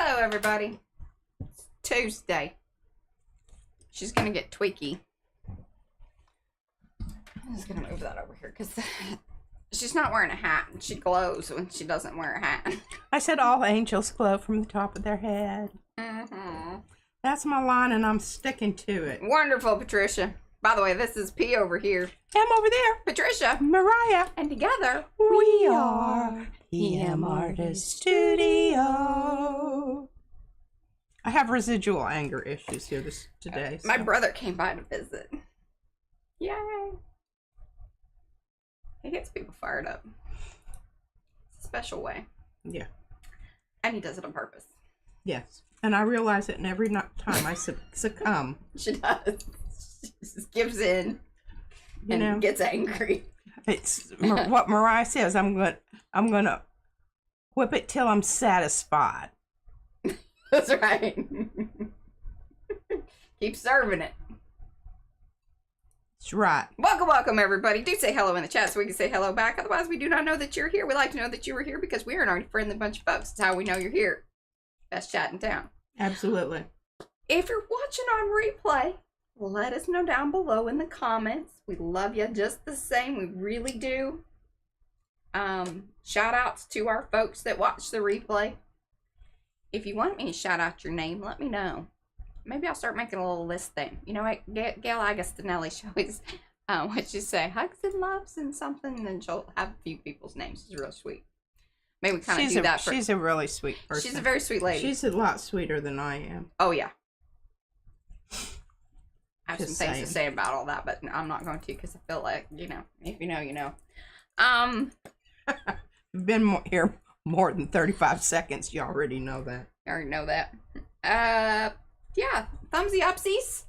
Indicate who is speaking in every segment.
Speaker 1: Hello, everybody. It's Tuesday. She's gonna get tweaky. I'm just gonna move that over here because she's not wearing a hat and she glows when she doesn't wear a hat.
Speaker 2: I said all angels glow from the top of their head.
Speaker 1: Mm-hmm.
Speaker 2: That's my line and I'm sticking to it.
Speaker 1: Wonderful, Patricia. By the way, this is P over here.
Speaker 2: I'm over there.
Speaker 1: Patricia.
Speaker 2: Mariah.
Speaker 1: And together,
Speaker 2: we are PM Artist Studio. I have residual anger issues here today.
Speaker 1: My brother came by to visit. Yay. He gets people fired up. It's a special way.
Speaker 2: Yeah.
Speaker 1: And he does it on purpose.
Speaker 2: Yes. And I realize it, and every time I succumb.
Speaker 1: She does. She just gives in and gets angry.
Speaker 2: It's what Mariah says. I'm gonna whip it till I'm satisfied.
Speaker 1: That's right. Keep serving it.
Speaker 2: That's right.
Speaker 1: Welcome, everybody. Do say hello in the chat so we can say hello back. Otherwise, we do not know that you're here. We like to know that you were here because we're an already friendly bunch of folks. That's how we know you're here. Best chat in town.
Speaker 2: Absolutely.
Speaker 1: If you're watching on replay, let us know down below in the comments. We love you just the same. We really do. Shout outs to our folks that watch the replay. If you want me to shout out your name, let me know. Maybe I'll start making a little list thing. You know what? Gail Agostinelli, she always, what she say? Hugs and loves and something. And she'll have a few people's names. She's real sweet. Maybe we kind of do that.
Speaker 2: She's a really sweet person.
Speaker 1: She's a very sweet lady.
Speaker 2: She's a lot sweeter than I am.
Speaker 1: Oh, yeah. I have some things to say about all that, but I'm not going to because I feel like, if you know, you know.
Speaker 2: Been here more than 35 seconds. You already know that.
Speaker 1: I already know that. Yeah, thumbsy upsies.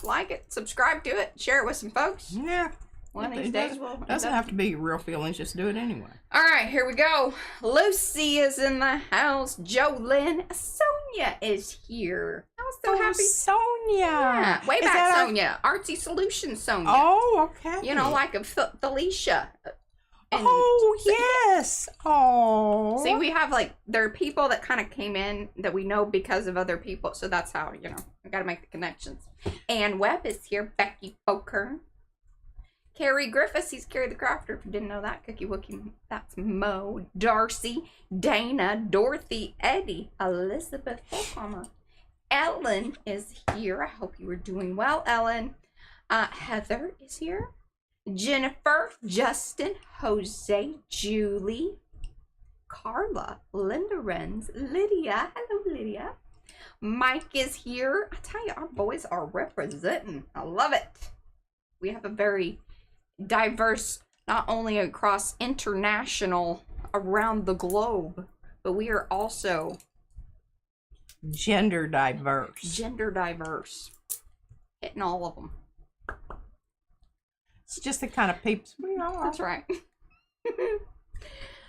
Speaker 1: Like it, subscribe to it, share it with some folks.
Speaker 2: Yeah.
Speaker 1: One of these days
Speaker 2: doesn't have to be real feelings, just do it anyway.
Speaker 1: All right, here we go. Lucy is in the house. Jolynn. Sonia is here. I was so happy.
Speaker 2: Sonia.
Speaker 1: Yeah, way back Sonia. Artsy Solutions Sonia.
Speaker 2: Oh, okay.
Speaker 1: Like a Felicia.
Speaker 2: Yes. Oh.
Speaker 1: See, we have there are people that kind of came in that we know because of other people. So that's how, we got to make the connections. Ann Webb is here. Becky Foker. Carrie Griffiths, he's Carrie the Crafter. If you didn't know that, Cookie Wookie, that's Mo. Darcy, Dana, Dorothy, Eddie, Elizabeth Holcomer. Ellen is here. I hope you are doing well, Ellen. Heather is here. Jennifer, Justin, Jose, Julie, Carla, Linda Renz, Lydia. Hello, Lydia. Mike is here. I tell you, our boys are representing. I love it. We have a very diverse, not only across international, around the globe, but we are also
Speaker 2: gender diverse.
Speaker 1: Hitting all of them.
Speaker 2: It's just the kind of peeps we are.
Speaker 1: That's right.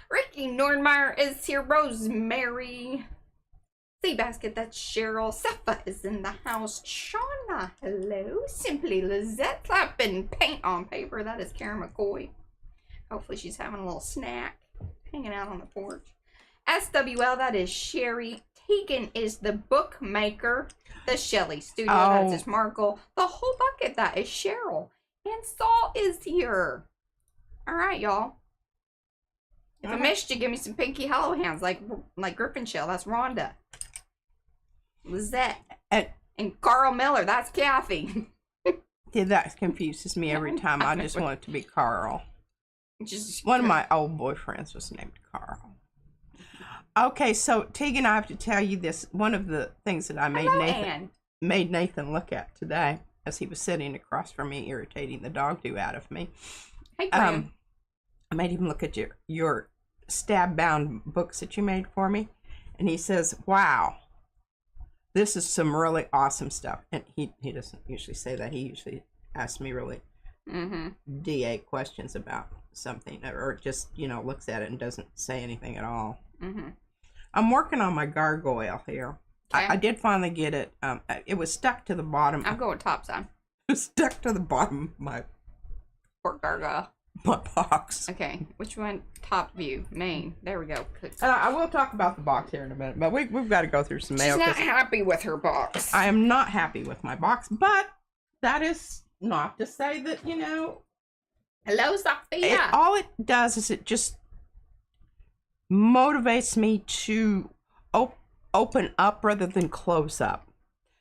Speaker 1: Ricky Nordmeyer is here. Rosemary. Seabasket, that's Cheryl. Safa is in the house. Shauna, hello. Simply Lizette, slapping paint on paper. That is Karen McCoy. Hopefully she's having a little snack. Hanging out on the porch. SWL, that is Sherry. Tegan is the bookmaker. The Shelley Studio, that's is Markle. The whole bucket, that is Cheryl. And Saul is here. All right, y'all. If I missed you, give me some pinky hello hands like Griffin Shell. That's Rhonda. Lizette. And Carl Miller. That's Kathy.
Speaker 2: Yeah, that confuses me every time. I just want it to be Carl. One of my old boyfriends was named Carl. Okay, so Tegan, I have to tell you this. One of the things that I made Nathan look at today, as he was sitting across from me, irritating the dog do out of me.
Speaker 1: Hey, Graham.
Speaker 2: I made him look at your stab-bound books that you made for me, and he says, "Wow, this is some really awesome stuff." And he doesn't usually say that. He usually asks me really DA questions about something, or just looks at it and doesn't say anything at all. I'm working on my gargoyle here. Okay. I did finally get it. It was stuck to the bottom.
Speaker 1: I'm going topside.
Speaker 2: It was stuck to the bottom of my
Speaker 1: pork gargoyle.
Speaker 2: my box.
Speaker 1: Okay, which one? Top view, main. There we go.
Speaker 2: I will talk about the box here in a minute, but we've got to go through some mail.
Speaker 1: She's not happy with her box.
Speaker 2: I am not happy with my box, but that is not to say that,
Speaker 1: Hello, Sophia.
Speaker 2: all it does is it just motivates me to open up rather than close up,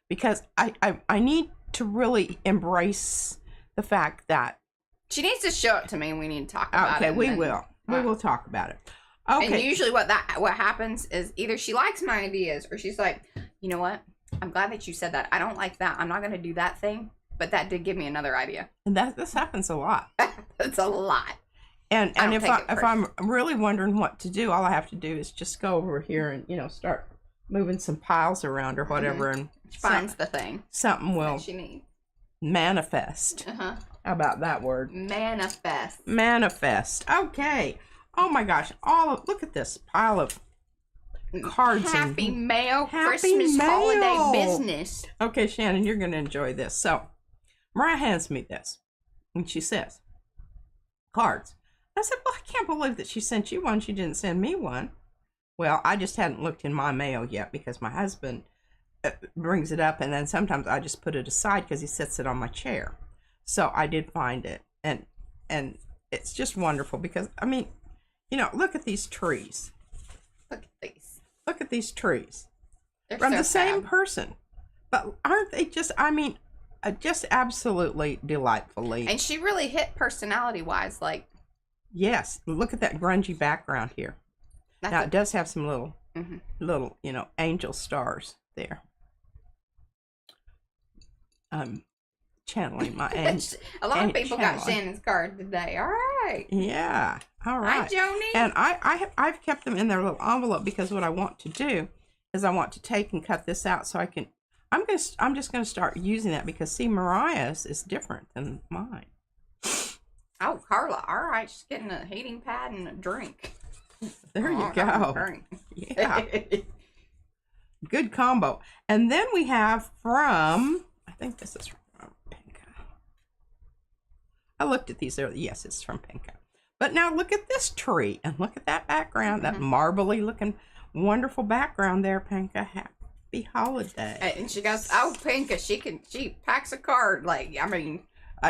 Speaker 2: because I need to really embrace the fact that
Speaker 1: She needs to show it to me and we need to talk about it.
Speaker 2: Okay, we will. We will talk about it. Okay.
Speaker 1: And usually what happens is either she likes my ideas or she's like, you know what? I'm glad that you said that. I don't like that. I'm not going to do that thing. But that did give me another idea.
Speaker 2: And this happens a lot.
Speaker 1: That's a lot.
Speaker 2: And if I'm really wondering what to do, all I have to do is just go over here and, start moving some piles around or whatever. And
Speaker 1: she finds the thing.
Speaker 2: Something will
Speaker 1: she needs.
Speaker 2: Manifest.
Speaker 1: Uh-huh.
Speaker 2: How about that word?
Speaker 1: Manifest.
Speaker 2: Manifest. Okay. Oh my gosh. Look at this pile of cards.
Speaker 1: Happy mail. Christmas holiday business.
Speaker 2: Okay, Shannon, you're going to enjoy this. So, Mariah hands me this. And she says, cards. I said, well, I can't believe that she sent you one. She didn't send me one. Well, I just hadn't looked in my mail yet because my husband brings it up, and then sometimes I just put it aside because he sets it on my chair. So I did find it, and it's just wonderful because look at these trees. Look at these trees.
Speaker 1: They're
Speaker 2: from
Speaker 1: so
Speaker 2: the same
Speaker 1: sad.
Speaker 2: person, but aren't they just just absolutely delightfully.
Speaker 1: And she really hit personality wise, like.
Speaker 2: Yes, look at that grungy background here. Now it does have some little angel stars there. Channeling my angel.
Speaker 1: A lot of people got Shannon's card today. All right.
Speaker 2: Yeah. All right.
Speaker 1: Hi, Joni.
Speaker 2: And I've kept them in their little envelope because what I want to do is I want to take and cut this out so I can. I'm just gonna start using that because see, Mariah's is different than mine.
Speaker 1: Oh, Carla. All right, she's getting a heating pad and a drink.
Speaker 2: There you go. Yeah. Good combo. And then we have from, I think this is from Pinka. I looked at these earlier. Yes, it's from Pinka. But now look at this tree and look at that background, that marbly looking wonderful background there, Pinka. Happy holiday.
Speaker 1: And she goes, oh, Pinka, she packs a card.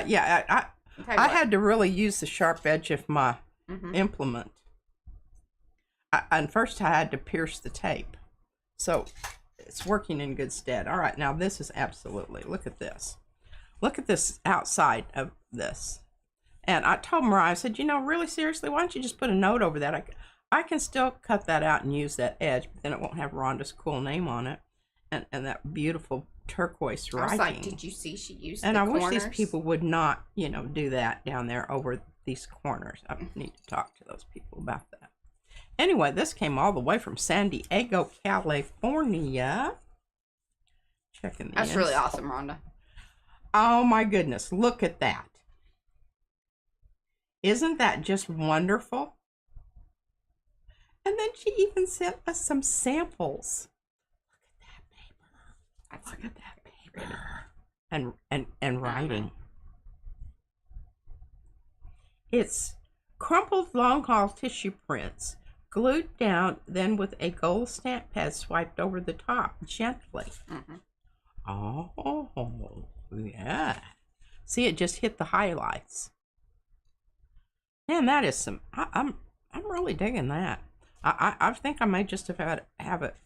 Speaker 2: Yeah, I had to really use the sharp edge of my implement. And first I had to pierce the tape. So it's working in good stead. All right, now this is absolutely, look at this. Look at this outside of this. And I told Mariah, I said, really seriously, why don't you just put a note over that? I can still cut that out and use that edge, but then it won't have Rhonda's cool name on it. And that beautiful turquoise writing.
Speaker 1: I was like, did you see she used
Speaker 2: and
Speaker 1: the
Speaker 2: corners?
Speaker 1: corners?
Speaker 2: Wish these people would not, do that down there over these corners. I need to talk to those people about that. Anyway, this came all the way from San Diego, California. Checking the
Speaker 1: That's really awesome, Rhonda.
Speaker 2: Oh my goodness, look at that. Isn't that just wonderful? And then she even sent us some samples. Look at that paper. And writing. It's crumpled long haul tissue prints, glued down, then with a gold stamp pad swiped over the top gently. Oh, yeah. See, it just hit the highlights. Man, that is some. I'm really digging that. I think I may just have it,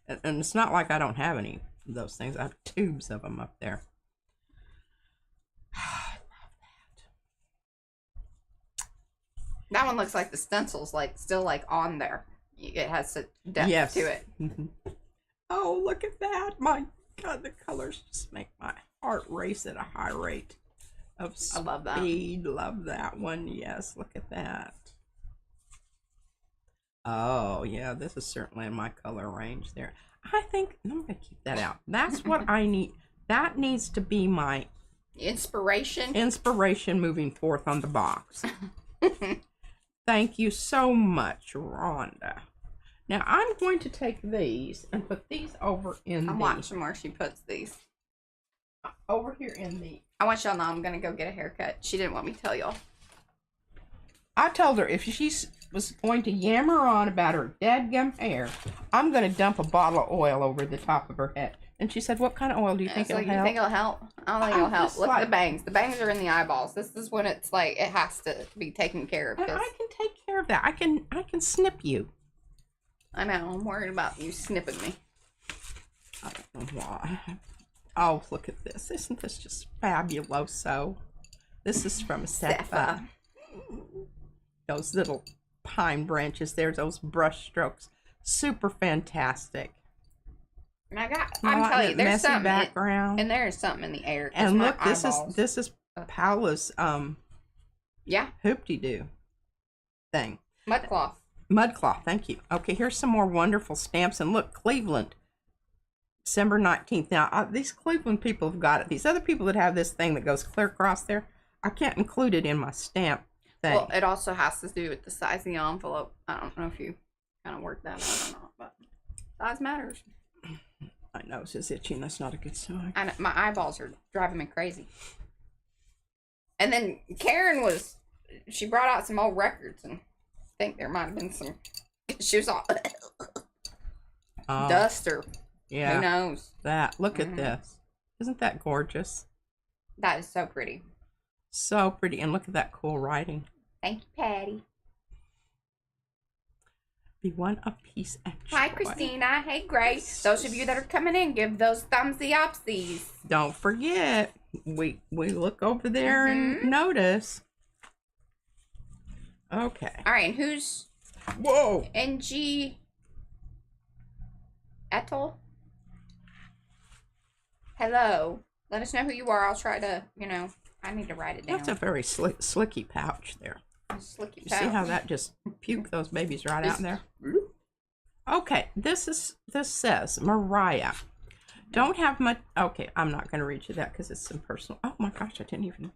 Speaker 2: and it's not like I don't have any of those things. I have tubes of them up there. I love that.
Speaker 1: That one looks like the stencil's still on there. It has a depth to it.
Speaker 2: Oh, look at that! My God, the colors just make my heart race at a high rate of speed.
Speaker 1: I love that.
Speaker 2: Love that one. Yes, look at that. Oh, yeah, this is certainly in my color range there. I think I'm going to keep that out. That's what I need. That needs to be my
Speaker 1: inspiration
Speaker 2: moving forth on the box. Thank you so much, Rhonda. Now, I'm going to take these and put these over in
Speaker 1: I'm watching where she puts these.
Speaker 2: Over here in the...
Speaker 1: I want y'all to know I'm going to go get a haircut. She didn't want me to tell y'all.
Speaker 2: I told her if she was going to yammer on about her dadgum hair, I'm going to dump a bottle of oil over the top of her head. And she said, what kind of oil do you think it'll help?
Speaker 1: You think it'll help? I don't think it'll help. Look at the bangs. The bangs are in the eyeballs. This is when it's like it has to be taken care of.
Speaker 2: I can take care of that. I can snip you.
Speaker 1: I know. I'm worried about you snipping me.
Speaker 2: I don't know why. Oh, look at this. Isn't this just fabuloso? This is from Sepha. Those little pine branches there, those brush strokes. Super fantastic.
Speaker 1: And I'm telling you, there's something
Speaker 2: background.
Speaker 1: And there's something in the air.
Speaker 2: And look, this is Paula's
Speaker 1: yeah,
Speaker 2: hoop-de-doo thing.
Speaker 1: Mudcloth,
Speaker 2: thank you. Okay, here's some more wonderful stamps. And look, Cleveland, December 19th. Now, these Cleveland people have got it. These other people that have this thing that goes clear across there, I can't include it in my stamp thing.
Speaker 1: Well, it also has to do with the size of the envelope. I don't know if you kind of worked that out or not, but size matters.
Speaker 2: My nose is itching. That's not a good sign.
Speaker 1: And my eyeballs are driving me crazy. And then Karen she brought out some old records, and I think there might have been some, she was all dust or who knows.
Speaker 2: Look at this. Isn't that gorgeous?
Speaker 1: That is so pretty.
Speaker 2: So pretty. And look at that cool writing.
Speaker 1: Thank you, Patty.
Speaker 2: Be one a piece and joy.
Speaker 1: Hi, Christina. Hey, Grace. Those of you that are coming in, give those thumbsy-upsies.
Speaker 2: Don't forget, we look over there and notice. Okay.
Speaker 1: All right, and who's...
Speaker 2: Whoa!
Speaker 1: NG... Ethel? Hello. Let us know who you are. I'll try to, I need to write it down.
Speaker 2: That's a very slicky pouch there.
Speaker 1: Slicky
Speaker 2: you
Speaker 1: pouch.
Speaker 2: See how that just puked those babies right out there? Okay, this says Mariah. Don't have much. Okay, I'm not going to read you that because it's some personal. Oh my gosh, I didn't even.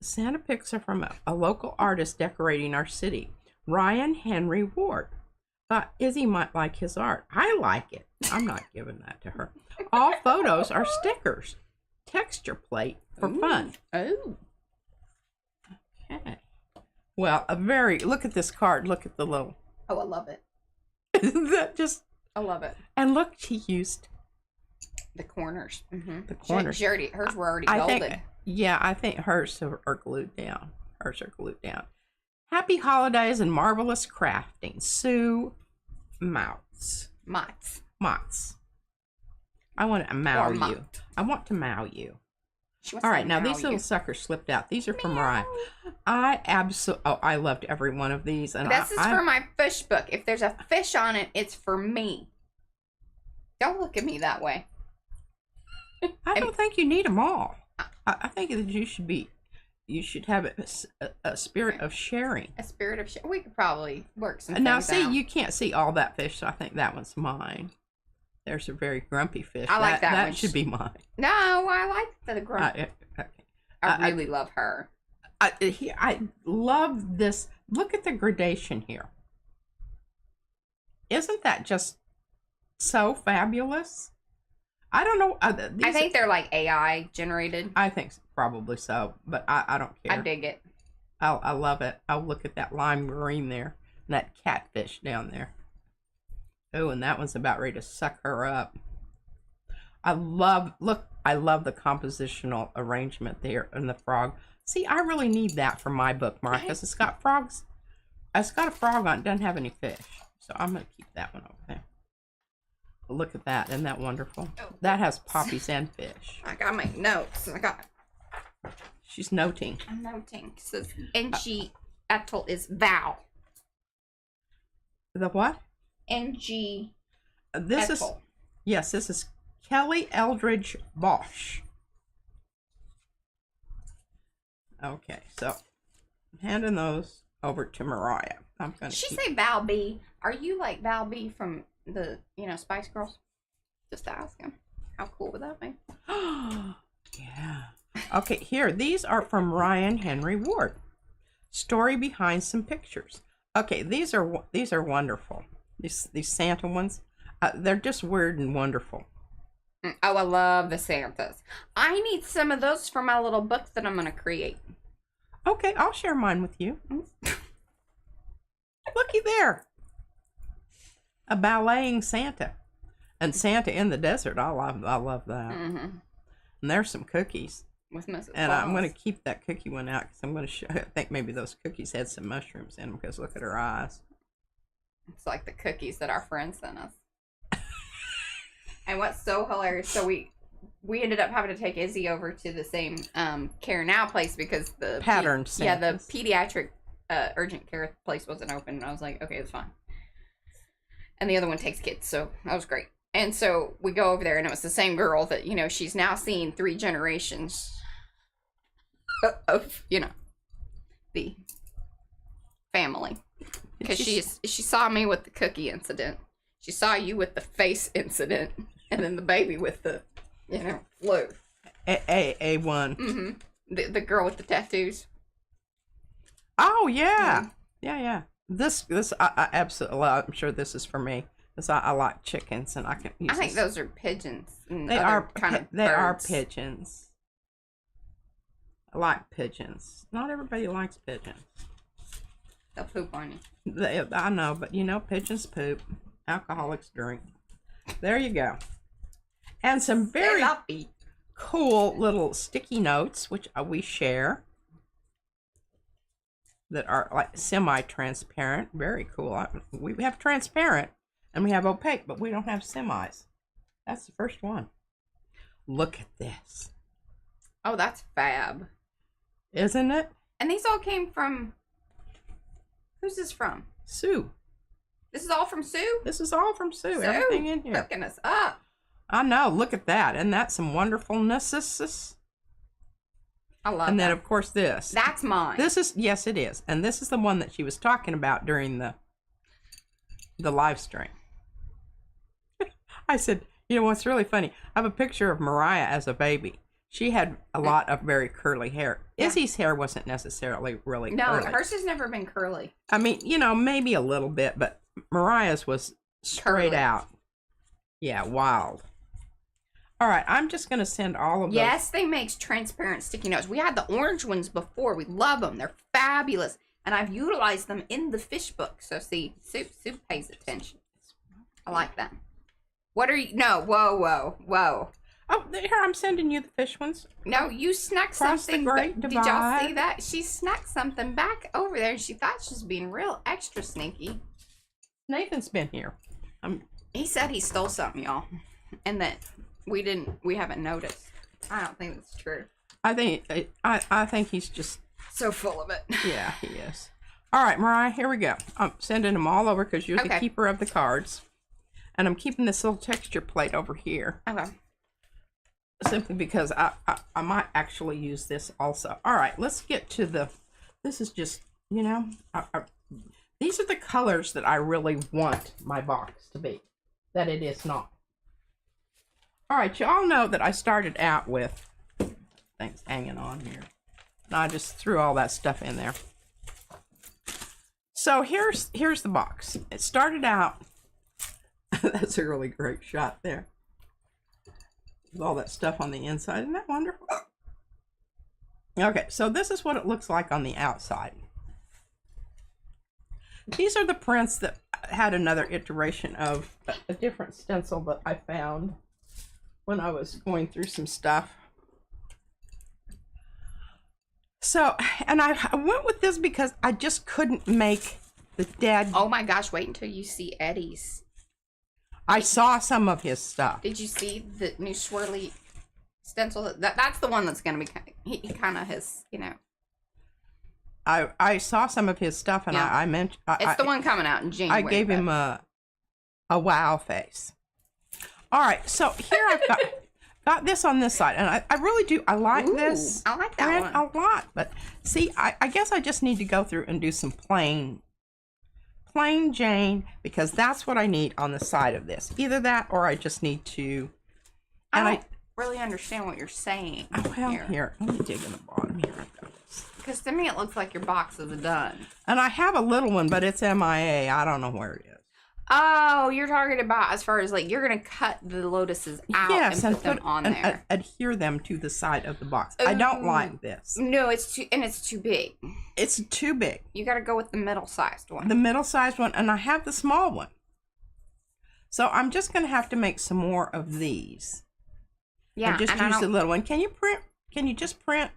Speaker 2: Santa pics are from a local artist decorating our city, Ryan Henry Ward. Thought Izzy might like his art. I like it. I'm not giving that to her. All photos are stickers. Texture plate for fun.
Speaker 1: Oh.
Speaker 2: Okay. Well, look at this card. Look at the little.
Speaker 1: Oh, I love it.
Speaker 2: Isn't that just.
Speaker 1: I love it.
Speaker 2: And look, she used.
Speaker 1: The corners. Mm-hmm.
Speaker 2: The corners.
Speaker 1: Hers were already molded.
Speaker 2: I think hers are glued down. Hers are glued down. Happy holidays and marvelous crafting. Sue Mouts. I want to mow you. I want to mow you. All right, now these little suckers slipped out. These are from Mariah. I loved every one of these. And
Speaker 1: this is for my fish book. If there's a fish on it, it's for me. Don't look at me that way.
Speaker 2: I don't think you need them all. I think that you should have a spirit of sharing.
Speaker 1: A spirit of sharing. We could probably work some
Speaker 2: now,
Speaker 1: things out.
Speaker 2: You can't see all that fish, so I think that one's mine. There's a very grumpy fish.
Speaker 1: I like that one.
Speaker 2: That should be mine.
Speaker 1: No, I like the grumpy. I really love her.
Speaker 2: I love this. Look at the gradation here. Isn't that just so fabulous? I don't know.
Speaker 1: I think they're like AI generated.
Speaker 2: I think probably so, but I don't care.
Speaker 1: I dig it.
Speaker 2: I love it. Oh, look at that lime green there. And that catfish down there. Oh, and that one's about ready to suck her up. I love the compositional arrangement there and the frog. See, I really need that for my book, Mark, because it's got frogs. It's got a frog on it. It doesn't have any fish. So I'm going to keep that one over there. Look at that. Isn't that wonderful? Oh, that has poppies and fish.
Speaker 1: I got my notes.
Speaker 2: She's noting.
Speaker 1: I'm noting. So NG Ethel is Val.
Speaker 2: The what?
Speaker 1: NG
Speaker 2: This
Speaker 1: Ethel.
Speaker 2: This is Kelly Eldridge Bosch. Okay, so I'm handing those over to Mariah.
Speaker 1: Did she say Val B? Are you like Val B from the, Spice Girls? Just ask him. How cool would that be?
Speaker 2: Yeah. Okay, here. These are from Ryan Henry Ward. Story behind some pictures. Okay, these are wonderful. These Santa ones, they're just weird and wonderful.
Speaker 1: Oh, I love the Santas. I need some of those for my little book that I'm going to create.
Speaker 2: Okay, I'll share mine with you. Looky there. A balleting Santa. And Santa in the desert. I love that.
Speaker 1: Mm-hmm.
Speaker 2: And there's some cookies.
Speaker 1: With Mrs.
Speaker 2: And
Speaker 1: Claus.
Speaker 2: I'm going to keep that cookie one out because I'm going to show. I think maybe those cookies had some mushrooms in them because look at her eyes.
Speaker 1: It's like the cookies that our friend sent us. And what's so hilarious, so we ended up having to take Izzy over to the same Care Now place because the
Speaker 2: pattern
Speaker 1: the pediatric urgent care place wasn't open. And I was like, okay, it's fine. And the other one takes kids, so that was great. And so we go over there, and it was the same girl that, you know, she's now seen 3 generations of, you know, the family. Because she saw me with the cookie incident. She saw you with the face incident. And then the baby with the, you know, flu.
Speaker 2: A1.
Speaker 1: Mm-hmm. The girl with the tattoos.
Speaker 2: Oh, yeah. Mm-hmm. Yeah. This I absolutely, I'm sure this is for me. Because I like chickens and I can use
Speaker 1: I think those are pigeons. And
Speaker 2: they are
Speaker 1: birds.
Speaker 2: pigeons. I like pigeons. Not everybody likes pigeons.
Speaker 1: They'll poop on you.
Speaker 2: I know, but you know, pigeons poop. Alcoholics drink. There you go. And some very cool little sticky notes, which we share, that are like semi-transparent. Very cool. We have transparent and we have opaque, but we don't have semis. That's the first one. Look at this.
Speaker 1: Oh, that's fab.
Speaker 2: Isn't it?
Speaker 1: And these all came from... Who's this from?
Speaker 2: Sue.
Speaker 1: This is all from Sue?
Speaker 2: This is all from Sue. Everything in here.
Speaker 1: Hooking us up.
Speaker 2: I know. Look at that. Isn't that some wonderfulness?
Speaker 1: I love
Speaker 2: And then,
Speaker 1: that.
Speaker 2: of course, this.
Speaker 1: That's mine.
Speaker 2: This is, yes, it is. And this is the one that she was talking about during the live stream. I said, you know what's really funny? I have a picture of Mariah as a baby. She had a lot of very curly hair. Yeah. Izzy's hair wasn't necessarily really curly.
Speaker 1: No, hers has never been curly.
Speaker 2: I mean, you know, maybe a little bit, but Mariah's was straight out. Yeah, wild. All right, I'm just going to send all of those.
Speaker 1: Yes, they make transparent sticky notes. We had the orange ones before. We love them. They're fabulous. And I've utilized them in the fish book. So, see, Sue pays attention. I like that. What are you? No, whoa.
Speaker 2: Oh, here, I'm sending you the fish ones.
Speaker 1: No, you snuck something. Did y'all see that? She snuck something back over there. And she thought she was being real extra sneaky.
Speaker 2: Nathan's been here.
Speaker 1: He said he stole something, y'all. And that we haven't noticed. I don't think that's true.
Speaker 2: I think he's just
Speaker 1: so full of it.
Speaker 2: Yeah, he is. All right, Mariah, here we go. I'm sending them all over because you're the keeper of the cards. And I'm keeping this little texture plate over here.
Speaker 1: Okay.
Speaker 2: Simply because I might actually use this also. All right, let's get to this is just, you know, these are the colors that I really want my box to be, that it is not. All right, y'all know that I started out with things hanging on here. And I just threw all that stuff in there. So here's the box. It started out, that's a really great shot there. With all that stuff on the inside. Isn't that wonderful? Okay, so this is what it looks like on the outside. These are the prints that had another iteration of a different stencil that I found when I was going through some stuff. So, and I went with this because I just couldn't make the dead.
Speaker 1: Oh my gosh, wait until you see Eddie's.
Speaker 2: I saw some of his stuff.
Speaker 1: Did you see the new swirly stencil? That's the one that's going to be, he kind of has, you know.
Speaker 2: I saw some of his stuff, and yeah. I mentioned.
Speaker 1: It's the one coming out in January.
Speaker 2: I gave him a wow face. All right, so here I've got this on this side, and I really do. I like this.
Speaker 1: I like that one
Speaker 2: a lot. But see, I guess I just need to go through and do some plain Jane, because that's what I need on the side of this. Either that, or I just need to.
Speaker 1: And I don't really understand what you're saying.
Speaker 2: Oh, well, here, let me dig in the bottom here. I've got this.
Speaker 1: Because to me, it looks like your box is done.
Speaker 2: And I have a little one, but it's MIA. I don't know where it is.
Speaker 1: Oh, you're talking about as far as like you're gonna cut the lotuses out
Speaker 2: Yes,
Speaker 1: and put them on there.
Speaker 2: Adhere them to the side of the box. I don't like this.
Speaker 1: No, it's too big.
Speaker 2: It's too big.
Speaker 1: You got to go with the middle-sized one.
Speaker 2: The middle-sized one, and I have the small one. So I'm just going to have to make some more of these.
Speaker 1: Yeah,
Speaker 2: and just use the little one. Can you print? Can you just print?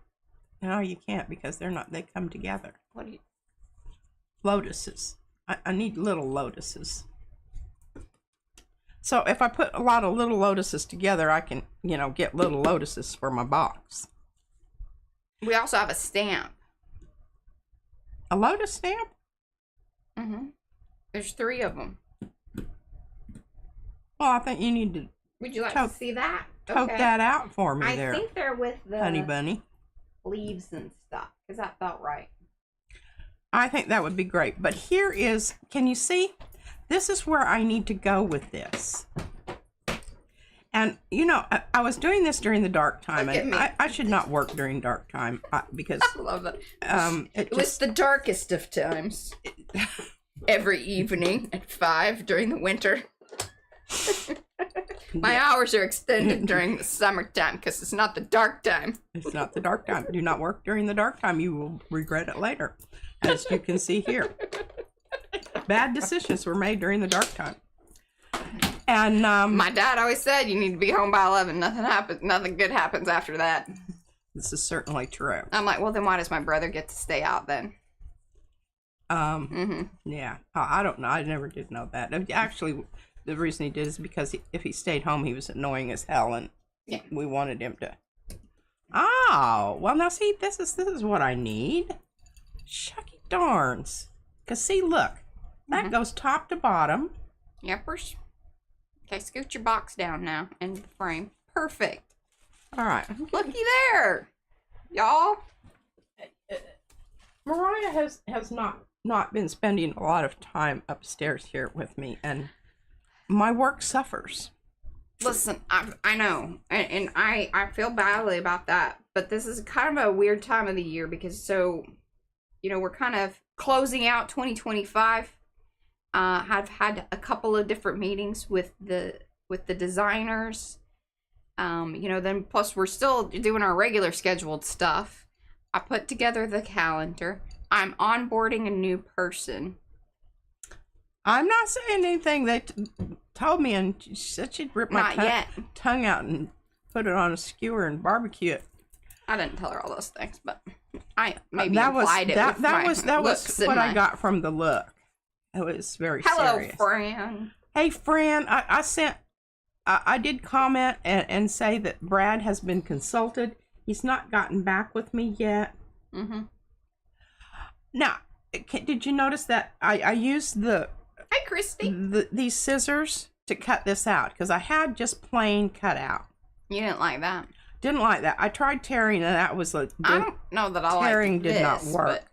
Speaker 2: No, you can't because they're not. They come together.
Speaker 1: What do you?
Speaker 2: Lotuses. I need little lotuses. So if I put a lot of little lotuses together, I can, get little lotuses for my box.
Speaker 1: We also have a stamp.
Speaker 2: A lotus stamp?
Speaker 1: Mm-hmm. There's 3 of them.
Speaker 2: Well, I think you need to.
Speaker 1: Would you like to see that?
Speaker 2: Poke that out for me there.
Speaker 1: I think they're with the
Speaker 2: honey bunny
Speaker 1: leaves and stuff because that felt right.
Speaker 2: I think that would be great. But here is, can you see? This is where I need to go with this. And, I was doing this during the dark time. And I should not work during dark time because...
Speaker 1: I love it. It was the darkest of times. Every evening at 5 during the winter. My hours are extended during the summertime because it's not the dark time.
Speaker 2: It's not the dark time. Do not work during the dark time. You will regret it later, as you can see here. Bad decisions were made during the dark time. And
Speaker 1: my dad always said you need to be home by 11. Nothing good happens after that.
Speaker 2: This is certainly true.
Speaker 1: I'm like, well, then why does my brother get to stay out then?
Speaker 2: Yeah. I don't know. I never did know that. Actually, the reason he did is because if he stayed home, he was annoying as hell, and we wanted him to. Oh, well, now see, this is what I need. Shucky darns. Because see, look, that goes top to bottom.
Speaker 1: Yepers. Okay, scoot your box down now into the frame. Perfect.
Speaker 2: All right.
Speaker 1: Looky there, y'all.
Speaker 2: Mariah has not been spending a lot of time upstairs here with me, and my work suffers.
Speaker 1: Listen, I know, and I feel badly about that, but this is kind of a weird time of the year because we're kind of closing out 2025. I've had a couple of different meetings with the designers. Then plus we're still doing our regular scheduled stuff. I put together the calendar. I'm onboarding a new person.
Speaker 2: I'm not saying anything. They told me, and she said she'd rip my tongue out and put it on a skewer and barbecue it.
Speaker 1: I didn't tell her all those things, but I maybe
Speaker 2: that
Speaker 1: implied
Speaker 2: was what I got from the look. It was very serious.
Speaker 1: Hello, Fran.
Speaker 2: Hey, Fran, I did comment and say that Brad has been consulted. He's not gotten back with me yet.
Speaker 1: Mm-hmm.
Speaker 2: Now, did you notice that I used
Speaker 1: Hi, Christy.
Speaker 2: These scissors to cut this out because I had just plain cut out.
Speaker 1: You didn't like that?
Speaker 2: Didn't like that. I tried tearing and that was like...
Speaker 1: I don't know that I like
Speaker 2: tearing did
Speaker 1: this,
Speaker 2: not work.
Speaker 1: But...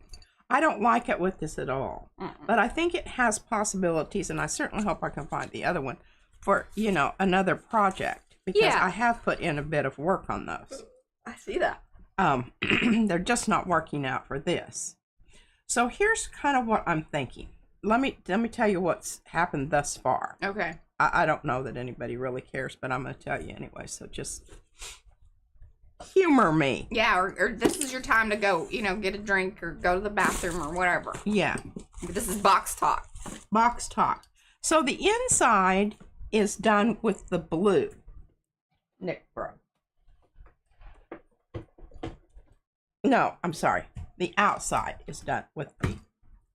Speaker 2: I don't like it with this at all. But I think it has possibilities, and I certainly hope I can find the other one for, another project. Because I have put in a bit of work on those.
Speaker 1: I see that.
Speaker 2: They're just not working out for this. So here's kind of what I'm thinking. Let me tell you what's happened thus far.
Speaker 1: Okay.
Speaker 2: I don't know that anybody really cares, but I'm going to tell you anyway. So just humor me.
Speaker 1: Yeah, or this is your time to go, get a drink or go to the bathroom or whatever.
Speaker 2: Yeah.
Speaker 1: This is box talk.
Speaker 2: Box talk. So the inside is done with the blue. Nick, bro. No, I'm sorry. The outside is done with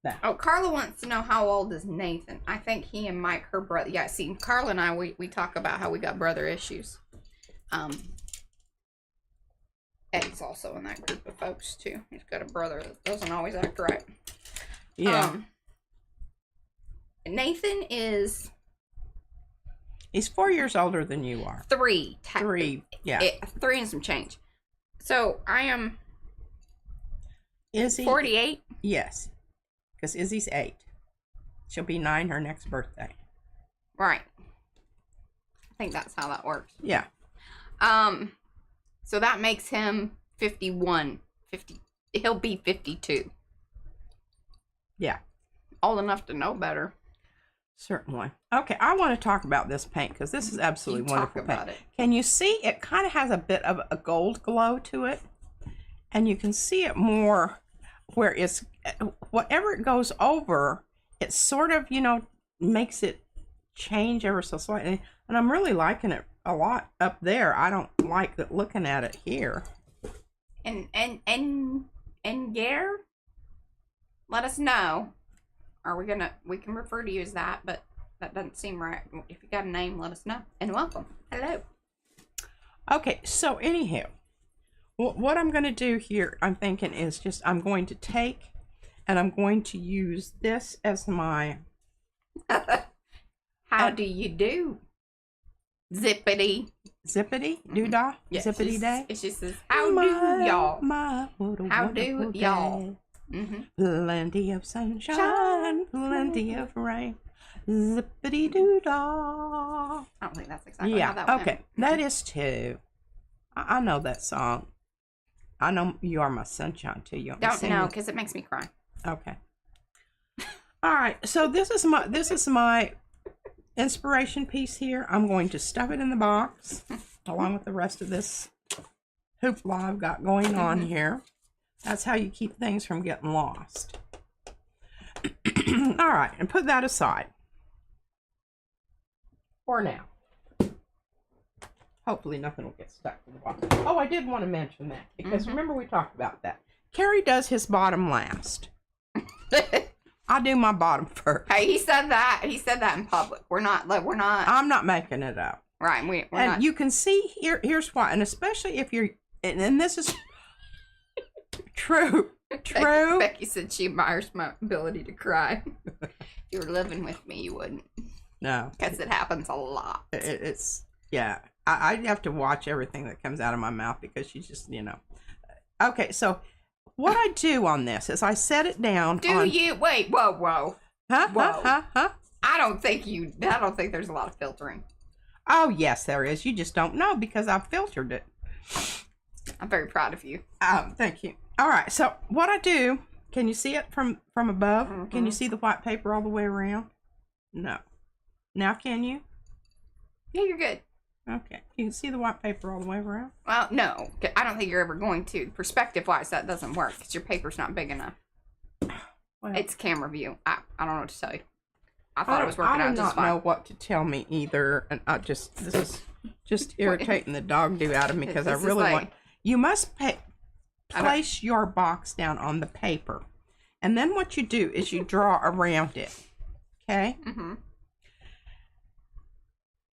Speaker 2: that.
Speaker 1: Oh, Carla wants to know how old is Nathan. I think he and Mike, her brother. Yeah, see, Carla and I, we talk about how we got brother issues. Eddie's also in that group of folks, too. He's got a brother that doesn't always act right.
Speaker 2: Yeah.
Speaker 1: Nathan is...
Speaker 2: He's 4 years older than you are.
Speaker 1: 3.
Speaker 2: 3, yeah.
Speaker 1: 3 and some change. So, I am...
Speaker 2: Izzy?
Speaker 1: 48?
Speaker 2: Yes. Because Izzy's 8. She'll be 9 her next birthday.
Speaker 1: Right. I think that's how that works.
Speaker 2: Yeah.
Speaker 1: So that makes him 51. He'll be 52.
Speaker 2: Yeah.
Speaker 1: Old enough to know better.
Speaker 2: Certainly. Okay, I want to talk about this paint because this is absolutely wonderful
Speaker 1: Talk about
Speaker 2: paint.
Speaker 1: it.
Speaker 2: Can you see it kind of has a bit of a gold glow to it? And you can see it more where it's, whatever it goes over, it sort of, you know, makes it change ever so slightly. And I'm really liking it a lot up there. I don't like looking at it here.
Speaker 1: And Gare, let us know. We can refer to you as that, but that doesn't seem right. If you got a name, let us know. And welcome. Hello.
Speaker 2: Okay, so anyhow, what I'm going to do here, I'm thinking is just, I'm going to take and I'm going to use this as my...
Speaker 1: How do you do? Zippity.
Speaker 2: Zippity? Doodah?
Speaker 1: Yeah,
Speaker 2: Zippity day?
Speaker 1: It just says, how do y'all?
Speaker 2: What a
Speaker 1: How do
Speaker 2: wonderful
Speaker 1: y'all?
Speaker 2: day.
Speaker 1: Mm-hmm.
Speaker 2: Plenty of sunshine, plenty of rain. Zippity doodah.
Speaker 1: I don't think that's exactly how that went.
Speaker 2: Okay, that is too. I know that song. I know You Are My Sunshine too. You want me to
Speaker 1: Don't
Speaker 2: sing
Speaker 1: know,
Speaker 2: it?
Speaker 1: because it makes me cry.
Speaker 2: Okay. All right. So this is my inspiration piece here. I'm going to stuff it in the box along with the rest of this hoopla I've got going on here. That's how you keep things from getting lost. All right, and put that aside for now. Hopefully nothing will get stuck in the box. Oh, I did want to mention that because remember we talked about that. Carrie does his bottom last. I do my bottom first.
Speaker 1: Hey, he said that. He said that in public. We're not.
Speaker 2: I'm not making it up.
Speaker 1: Right. We're
Speaker 2: and
Speaker 1: not.
Speaker 2: You can see here. Here's why, and especially if you're, and this is true. True.
Speaker 1: Becky said she admires my ability to cry. If you were living with me, you wouldn't.
Speaker 2: No.
Speaker 1: Because it happens a lot.
Speaker 2: It's yeah. I have to watch everything that comes out of my mouth because she's just, you know. Okay, so what I do on this is I set it down.
Speaker 1: Do you wait? Whoa.
Speaker 2: Huh?
Speaker 1: Whoa.
Speaker 2: Huh?
Speaker 1: I don't think there's a lot of filtering.
Speaker 2: Oh yes, there is. You just don't know because I've filtered it.
Speaker 1: I'm very proud of you.
Speaker 2: Thank you. All right. So what I do? Can you see it from above? Can you see the white paper all the way around? No. Now can you?
Speaker 1: Yeah, you're good.
Speaker 2: Okay. You can see the white paper all the way around?
Speaker 1: Well, no. I don't think you're ever going to. Perspective-wise, that doesn't work because your paper's not big enough.
Speaker 2: Well,
Speaker 1: It's camera view. I don't know what to tell you. I thought it was working out just
Speaker 2: I do
Speaker 1: fine.
Speaker 2: not know what to tell me either. And this is just irritating the dog do out of me because I
Speaker 1: This is
Speaker 2: really
Speaker 1: like-
Speaker 2: want... You must place your box down on the paper. And then what you do is you draw around it. Okay?
Speaker 1: Mm-hmm.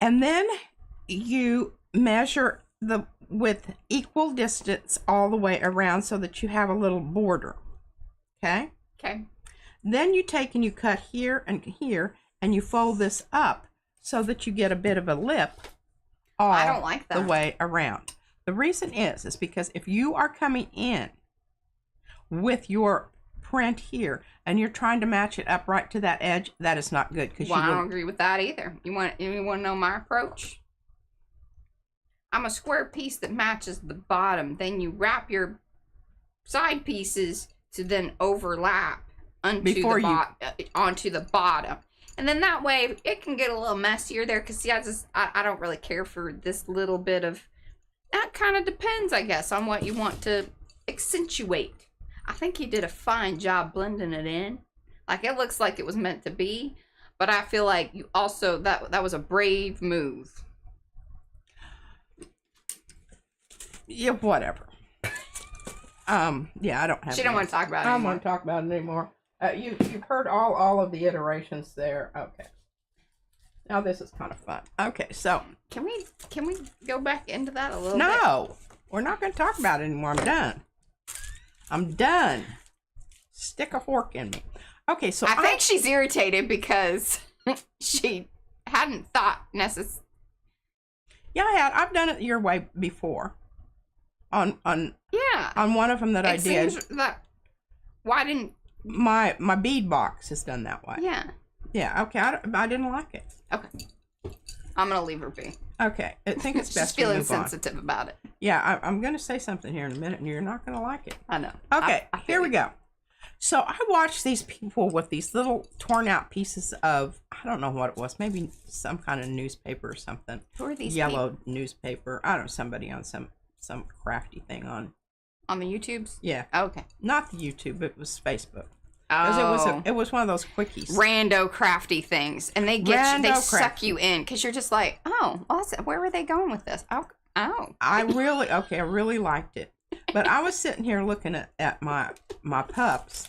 Speaker 2: And then you measure with equal distance all the way around so that you have a little border. Okay?
Speaker 1: Okay.
Speaker 2: Then you take and you cut here and you fold this up so that you get a bit of a lip all
Speaker 1: I don't like that.
Speaker 2: the way around. The reason is because if you are coming in with your print here and you're trying to match it up right to that edge, that is not good.
Speaker 1: Well, I don't agree with that either. You want to know my approach? I'm a square piece that matches the bottom. Then you wrap your side pieces to then overlap onto the bottom. And then that way it can get a little messier there because see, I don't really care for this little bit of... That kind of depends, I guess, on what you want to accentuate. I think he did a fine job blending it in. Like, it looks like it was meant to be. But I feel like you also... That was a brave move.
Speaker 2: Yeah, whatever. Yeah, I don't have...
Speaker 1: She don't want to talk about it
Speaker 2: I don't
Speaker 1: anymore.
Speaker 2: want to talk about it anymore. You've heard all of the iterations there. Okay. Now this is kind of fun. Okay, so...
Speaker 1: Can we go back into that a little bit?
Speaker 2: No! We're not going to talk about it anymore. I'm done. Stick a fork in me. Okay, so
Speaker 1: I think she's irritated because she hadn't thought necessarily.
Speaker 2: Yeah, I've done it your way before. On
Speaker 1: Yeah.
Speaker 2: On one of them that I did.
Speaker 1: Seems that why didn't
Speaker 2: my bead box is done that way.
Speaker 1: Yeah.
Speaker 2: Yeah, okay. I didn't like it.
Speaker 1: Okay. I'm gonna leave her be.
Speaker 2: Okay, I think it's best
Speaker 1: She's feeling
Speaker 2: to move on.
Speaker 1: sensitive about it.
Speaker 2: Yeah, I'm going to say something here in a minute, and you're not going to like it.
Speaker 1: I know.
Speaker 2: Okay,
Speaker 1: I feel
Speaker 2: here we
Speaker 1: you.
Speaker 2: go. So I watched these people with these little torn out pieces of, I don't know what it was, maybe some kind of newspaper or something.
Speaker 1: Who are these
Speaker 2: yellow newspaper? I don't know, somebody on some crafty thing on
Speaker 1: the YouTubes?
Speaker 2: Yeah.
Speaker 1: Oh, okay.
Speaker 2: Not the YouTube, it was Facebook.
Speaker 1: Oh.
Speaker 2: It was one of those quickies.
Speaker 1: Rando crafty things. And they suck you in because you're just like, oh, well, where were they going with this? Oh.
Speaker 2: I really liked it. But I was sitting here looking at my pups.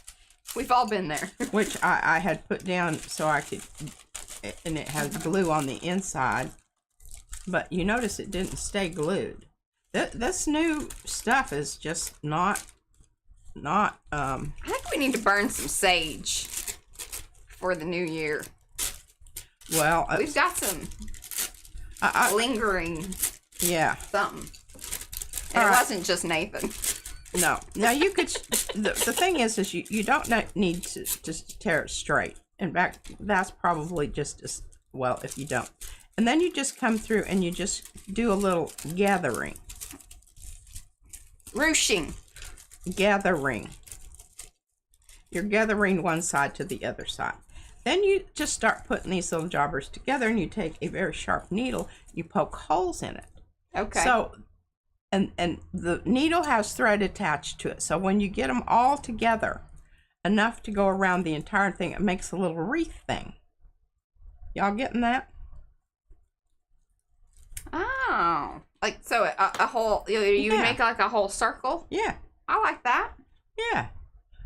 Speaker 1: We've all been there.
Speaker 2: Which I had put down so I could, and it has glue on the inside. But you notice it didn't stay glued. This new stuff is just not. I
Speaker 1: think we need to burn some sage for the new year.
Speaker 2: Well,
Speaker 1: we've got some lingering something. And it wasn't just Nathan.
Speaker 2: No. Now you could. The thing is you don't need to just tear it straight. In fact, that's probably just as well if you don't. And then you just come through and you just do a little gathering.
Speaker 1: Ruching.
Speaker 2: Gathering. You're gathering one side to the other side. Then you just start putting these little jobbers together, and you take a very sharp needle, you poke holes in it.
Speaker 1: Okay.
Speaker 2: So, and the needle has thread attached to it. So when you get them all together, enough to go around the entire thing, it makes a little wreath thing. Y'all getting that?
Speaker 1: Oh, like so a whole, you make like a whole circle?
Speaker 2: Yeah.
Speaker 1: I like that.
Speaker 2: Yeah.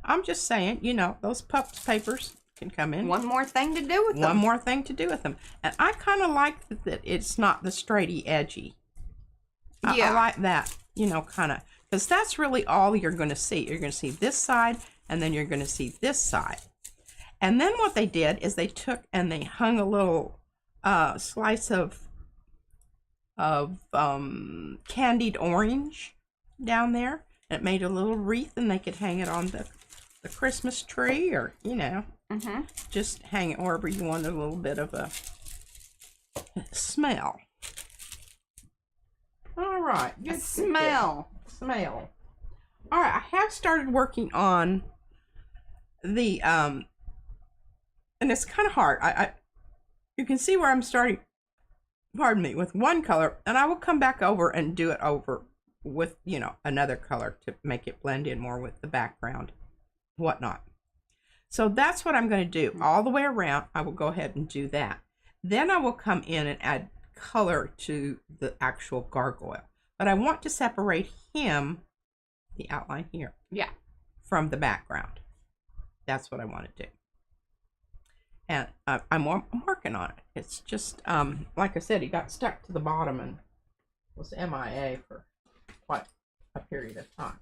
Speaker 2: I'm just saying, those pups papers can come in.
Speaker 1: One more thing to do with them.
Speaker 2: One more thing to do with them. And I kind of like that it's not the straighty edgy. I like that, kind of, because that's really all you're going to see. You're going to see this side, and then you're going to see this side. And then what they did is they took and they hung a little slice of candied orange down there. It made a little wreath, and they could hang it on the Christmas tree, or just hang it wherever you want a little bit of a smell. All right, good
Speaker 1: smell.
Speaker 2: Smell. All right, I have started working on the and it's kind of hard. You can see where I'm starting. Pardon me, with one color, and I will come back over and do it over with another color to make it blend in more with the background, whatnot. So that's what I'm going to do all the way around. I will go ahead and do that. Then I will come in and add color to the actual gargoyle, but I want to separate him, the outline here, from the background. That's what I want to do, and I'm working on it. It's just like I said, he got stuck to the bottom and was MIA for quite a period of time.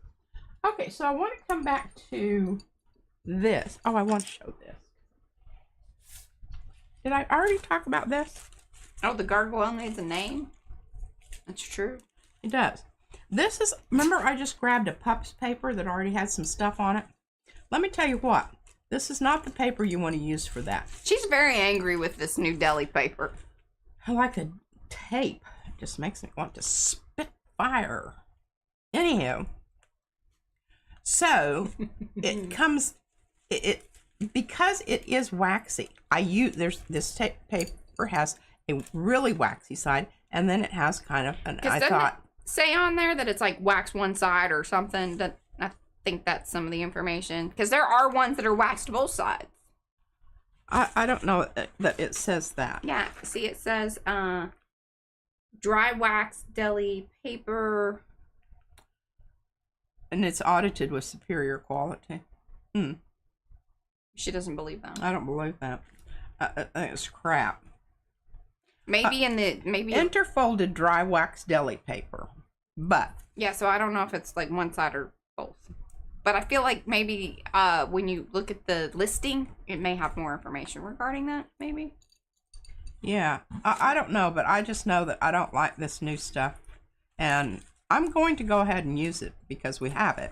Speaker 2: Okay, so I want to come back to this. Oh, I want to show this. Did I already talk about this?
Speaker 1: Oh, the gargoyle needs a name? That's true.
Speaker 2: It does. This is, remember I just grabbed a pup's paper that already had some stuff on it? Let me tell you what. This is not the paper you want to use for that.
Speaker 1: She's very angry with this new deli paper.
Speaker 2: I like the tape. It just makes me want to spit fire. Anywho, so it comes, because it is waxy. This paper has a really waxy side, and then it has kind of an, I thought.
Speaker 1: Say on there that it's like wax one side or something. That I think that's some of the information, because there are ones that are waxed both sides.
Speaker 2: I don't know that it says that.
Speaker 1: Yeah, see, it says dry wax deli paper.
Speaker 2: And it's audited with superior quality.
Speaker 1: She doesn't believe that.
Speaker 2: I don't believe that. I think it's crap.
Speaker 1: Maybe
Speaker 2: interfolded dry wax deli paper, but
Speaker 1: yeah. So I don't know if it's like one side or both, but I feel like maybe when you look at the listing, it may have more information regarding that. Maybe.
Speaker 2: Yeah, I don't know, but I just know that I don't like this new stuff, and I'm going to go ahead and use it because we have it.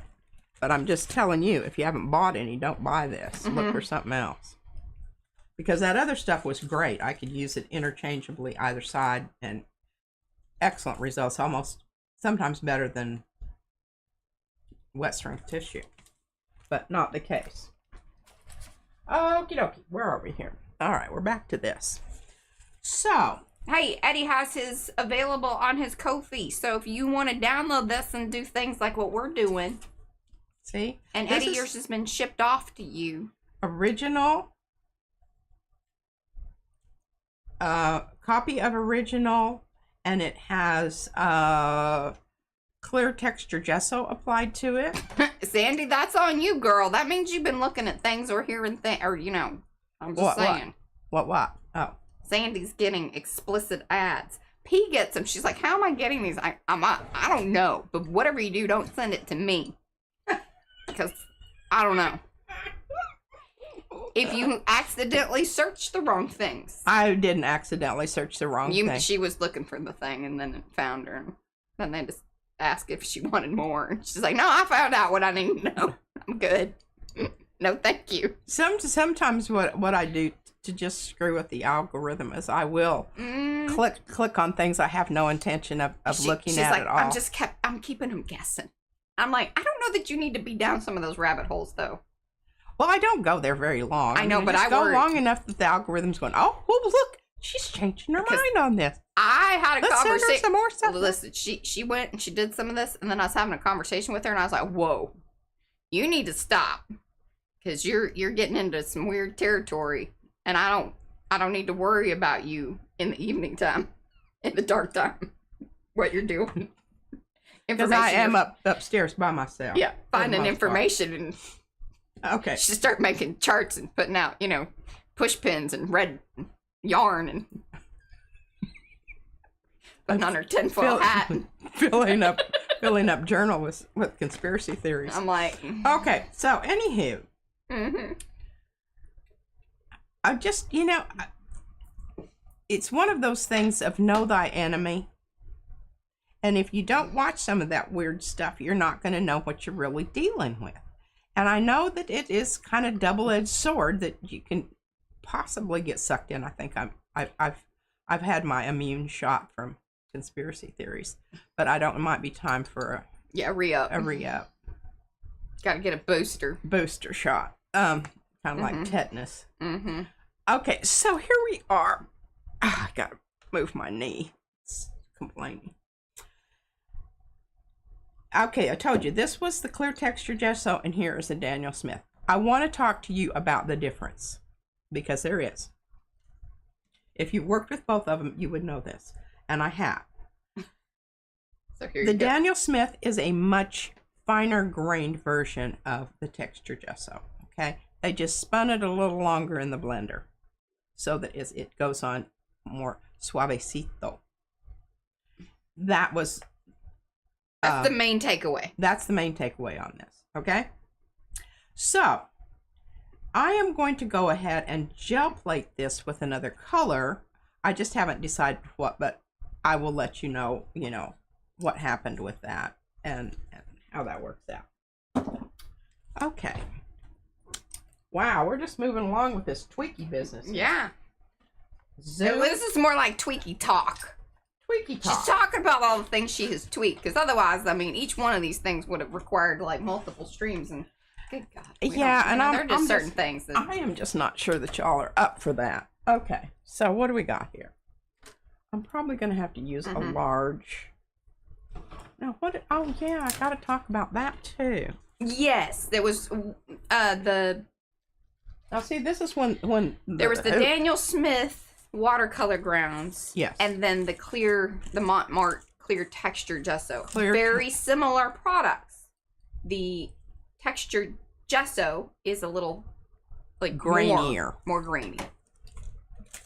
Speaker 2: But I'm just telling you, if you haven't bought any, don't buy this. Look for something else. Because that other stuff was great. I could use it interchangeably either side, and excellent results. Almost sometimes better than wet strength tissue. But not the case. Okie dokie. Where are we here? All right, we're back to this. So,
Speaker 1: hey, Eddie has his available on his Ko-fi. So if you want to download this and do things like what we're doing.
Speaker 2: see?
Speaker 1: And
Speaker 2: This
Speaker 1: Eddie,
Speaker 2: is
Speaker 1: yours has been shipped off to you.
Speaker 2: original. Copy of original. And it has clear texture gesso applied to it.
Speaker 1: Sandy, that's on you, girl. That means you've been looking at things or hearing things, or, you know, I'm just saying.
Speaker 2: What? Oh.
Speaker 1: Sandy's getting explicit ads. P gets them. She's like, how am I getting these? I don't know. But whatever you do, don't send it to me. Because I don't know. If you accidentally search the wrong things.
Speaker 2: I didn't accidentally search the wrong thing.
Speaker 1: She was looking for the thing and then it found her. And then they just asked if she wanted more. And she's like, no, I found out what I need to know. I'm good. No, thank you.
Speaker 2: Sometimes what I do to just screw with the algorithm is I will click on things I have no intention of looking at at all.
Speaker 1: I'm keeping them guessing. I'm like, I don't know that you need to be down some of those rabbit holes though.
Speaker 2: Well, I don't go there very long.
Speaker 1: I know, but
Speaker 2: I
Speaker 1: I
Speaker 2: go
Speaker 1: worry.
Speaker 2: long enough that the algorithm's going, oh, look, she's changing her mind on this.
Speaker 1: I had a
Speaker 2: Let's send her
Speaker 1: conversation.
Speaker 2: some more stuff.
Speaker 1: Listen, she went and she did some of this, and then I was having a conversation with her, and I was like, whoa, you need to stop. Because you're getting into some weird territory, and I don't need to worry about you in the evening time, in the dark time, what you're doing.
Speaker 2: Because I am upstairs by myself.
Speaker 1: Yeah, finding information and
Speaker 2: okay.
Speaker 1: she start making charts and putting out, you know, push pins and red yarn and putting on her tinfoil hat.
Speaker 2: filling up journal with conspiracy theories.
Speaker 1: I'm like,
Speaker 2: okay, so anywho.
Speaker 1: mm-hmm.
Speaker 2: I just, it's one of those things of know thy enemy. And if you don't watch some of that weird stuff, you're not going to know what you're really dealing with. And I know that it is kind of double-edged sword that you can possibly get sucked in. I think I've had my immune shot from conspiracy theories, but I don't. It might be time for a
Speaker 1: re-up. Got to get a booster
Speaker 2: shot. Kind of like tetanus.
Speaker 1: Mm-hmm.
Speaker 2: Okay, so here we are. I gotta move my knee. It's complaining. Okay, I told you this was the clear texture gesso, and here is the Daniel Smith. I want to talk to you about the difference because there is. If you worked with both of them, you would know this, and I have.
Speaker 1: So here you
Speaker 2: the
Speaker 1: go.
Speaker 2: Daniel Smith is a much finer grained version of the texture gesso. Okay, they just spun it a little longer in the blender so that it goes on more suavecito. That was.
Speaker 1: That's the main takeaway.
Speaker 2: That's the main takeaway on this. Okay, so I am going to go ahead and gel plate this with another color. I just haven't decided what, but I will let you know. What happened with that and how that works out. Okay. Wow, we're just moving along with this tweaky business.
Speaker 1: Yeah.
Speaker 2: Zoom.
Speaker 1: This is more like tweaky talk.
Speaker 2: Tweaky talk.
Speaker 1: She's talking about all the things she has tweaked, because otherwise, I mean, each one of these things would have required like multiple streams, and good God. They're just certain things. That...
Speaker 2: I am just not sure that y'all are up for that. Okay, so what do we got here? I'm probably going to have to use a large. Now, oh yeah, I got to talk about that too.
Speaker 1: Yes, there was the.
Speaker 2: Now, see, this is when
Speaker 1: there was the Daniel Smith watercolor grounds.
Speaker 2: Yes.
Speaker 1: And then the Montmartre clear texture gesso. Very similar products. The texture gesso is a little like
Speaker 2: grainier.
Speaker 1: More grainy.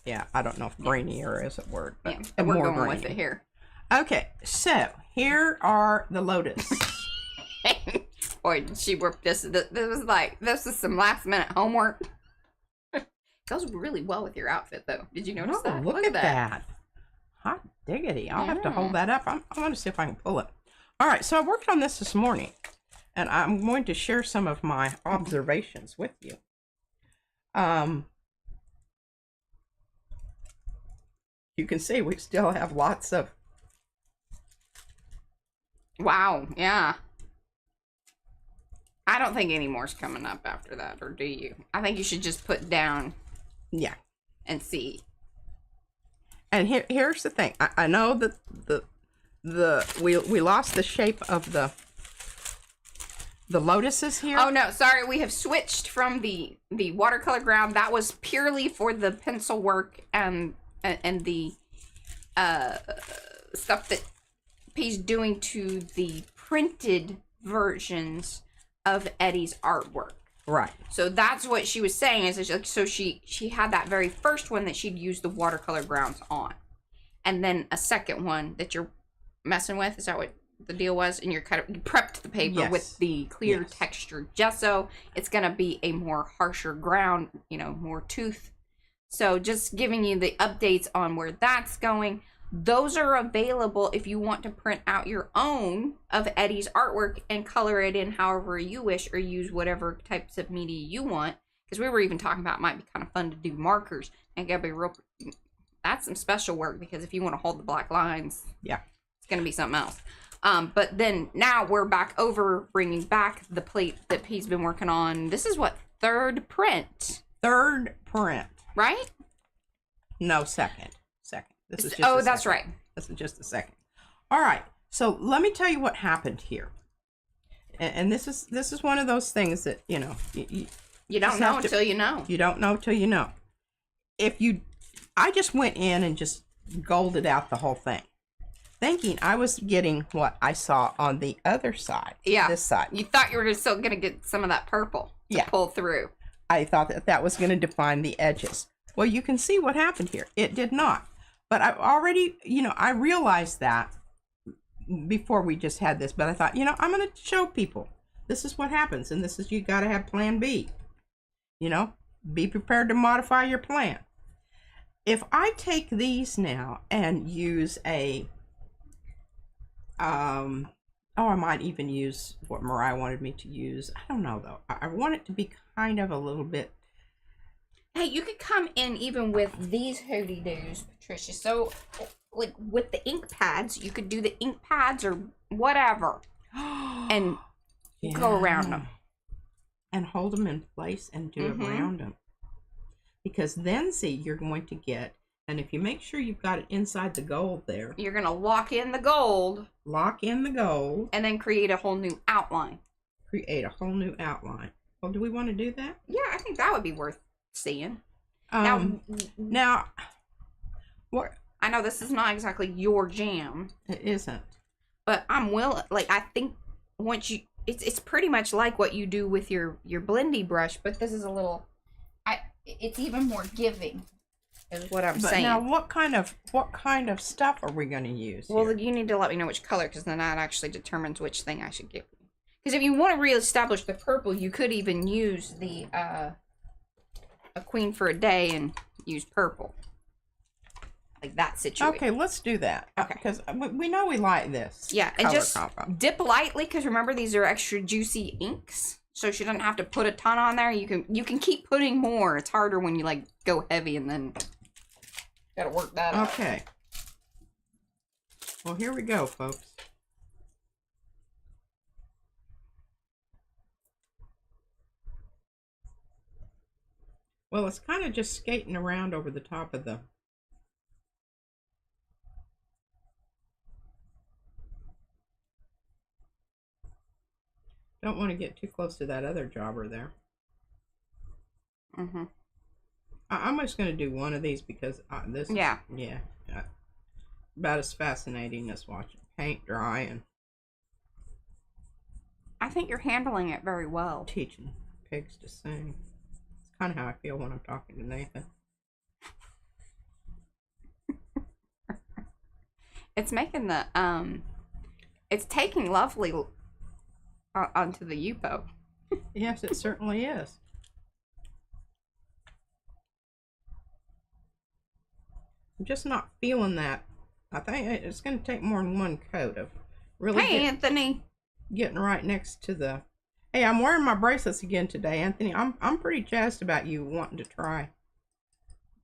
Speaker 2: Yeah, I don't know if grainier is a word, but
Speaker 1: yeah, we're
Speaker 2: more
Speaker 1: going
Speaker 2: grainy.
Speaker 1: with it here.
Speaker 2: Okay, so here are the Lotus.
Speaker 1: Boy, did she work this. This is some last minute homework. Goes really well with your outfit, though. Did you notice that?
Speaker 2: Look at that. Hot diggity. I'll have to hold that up. I'm going to see if I can pull it. All right, so I worked on this morning, and I'm going to share some of my observations with you. You can see we still have lots of...
Speaker 1: Wow, yeah. I don't think any more's coming up after that, or do you? I think you should just put down
Speaker 2: Yeah.
Speaker 1: and see.
Speaker 2: And here's the thing. I know that we lost the shape of the lotuses here.
Speaker 1: Oh no, sorry, we have switched from the watercolor ground. That was purely for the pencil work and the stuff that P's doing to the printed versions of Eddie's artwork.
Speaker 2: Right.
Speaker 1: So that's what she was saying, is like, so she had that very first one that she'd used the watercolor grounds on, and then a second one that you're messing with. Is that what the deal was? And you prepped the paper with the clear textured gesso. It's gonna be a more harsher ground, more tooth. So just giving you the updates on where that's going. Those are available if you want to print out your own of Eddie's artwork and color it in however you wish, or use whatever types of media you want. Because we were even talking about it might be kind of fun to do markers. And gotta be real. That's some special work, because if you want to hold the black lines,
Speaker 2: yeah,
Speaker 1: it's gonna be something else. But then now we're back over bringing back the plate that P's been working on. This is what, third print,
Speaker 2: right? No, second. This is just
Speaker 1: that's right.
Speaker 2: This is just the second. All right. So let me tell you what happened here. And this is one of those things that, you
Speaker 1: don't know until you know.
Speaker 2: You don't know till you know. I just went in and just golded out the whole thing, thinking I was getting what I saw on the other side.
Speaker 1: Yeah.
Speaker 2: This side.
Speaker 1: You thought you were still going to get some of that purple to pull through.
Speaker 2: I thought that was going to define the edges. Well, you can see what happened here. It did not. But I've already, I realized that before we just had this, but I thought, I'm going to show people this is what happens. And this is, you got to have plan B, be prepared to modify your plan. If I take these now and use I might even use what Mariah wanted me to use. I don't know though. I want it to be kind of a little bit.
Speaker 1: Hey, you could come in even with these hoodie doos, Patricia. So, like with the ink pads, you could do the ink pads or whatever, and go around them,
Speaker 2: and hold them in place and do it around them. Because then, see, you're going to get, and if you make sure you've got it inside the gold there,
Speaker 1: you're gonna lock in the gold,
Speaker 2: and
Speaker 1: then create a whole new outline.
Speaker 2: Well, do we want to do that?
Speaker 1: Yeah, I think that would be worth seeing.
Speaker 2: Now, what?
Speaker 1: I know this is not exactly your jam.
Speaker 2: It isn't.
Speaker 1: But I'm willing. Like, I think once you, it's pretty much like what you do with your blendy brush, but this is a little. It's even more giving, is what I'm saying.
Speaker 2: Now, what kind of stuff are we going to use?
Speaker 1: Well,
Speaker 2: here?
Speaker 1: you need to let me know which color, because then that actually determines which thing I should give you. Because if you want to reestablish the purple, you could even use the a queen for a day and use purple, like that situation.
Speaker 2: Okay, let's do that. Okay, because we know we like this.
Speaker 1: Yeah, and just dip lightly, because remember, these are extra juicy inks. So she doesn't have to put a ton on there. You can keep putting more. It's harder when you like go heavy and then gotta work that out.
Speaker 2: Okay. Well, here we go, folks. Well, it's kind of just skating around over the top of the. Don't want to get too close to that other jobber there. I'm just going to do one of these because this is about as fascinating as watching paint dry and.
Speaker 1: I think you're handling it very well.
Speaker 2: Teaching pigs to sing. It's kind of how I feel when I'm talking to Nathan.
Speaker 1: It's making the it's taking lovely onto the Yupo.
Speaker 2: Yes, it certainly is. I'm just not feeling that. I think it's going to take more than one coat of really.
Speaker 1: Hey, Anthony.
Speaker 2: Getting right next to the. Hey, I'm wearing my bracelets again today, Anthony. I'm pretty jazzed about you wanting to try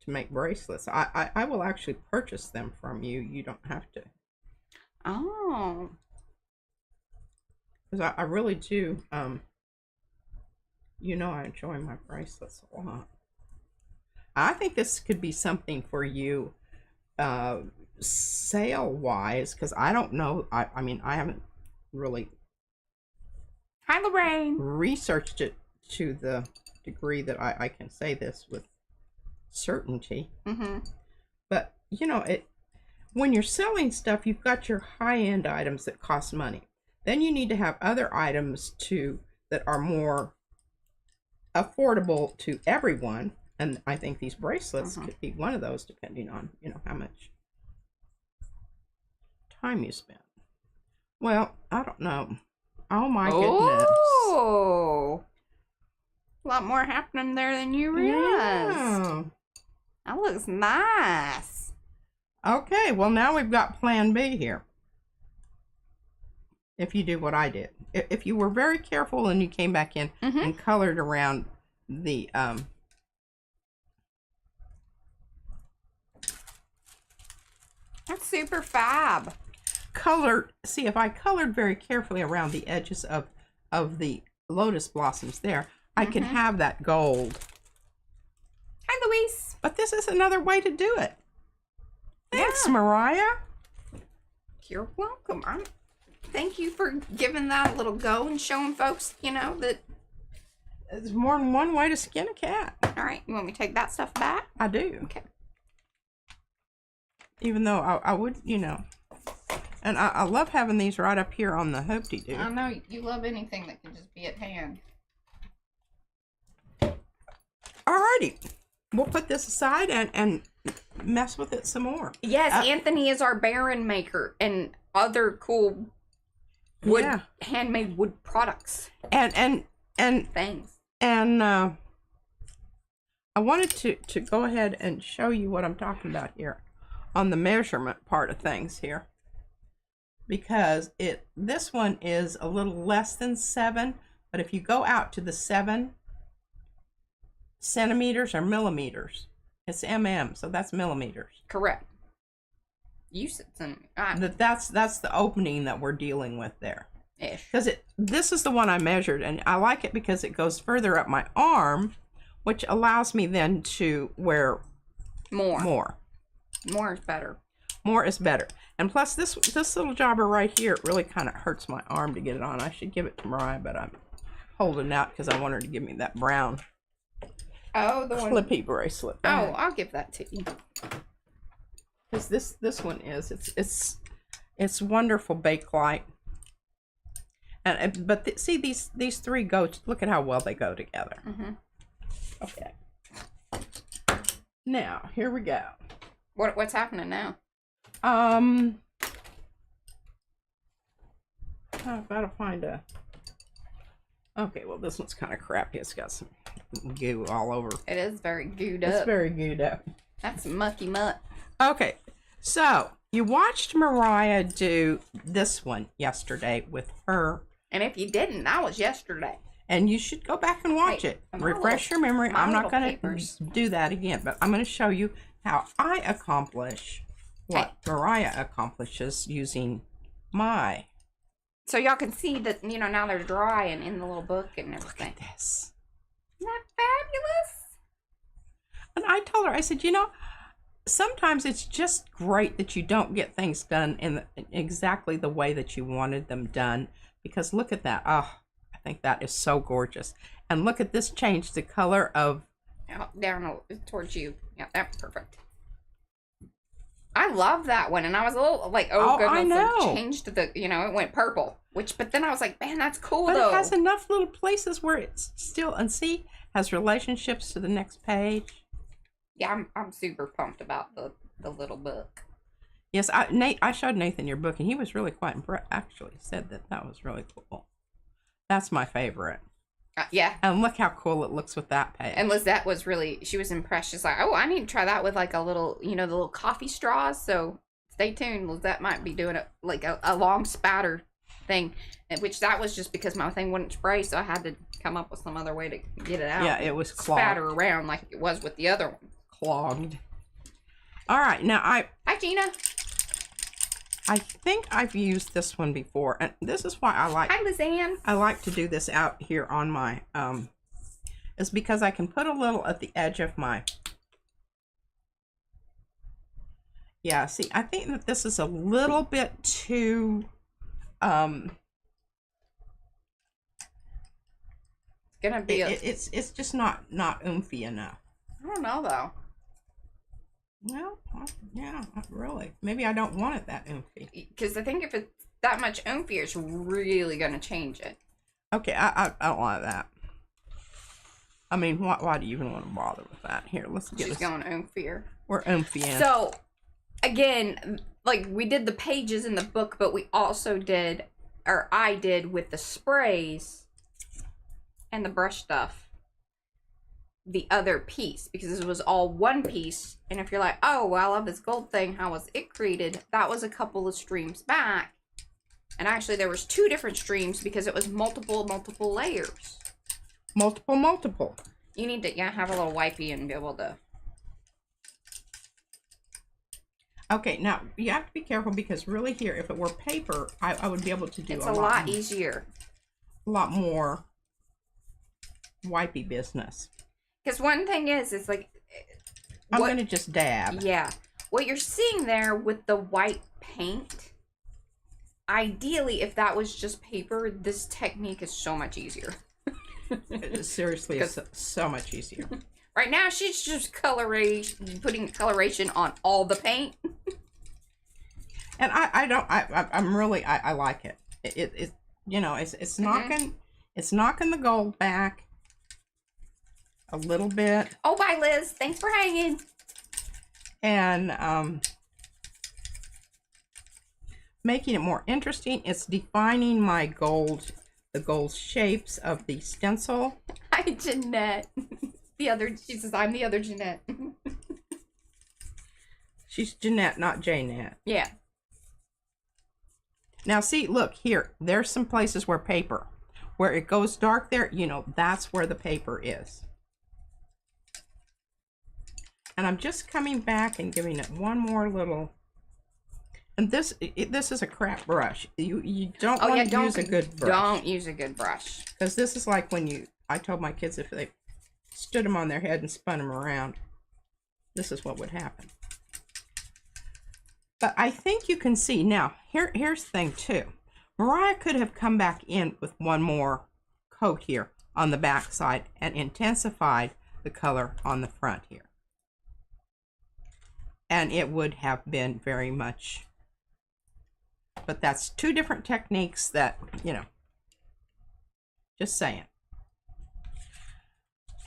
Speaker 2: to make bracelets. I will actually purchase them from you. You don't have to.
Speaker 1: Oh.
Speaker 2: Because I really do You know I enjoy my bracelets a lot. I think this could be something for you sale wise, because I don't know. I mean, I haven't really
Speaker 1: Hi, Lorraine.
Speaker 2: researched it to the degree that I can say this with certainty.
Speaker 1: Mm-hmm.
Speaker 2: But you know, when you're selling stuff, you've got your high-end items that cost money. Then you need to have other items too that are more affordable to everyone. And I think these bracelets could be one of those, depending on, you know, how much time you spend. Well, I don't know. Oh my goodness.
Speaker 1: Oh, a lot more happening there than you realized.
Speaker 2: Yeah.
Speaker 1: That looks nice.
Speaker 2: Okay, well now we've got plan B here. If you do what I did. If you were very careful and you came back in and colored around the
Speaker 1: That's super fab.
Speaker 2: See, if I colored very carefully around the edges of the lotus blossoms there, I could have that gold.
Speaker 1: Hi, Louise.
Speaker 2: But this is another way to do it. Thanks, Mariah.
Speaker 1: You're welcome. Thank you for giving that a little go and showing folks, you know, that
Speaker 2: There's more than one way to skin a cat.
Speaker 1: all right, you want me to take that stuff back?
Speaker 2: I do.
Speaker 1: Okay.
Speaker 2: Even though I would, you know. And I love having these right up here on the hoopty-doo.
Speaker 1: I know you love anything that can just be at hand.
Speaker 2: Alrighty. We'll put this aside and mess with it some more.
Speaker 1: Yes, Anthony is our Baron maker and other cool wood, handmade wood products.
Speaker 2: And
Speaker 1: Things.
Speaker 2: And I wanted to go ahead and show you what I'm talking about here on the measurement part of things here. Because this one is a little less than 7, but if you go out to the 7 centimeters or millimeters, it's mm, so that's millimeters.
Speaker 1: Correct. You said centimeters.
Speaker 2: That's the opening that we're dealing with there.
Speaker 1: Ish.
Speaker 2: Because this is the one I measured, and I like it because it goes further up my arm, which allows me then to wear more.
Speaker 1: More is better.
Speaker 2: More is better. And plus this little jobber right here, it really kind of hurts my arm to get it on. I should give it to Mariah, but I'm holding out because I want her to give me that brown
Speaker 1: the
Speaker 2: clippy bracelet.
Speaker 1: Oh, I'll give that to you.
Speaker 2: Because this one is it's wonderful bakelite. And but see these three go. Look at how well they go together. Okay. Now here we go.
Speaker 1: What's happening now?
Speaker 2: I've got to find a. Okay, well this one's kind of crappy. It's got some goo all over.
Speaker 1: It is very gooed up.
Speaker 2: It's very gooed up.
Speaker 1: That's mucky mutt.
Speaker 2: Okay, so you watched Mariah do this one yesterday with her.
Speaker 1: And if you didn't, that was yesterday.
Speaker 2: And you should go back and watch it. Refresh your memory. I'm not going to do that again, but I'm going to show you how I accomplish what Mariah accomplishes using my.
Speaker 1: So y'all can see that, you know, now they're dry and in the little book and everything.
Speaker 2: Look at this.
Speaker 1: Isn't that fabulous?
Speaker 2: And I told her, I said, you know, sometimes it's just great that you don't get things done in exactly the way that you wanted them done. Because look at that. Oh, I think that is so gorgeous. And look at this change the color of.
Speaker 1: Down towards you. Yeah, that's perfect. I love that one. And I was a little like, oh goodness.
Speaker 2: I know.
Speaker 1: It changed it went purple. But then I was like, man, that's cool
Speaker 2: but
Speaker 1: though.
Speaker 2: It has enough little places where it's still, and see, has relationships to the next page.
Speaker 1: Yeah, I'm super pumped about the little book.
Speaker 2: Yes, I showed Nathan your book, and he was really quite impressed. Actually, said that was really cool. That's my favorite.
Speaker 1: Yeah.
Speaker 2: And look how cool it looks with that page.
Speaker 1: And Lizette was she was impressed. She's like, oh, I need to try that with like a little, the little coffee straws. So stay tuned. Lizette might be doing it like a long spatter thing, which that was just because my thing wouldn't spray. So I had to come up with some other way to get it out.
Speaker 2: Yeah, it was clogged.
Speaker 1: Spatter around like it was with the other one.
Speaker 2: Clogged. All right, now
Speaker 1: Hi, Gina.
Speaker 2: I think I've used this one before, and this is why I like.
Speaker 1: Hi, Lizanne.
Speaker 2: I like to do this out here on my is because I can put a little at the edge of my... Yeah, see, I think that this is a little bit too...
Speaker 1: It's gonna be
Speaker 2: it's just not oomphy enough.
Speaker 1: I don't know though.
Speaker 2: Well, yeah, not really. Maybe I don't want it that oomphy.
Speaker 1: Because I think if it's that much oomphy, it's really gonna change it.
Speaker 2: Okay, I don't want that. I mean, why do you even want to bother with that? Here, let's get
Speaker 1: She's going oomfier.
Speaker 2: We're oomphy.
Speaker 1: So, again, like we did the pages in the book, but we also did, or I did with the sprays and the brush stuff, the other piece, because this was all one piece. And if you're like, oh, well, I love this gold thing, how was it created? That was a couple of streams back. And actually there was 2 different streams because it was multiple layers.
Speaker 2: Multiple.
Speaker 1: You need to have a little wipey and be able to.
Speaker 2: Okay, now you have to be careful because really here, if it were paper, I would be able to do
Speaker 1: it's a lot easier.
Speaker 2: A lot more wipey business.
Speaker 1: Because one thing is like...
Speaker 2: I'm going to just dab.
Speaker 1: Yeah. What you're seeing there with the white paint, ideally, if that was just paper, this technique is so much easier.
Speaker 2: It seriously is so much easier.
Speaker 1: Right now, she's just putting coloration on all the paint.
Speaker 2: And I'm really like it. It you know, it's knocking the gold back a little bit.
Speaker 1: Oh, bye, Liz. Thanks for hanging.
Speaker 2: And making it more interesting. It's defining my gold, the gold shapes of the stencil.
Speaker 1: Hi, Jeanette. She says, I'm the other Jeanette.
Speaker 2: She's Jeanette, not Jaynette.
Speaker 1: Yeah.
Speaker 2: Now see, look here. There's some places where it goes dark there, you know, that's where the paper is. And I'm just coming back and giving it one more little. And this is a crap brush. You don't want to use a good brush.
Speaker 1: Don't use a good brush.
Speaker 2: Because this is like when I told my kids if they stood them on their head and spun them around, this is what would happen. But I think you can see now. Here's the thing too. Mariah could have come back in with one more coat here on the back side and intensified the color on the front here. And it would have been very much, but that's 2 different techniques that, you know, just saying.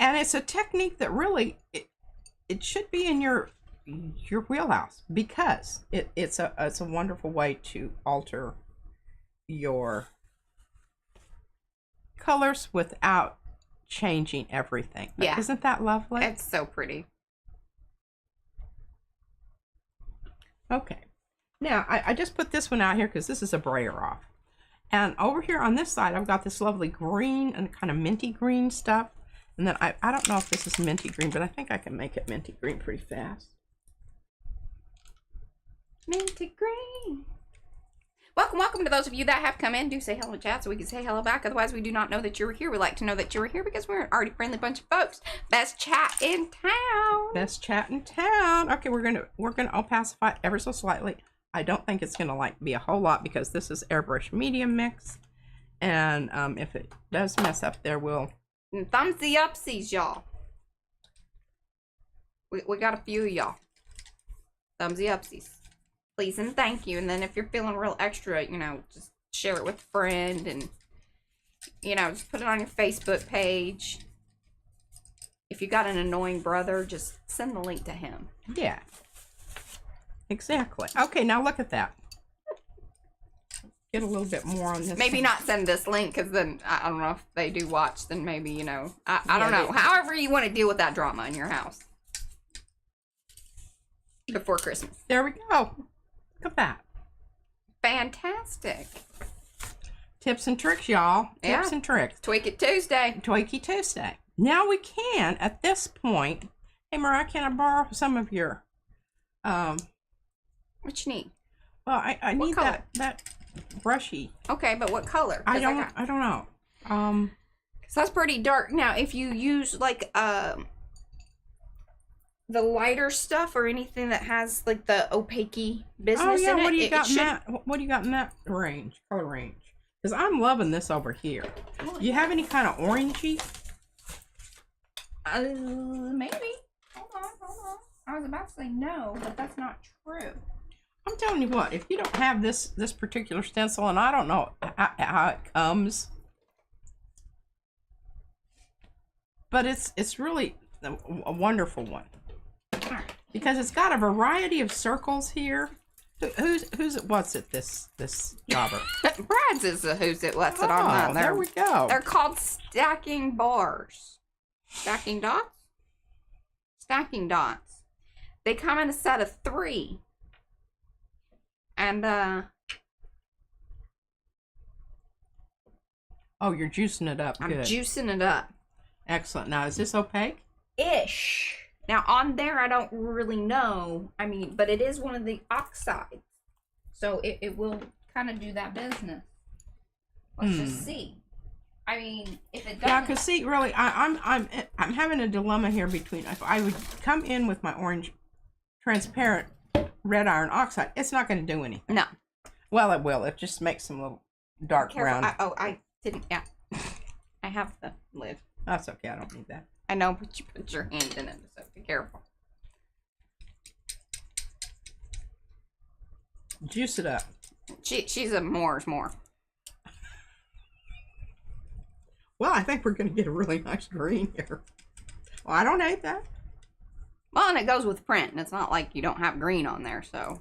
Speaker 2: And it's a technique that really, it should be in your wheelhouse because it's a wonderful way to alter your colors without changing everything.
Speaker 1: Yeah.
Speaker 2: Isn't that lovely?
Speaker 1: It's so pretty.
Speaker 2: Okay, now I just put this one out here because this is a brayer off. And over here on this side, I've got this lovely green and kind of minty green stuff. And then I don't know if this is minty green, but I think I can make it minty green pretty fast.
Speaker 1: Minty green. Welcome to those of you that have come in. Do say hello in chat so we can say hello back. Otherwise, we do not know that you were here. We like to know that you were here because we're an arty friendly bunch of folks. Best chat in town.
Speaker 2: Best chat in town. Okay, we're gonna opacify it ever so slightly. I don't think it's gonna be a whole lot because this is airbrush medium mix, and if it does mess up, there will.
Speaker 1: Thumbsy upsies, y'all. We got a few of y'all. Thumbsy upsies. Please and thank you. And then if you're feeling real extra, you know, just share it with a friend and, you know, just put it on your Facebook page. If you got an annoying brother, just send the link to him.
Speaker 2: Yeah. Exactly. Okay, now look at that. Get a little bit more on this.
Speaker 1: Maybe not send this link because then, I don't know if they do watch, then maybe, you know, I don't know. However you want to deal with that drama in your house. Before Christmas.
Speaker 2: There we go. Look at that.
Speaker 1: Fantastic.
Speaker 2: Tips and tricks, y'all.
Speaker 1: Yeah.
Speaker 2: Tips and tricks.
Speaker 1: Tweak It Tuesday.
Speaker 2: Tweaky Tuesday. Now we can, at this point, hey Mariah, can I borrow some of your,
Speaker 1: What you need?
Speaker 2: well, I need that brushy.
Speaker 1: Okay, but what color?
Speaker 2: I don't know.
Speaker 1: So that's pretty dark. Now, if you use like the lighter stuff or anything that has like the opaque business in it,
Speaker 2: what do you got in
Speaker 1: should...
Speaker 2: that? What do you got in that range, color range? Because I'm loving this over here. Do you have any kind of orangey?
Speaker 1: Maybe. Hold on. I was about to say no, but that's not true.
Speaker 2: I'm telling you what, if you don't have this particular stencil, and I don't know how it comes, but it's really a wonderful one because it's got a variety of circles here. What's it this jobber?
Speaker 1: Brad's is the who's it, what's it on that.
Speaker 2: There we go.
Speaker 1: They're called stacking bars. Stacking dots? Stacking dots. They come in a set of 3. And,
Speaker 2: oh, you're juicing it up.
Speaker 1: I'm
Speaker 2: Good.
Speaker 1: juicing it up.
Speaker 2: Excellent. Now, is this opaque?
Speaker 1: Ish. Now, on there, I don't really know. I mean, but it is one of the oxides. So, it will kind of do that business. Let's just see. I mean, if it doesn't...
Speaker 2: Yeah, because see, really, I'm having a dilemma here between if I would come in with my orange transparent red iron oxide, it's not going to do anything.
Speaker 1: No.
Speaker 2: Well, it will. It just makes some little dark brown.
Speaker 1: I didn't. Yeah. I have the lid.
Speaker 2: That's okay. I don't need that.
Speaker 1: I know, but you put your hand in it, so be careful.
Speaker 2: Juice it up.
Speaker 1: She's a more.
Speaker 2: Well, I think we're going to get a really nice green here. Well, I don't hate that.
Speaker 1: Well, and it goes with print, and it's not like you don't have green on there, so.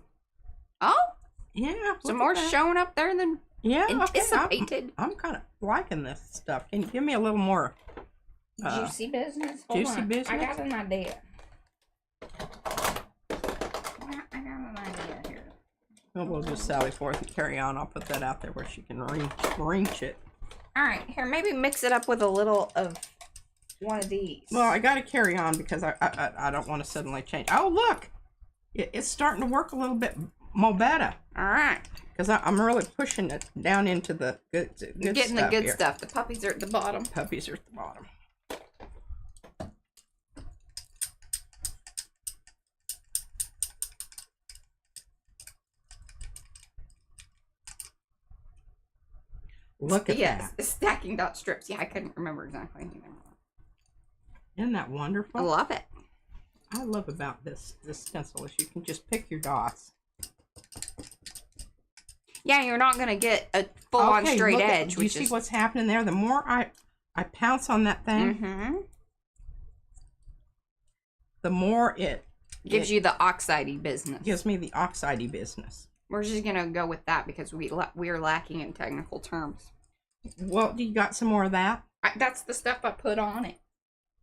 Speaker 1: Oh?
Speaker 2: Yeah.
Speaker 1: Some more showing up there than anticipated.
Speaker 2: Okay. I'm kind of liking this stuff. Can you give me a little more?
Speaker 1: Juicy business?
Speaker 2: Juicy business?
Speaker 1: I got an idea. Here.
Speaker 2: Well, we'll just sally forth and carry on. I'll put that out there where she can reach it.
Speaker 1: Alright, here, maybe mix it up with a little of one of these.
Speaker 2: Well, I got to carry on because I don't want to suddenly change. Oh, look! It's starting to work a little bit more better.
Speaker 1: Alright.
Speaker 2: Because I'm really pushing it down into the good
Speaker 1: Getting
Speaker 2: stuff
Speaker 1: the good
Speaker 2: here.
Speaker 1: stuff. The puppies are at the bottom.
Speaker 2: Puppies are at the bottom. Look at that.
Speaker 1: Yes, stacking dot strips. Yeah, I couldn't remember exactly.
Speaker 2: Isn't that wonderful?
Speaker 1: I love it.
Speaker 2: I love about this stencil is you can just pick your dots.
Speaker 1: Yeah, you're not going to get a full-on straight edge.
Speaker 2: Do you see what's happening there? The more I pounce on that thing, the more it
Speaker 1: gives you the oxidey business.
Speaker 2: Gives me the oxidey business.
Speaker 1: We're just going to go with that because we're lacking in technical terms.
Speaker 2: Well, do you got some more of that?
Speaker 1: That's the stuff I put on it.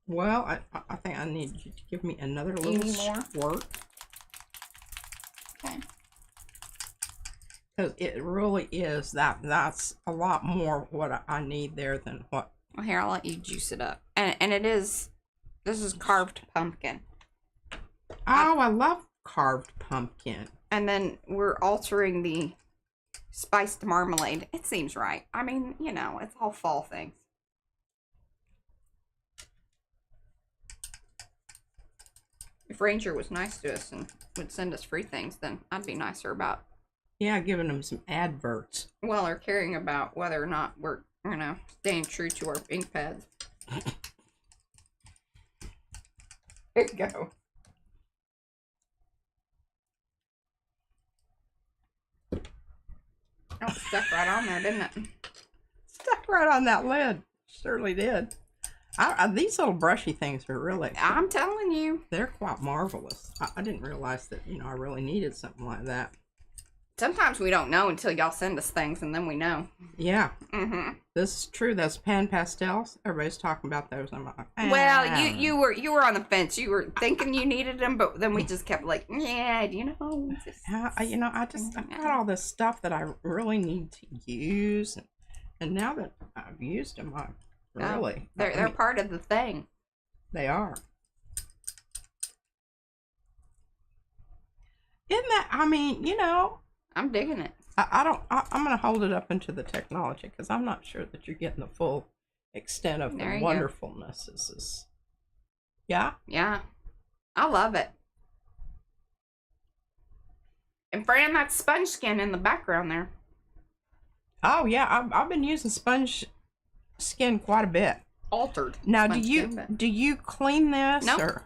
Speaker 2: Well, I think I need you to give me another little squirt.
Speaker 1: Okay.
Speaker 2: Because it really is that's a lot more what I need there than what.
Speaker 1: Well, here, I'll let you juice it up. And this is carved pumpkin.
Speaker 2: Oh, I love carved pumpkin.
Speaker 1: And then we're altering the spiced marmalade. It seems right. I mean, you know, it's all fall things. If Ranger was nice to us and would send us free things, then I'd be nicer about.
Speaker 2: Yeah, giving them some adverts.
Speaker 1: Well, or caring about whether or not we're, you know, staying true to our ink pads. There you go. Oh, it stuck right on there, didn't it?
Speaker 2: Stuck right on that lid. Certainly did. These little brushy things are really...
Speaker 1: I'm telling you.
Speaker 2: They're quite marvelous. I didn't realize that, you know, I really needed something like that.
Speaker 1: Sometimes we don't know until y'all send us things, and then we know.
Speaker 2: Yeah. This is true. Those pan pastels, everybody's talking about those. I'm like,
Speaker 1: well, you were on the fence. You were thinking you needed them, but then we just kept like, yeah, you know.
Speaker 2: I've got all this stuff that I really need to use, and now that I've used them,
Speaker 1: they're part of the thing.
Speaker 2: They are. Isn't that? I mean, you know.
Speaker 1: I'm digging it.
Speaker 2: I'm going to hold it up into the technology because I'm not sure that you're getting the full extent of
Speaker 1: There
Speaker 2: the
Speaker 1: you go.
Speaker 2: wonderfulness. Yeah.
Speaker 1: Yeah. I love it. And Fran, that sponge skin in the background there.
Speaker 2: Oh yeah, I've been using sponge skin quite a bit.
Speaker 1: Altered.
Speaker 2: Now,
Speaker 1: sponge skin, but-
Speaker 2: do you clean this,
Speaker 1: Nope.
Speaker 2: or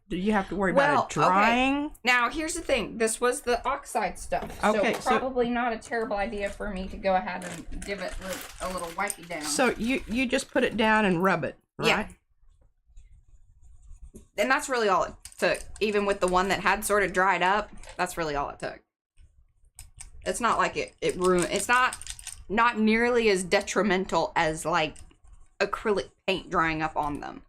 Speaker 2: do you have to worry
Speaker 1: Well,
Speaker 2: about it drying?
Speaker 1: okay. Now, here's the thing. This was the oxide stuff.
Speaker 2: Okay,
Speaker 1: So probably not a terrible idea for me to go ahead and give it a little wipey down.
Speaker 2: So you just put it down and rub it, right?
Speaker 1: Yeah. And that's really all it took. Even with the one that had sort of dried up, that's really all it took. It's not like it ruined. It's not nearly as detrimental as like acrylic paint drying up on them.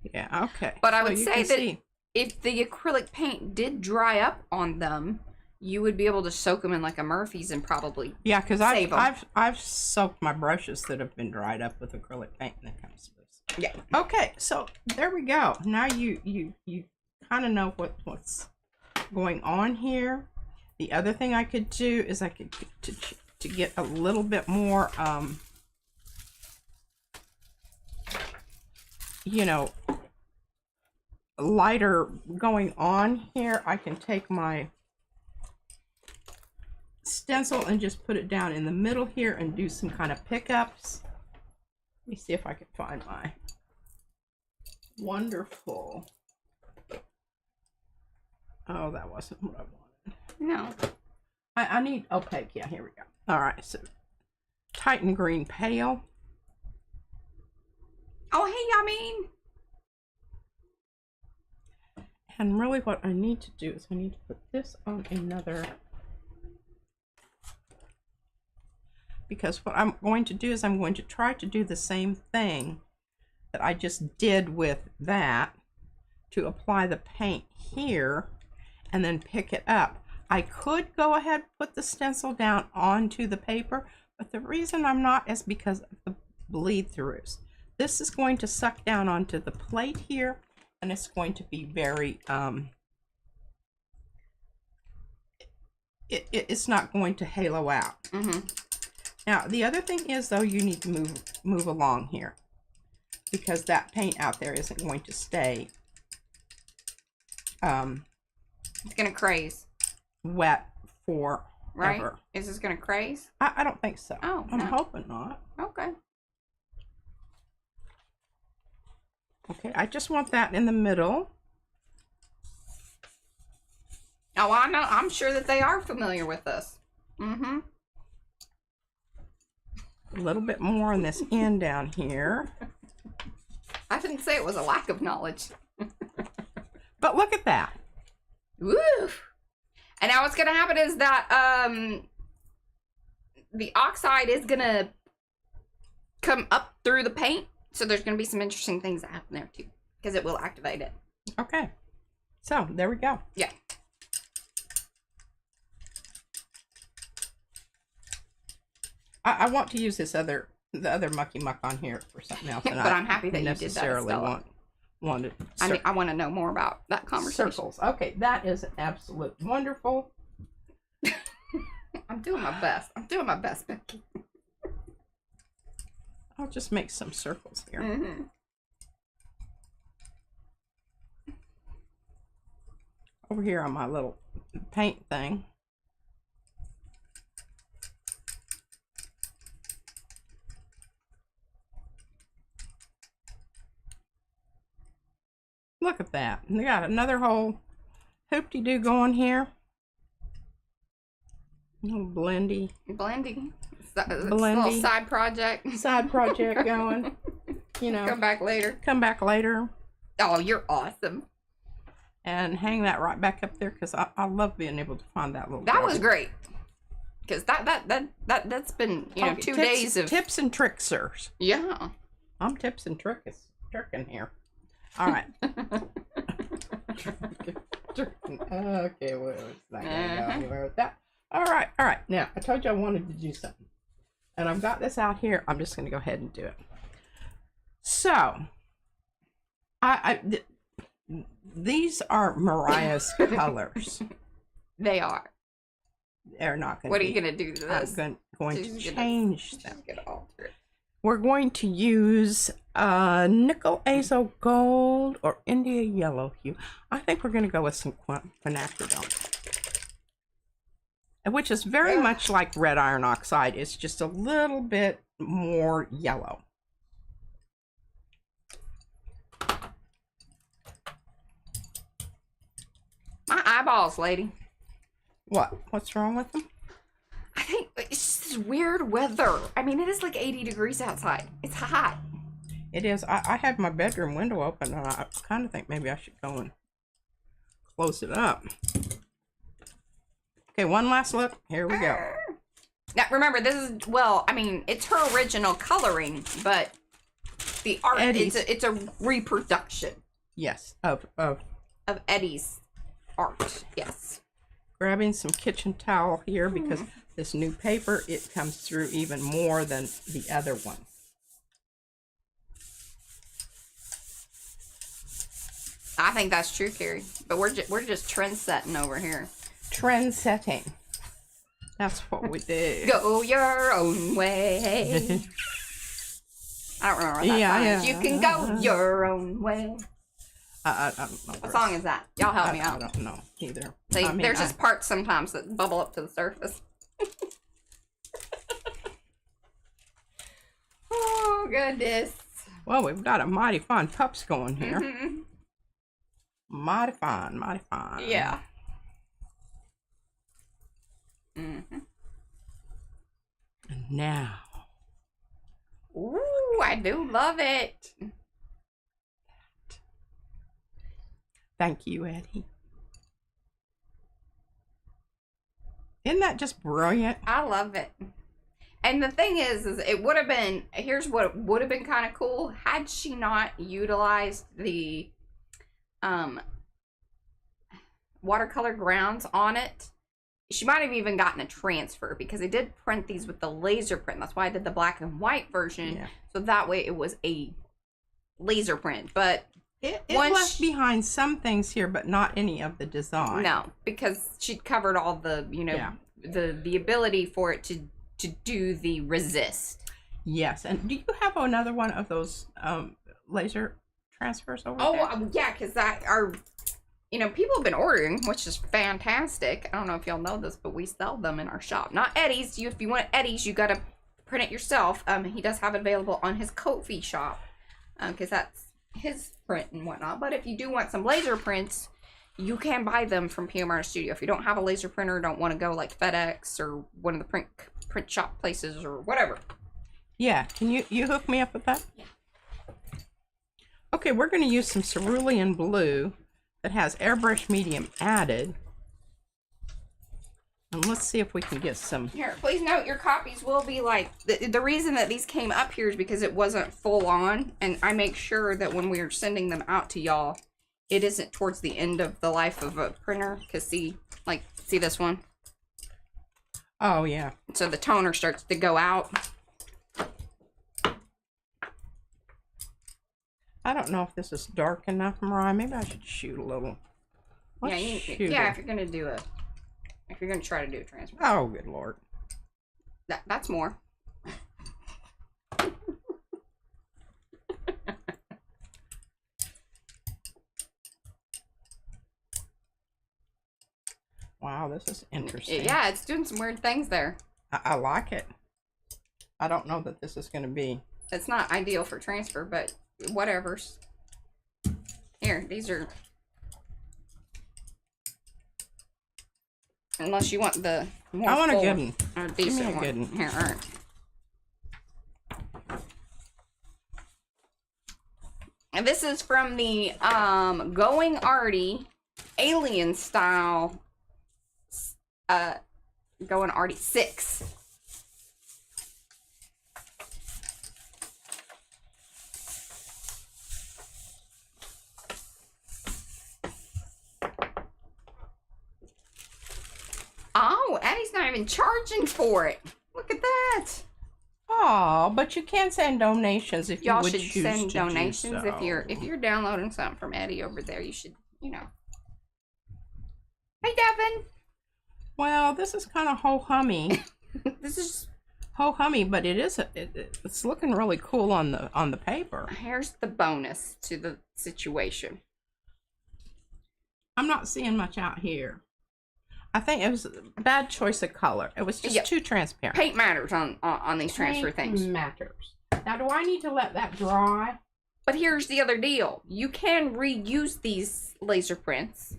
Speaker 2: Yeah, okay.
Speaker 1: But I
Speaker 2: So
Speaker 1: would
Speaker 2: you
Speaker 1: say
Speaker 2: can
Speaker 1: that
Speaker 2: see.
Speaker 1: if the acrylic paint did dry up on them, you would be able to soak them in like a Murphy's and probably
Speaker 2: Yeah, because
Speaker 1: save 'em.
Speaker 2: I've soaked my brushes that have been dried up with acrylic paint and that kind of stuff.
Speaker 1: yeah.
Speaker 2: Okay, so there we go. Now you kind of know what's going on here. The other thing I could do is I could to get a little bit more you know, lighter going on here. I can take my stencil and just put it down in the middle here and do some kind of pickups. Let me see if I can find my wonderful. Oh, that wasn't what I wanted.
Speaker 1: No.
Speaker 2: I need opaque. Yeah, here we go. All right, so Titan Green Pale.
Speaker 1: Oh, hey, I mean.
Speaker 2: And really what I need to do is I need to put this on another. Because what I'm going to do is I'm going to try to do the same thing that I just did with that to apply the paint here and then pick it up. I could go ahead and put the stencil down onto the paper, but the reason I'm not is because of the bleed throughs. This is going to suck down onto the plate here, and it's going to be very it's not going to halo out.
Speaker 1: Mm-hmm.
Speaker 2: Now the other thing is though, you need to move along here because that paint out there isn't going to stay
Speaker 1: It's gonna craze,
Speaker 2: wet forever.
Speaker 1: right? Is this gonna craze?
Speaker 2: I don't think so.
Speaker 1: Oh,
Speaker 2: I'm
Speaker 1: no.
Speaker 2: hoping not.
Speaker 1: Okay.
Speaker 2: Okay, I just want that in the middle.
Speaker 1: Oh, I know. I'm sure that they are familiar with this. Mm-hmm.
Speaker 2: A little bit more on this end down here.
Speaker 1: I didn't say it was a lack of knowledge.
Speaker 2: But look at that.
Speaker 1: Woo! And now what's gonna happen is that the oxide is gonna come up through the paint, so there's gonna be some interesting things that happen there too, because it will activate it.
Speaker 2: Okay. So there we go.
Speaker 1: Yeah.
Speaker 2: I want to use the other mucky muck on here for something else. And
Speaker 1: But I'm happy that you did that,
Speaker 2: necessarily
Speaker 1: Estella.
Speaker 2: wanted
Speaker 1: I want to know more about that conversation.
Speaker 2: circles. Okay, that is absolute wonderful.
Speaker 1: I'm doing my best. I'm doing my best, Becky.
Speaker 2: I'll just make some circles here.
Speaker 1: Mm-hmm.
Speaker 2: Over here on my little paint thing. Look at that. We got another whole hoop-de-doo going here. A little blendy.
Speaker 1: Blending. It's a
Speaker 2: Blendy.
Speaker 1: little side project.
Speaker 2: Side project going. You know,
Speaker 1: Come back later.
Speaker 2: come back later
Speaker 1: Oh, you're awesome.
Speaker 2: and hang that right back up there because I love being able to find that little.
Speaker 1: That was
Speaker 2: doggy.
Speaker 1: great. Because that's been, you know,
Speaker 2: Okay,
Speaker 1: 2
Speaker 2: tips-
Speaker 1: days of
Speaker 2: tips and tricksers.
Speaker 1: yeah.
Speaker 2: I'm tips and tricking here. All right. Okay, well, it's not gonna go anywhere with that. All right. Now, I told you I wanted to do something, and I've got this out here. I'm just gonna go ahead and do it. So, these are Mariah's colors.
Speaker 1: They are.
Speaker 2: They're not gonna.
Speaker 1: What are you gonna do to this?
Speaker 2: I'm going to
Speaker 1: She's gonna-
Speaker 2: change them.
Speaker 1: She's gonna alter it.
Speaker 2: We're going to use nickel azo gold or India yellow hue. I think we're going to go with some quinacridone, which is very much like red iron oxide. It's just a little bit more yellow.
Speaker 1: My eyeballs, lady.
Speaker 2: What? What's wrong with them?
Speaker 1: I think it's just this weird weather. I mean, it is like 80 degrees outside. It's hot.
Speaker 2: It is. I had my bedroom window open, and I kind of think maybe I should go and close it up. Okay, one last look. Here we go.
Speaker 1: Now, remember, this is, well, I mean, it's her original coloring, but the art, it's a reproduction.
Speaker 2: Yes, of
Speaker 1: Eddie's art, yes.
Speaker 2: Grabbing some kitchen towel here because this new paper, it comes through even more than the other one.
Speaker 1: I think that's true, Carrie. But we're just trend setting over here.
Speaker 2: Trend setting. That's what we do.
Speaker 1: Go your own way. I don't remember what that song is. You can go your own way.
Speaker 2: I don't know.
Speaker 1: What song is that? Y'all help me out.
Speaker 2: I don't know either.
Speaker 1: See, there's just parts sometimes that bubble up to the surface. Oh, goodness.
Speaker 2: Well, we've got a mighty fine pups going here. Mighty fine, mighty fine.
Speaker 1: Yeah.
Speaker 2: And now.
Speaker 1: Ooh, I do love it.
Speaker 2: Thank you, Eddie. Isn't that just brilliant?
Speaker 1: I love it. And the thing is it would have been, here's what would have been kind of cool. Had she not utilized the watercolor grounds on it, she might have even gotten a transfer, because they did print these with the laser print. That's why I did the black and white version. Yeah. So that way it was a laser print. But
Speaker 2: it left behind some things here, but not any of the design.
Speaker 1: No, because she'd covered all the, you know, the ability for it to do the resist.
Speaker 2: Yes. And do you have another one of those laser transfers over there?
Speaker 1: Oh, yeah, because you know, people have been ordering, which is fantastic. I don't know if y'all know this, but we sell them in our shop. Not Eddie's. If you want Eddie's, you got to print it yourself. He does have it available on his Ko-fi shop, because that's his print and whatnot. But if you do want some laser prints, you can buy them from PMR Studio. If you don't have a laser printer, don't want to go like FedEx or one of the print shop places or whatever.
Speaker 2: Yeah, can you hook me up with that?
Speaker 1: Yeah.
Speaker 2: Okay, we're going to use some cerulean blue that has airbrush medium added. And let's see if we can get some.
Speaker 1: Here, please note your copies will be like, the reason that these came up here is because it wasn't full on, and I make sure that when we are sending them out to y'all, it isn't towards the end of the life of a printer. Because see this one?
Speaker 2: Oh, yeah.
Speaker 1: So the toner starts to go out.
Speaker 2: I don't know if this is dark enough, Mariah. Maybe I should shoot a little.
Speaker 1: If you're gonna try to do a transfer.
Speaker 2: Oh, good Lord.
Speaker 1: That's more.
Speaker 2: Wow, this is interesting.
Speaker 1: Yeah, it's doing some weird things there.
Speaker 2: I like it. I don't know that this is going to be.
Speaker 1: It's not ideal for transfer, but whatever's. Here, these are. Unless you want the more
Speaker 2: I want
Speaker 1: full,
Speaker 2: a good one.
Speaker 1: or a decent
Speaker 2: Give me a
Speaker 1: one.
Speaker 2: good one.
Speaker 1: Here, all right. And this is from the Going Arty Alien Style Going Arty 6. Oh, Addie's not even charging for it. Look at that.
Speaker 2: Oh, but you can send donations if you would choose to do so. Y'all should send
Speaker 1: donations if you're downloading something from Eddie over there. You should, you know. Hey, Devin.
Speaker 2: Well, this is kind of ho-hummy.
Speaker 1: This is
Speaker 2: ho hummy, but it is it's looking really cool on the paper.
Speaker 1: Here's the bonus to the situation.
Speaker 2: I'm not seeing much out here. I think it was a bad choice of color. It was just too transparent.
Speaker 1: Paint matters on these transfer things.
Speaker 2: Matters. Now, do I need to let that dry?
Speaker 1: But here's the other deal. You can reuse these laser prints.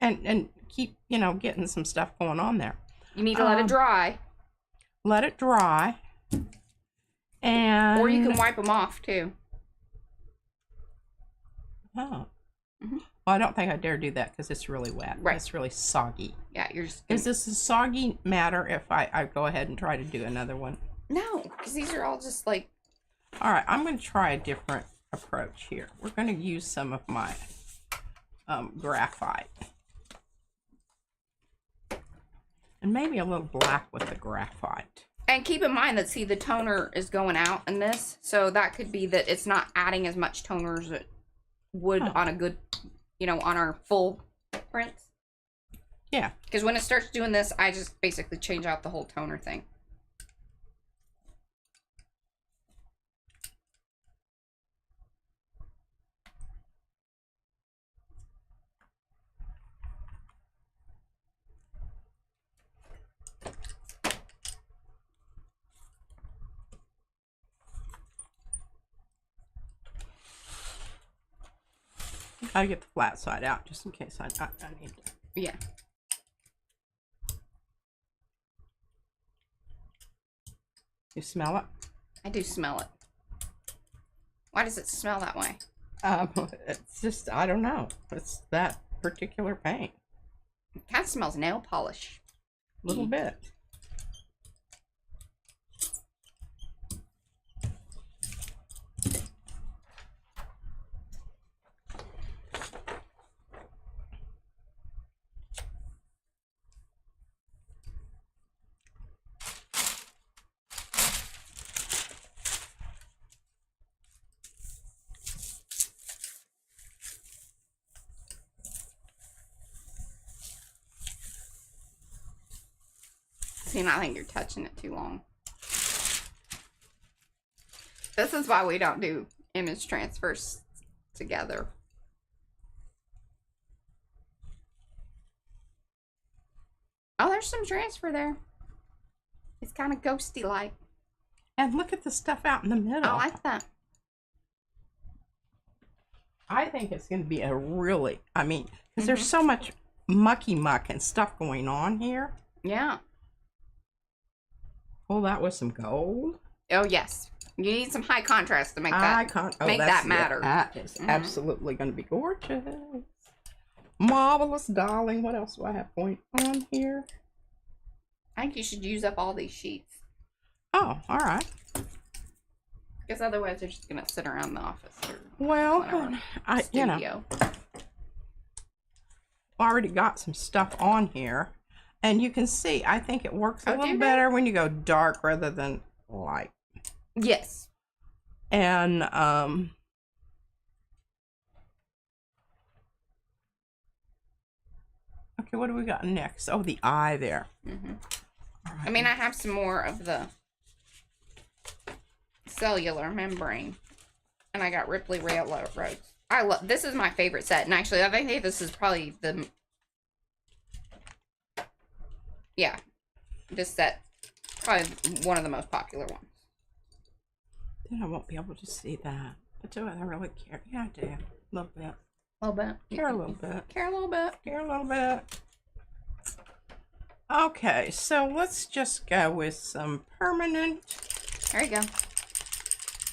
Speaker 2: And keep, you know, getting some stuff going on there.
Speaker 1: You need to let it dry.
Speaker 2: Let it dry. And...
Speaker 1: Or you can wipe them off, too.
Speaker 2: Oh. Well, I don't think I dare do that because it's really wet.
Speaker 1: Right.
Speaker 2: It's really soggy.
Speaker 1: Yeah, you're just...
Speaker 2: Is this a soggy matter if I go ahead and try to do another one?
Speaker 1: No, because these are all just like...
Speaker 2: All right, I'm going to try a different approach here. We're going to use some of my graphite. And maybe a little black with the graphite.
Speaker 1: And keep in mind that, see, the toner is going out in this. So that could be that it's not adding as much toner as it would on a good, you know, on our full prints.
Speaker 2: Yeah.
Speaker 1: Because when it starts doing this, I just basically change out the whole toner thing.
Speaker 2: Gotta get the flat side out just in case I need to.
Speaker 1: Yeah.
Speaker 2: You smell it?
Speaker 1: I do smell it. Why does it smell that way?
Speaker 2: It's just, I don't know. It's that particular paint.
Speaker 1: It kind of smells nail polish.
Speaker 2: A little bit.
Speaker 1: See, and I think you're touching it too long. This is why we don't do image transfers together. Oh, there's some transfer there. It's kind of ghosty-like.
Speaker 2: And look at the stuff out in the middle.
Speaker 1: I like that.
Speaker 2: I think it's going to be a really, I mean, because there's so much mucky muck and stuff going on here.
Speaker 1: Yeah.
Speaker 2: Oh, that was some gold.
Speaker 1: Oh, yes. You need some high contrast to make that make that matter.
Speaker 2: That is absolutely going to be gorgeous. Marvelous, darling. What else do I have going on here?
Speaker 1: I think you should use up all these sheets.
Speaker 2: Oh, all right.
Speaker 1: Because otherwise they're just going to sit around the office.
Speaker 2: Well, you know, already got some stuff on here. And you can see, I think it works a little better when you go dark rather than light.
Speaker 1: Yes.
Speaker 2: And, okay, what do we got next? Oh, the eye there. All right.
Speaker 1: I mean, I have some more of the cellular membrane. And I got Ripley Railroads. I love, this is my favorite set. And actually, I think this is probably the, yeah, this set, probably one of the most popular ones.
Speaker 2: Then I won't be able to see that. But do I really care? Yeah, I do. A little bit.
Speaker 1: A little bit.
Speaker 2: Care a little bit.
Speaker 1: Care a little bit.
Speaker 2: Care a little bit. Okay, so let's just go with some permanent.
Speaker 1: There you go.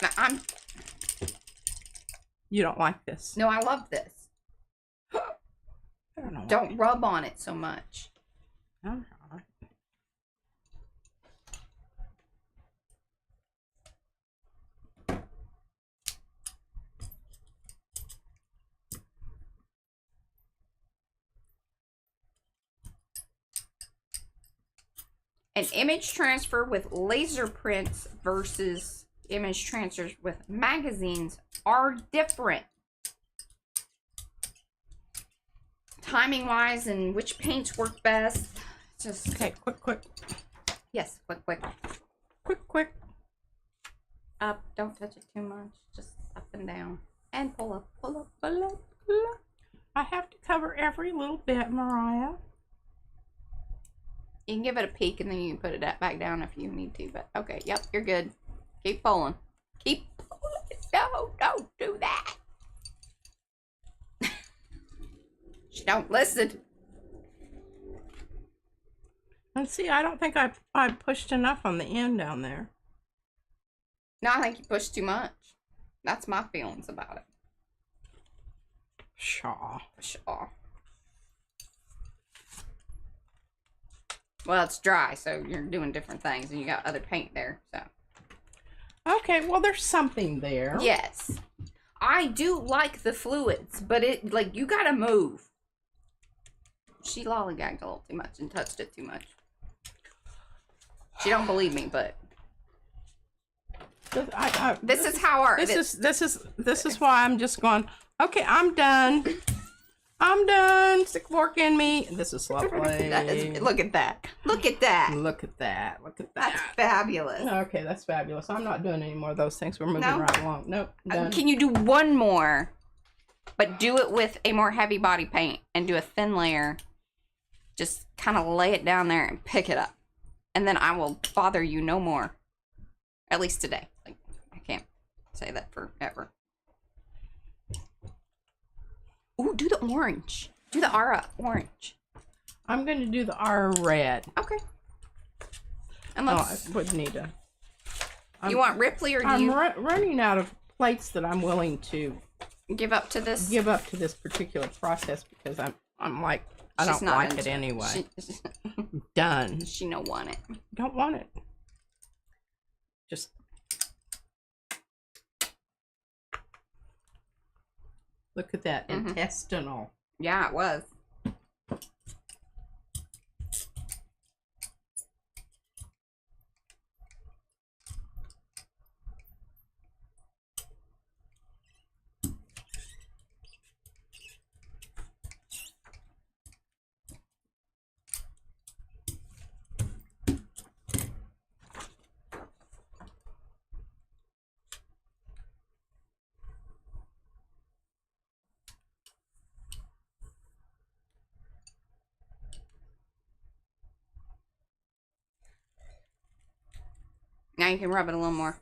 Speaker 1: Now,
Speaker 2: You don't like this?
Speaker 1: No, I love this.
Speaker 2: I don't know.
Speaker 1: Don't rub on it so much.
Speaker 2: All right.
Speaker 1: An image transfer with laser prints versus image transfers with magazines are different. Timing wise and which paints work best. Just
Speaker 2: okay, quick.
Speaker 1: yes, quick.
Speaker 2: Quick, quick.
Speaker 1: Up. Don't touch it too much. Just up and down. And pull up, pull up, pull up, pull up.
Speaker 2: I have to cover every little bit, Mariah.
Speaker 1: You can give it a peek and then you can put it back down if you need to. But okay, yep, you're good. Keep pulling. Keep pulling. No, don't do that. She don't listen.
Speaker 2: And see, I don't think I pushed enough on the end down there.
Speaker 1: No, I think you pushed too much. That's my feelings about it.
Speaker 2: Shaw.
Speaker 1: Shaw. Well, it's dry, so you're doing different things, and you got other paint there, so.
Speaker 2: Okay, well, there's something there.
Speaker 1: Yes. I do like the fluids, but it, like, you gotta move. She lollygagged a little too much and touched it too much. She don't believe me, but this is how our
Speaker 2: this is why I'm just going. Okay, I'm done. I'm done. Stick fork in me. This is lovely.
Speaker 1: Look at that. Look at that.
Speaker 2: Look at that. Look at that.
Speaker 1: That's fabulous.
Speaker 2: Okay, that's fabulous. I'm not doing any more of those things. We're moving right along. Nope. Done.
Speaker 1: Can you do one more? But do it with a more heavy body paint and do a thin layer. Just kind of lay it down there and pick it up. And then I will bother you no more. At least today. Like, I can't say that forever. Ooh, do the orange. Do the Aura orange.
Speaker 2: I'm going to do the Aura red.
Speaker 1: Okay. And
Speaker 2: let's... I would need to...
Speaker 1: You want Ripley or do
Speaker 2: I'm
Speaker 1: you...
Speaker 2: running out of plates that I'm willing to...
Speaker 1: Give up to this?
Speaker 2: Give up to this particular process because I'm like... I don't like it anyway. Done.
Speaker 1: She don't want it.
Speaker 2: Don't want it. Just... Look at that. Intestinal.
Speaker 1: Yeah, it was. Now you can rub it a little more.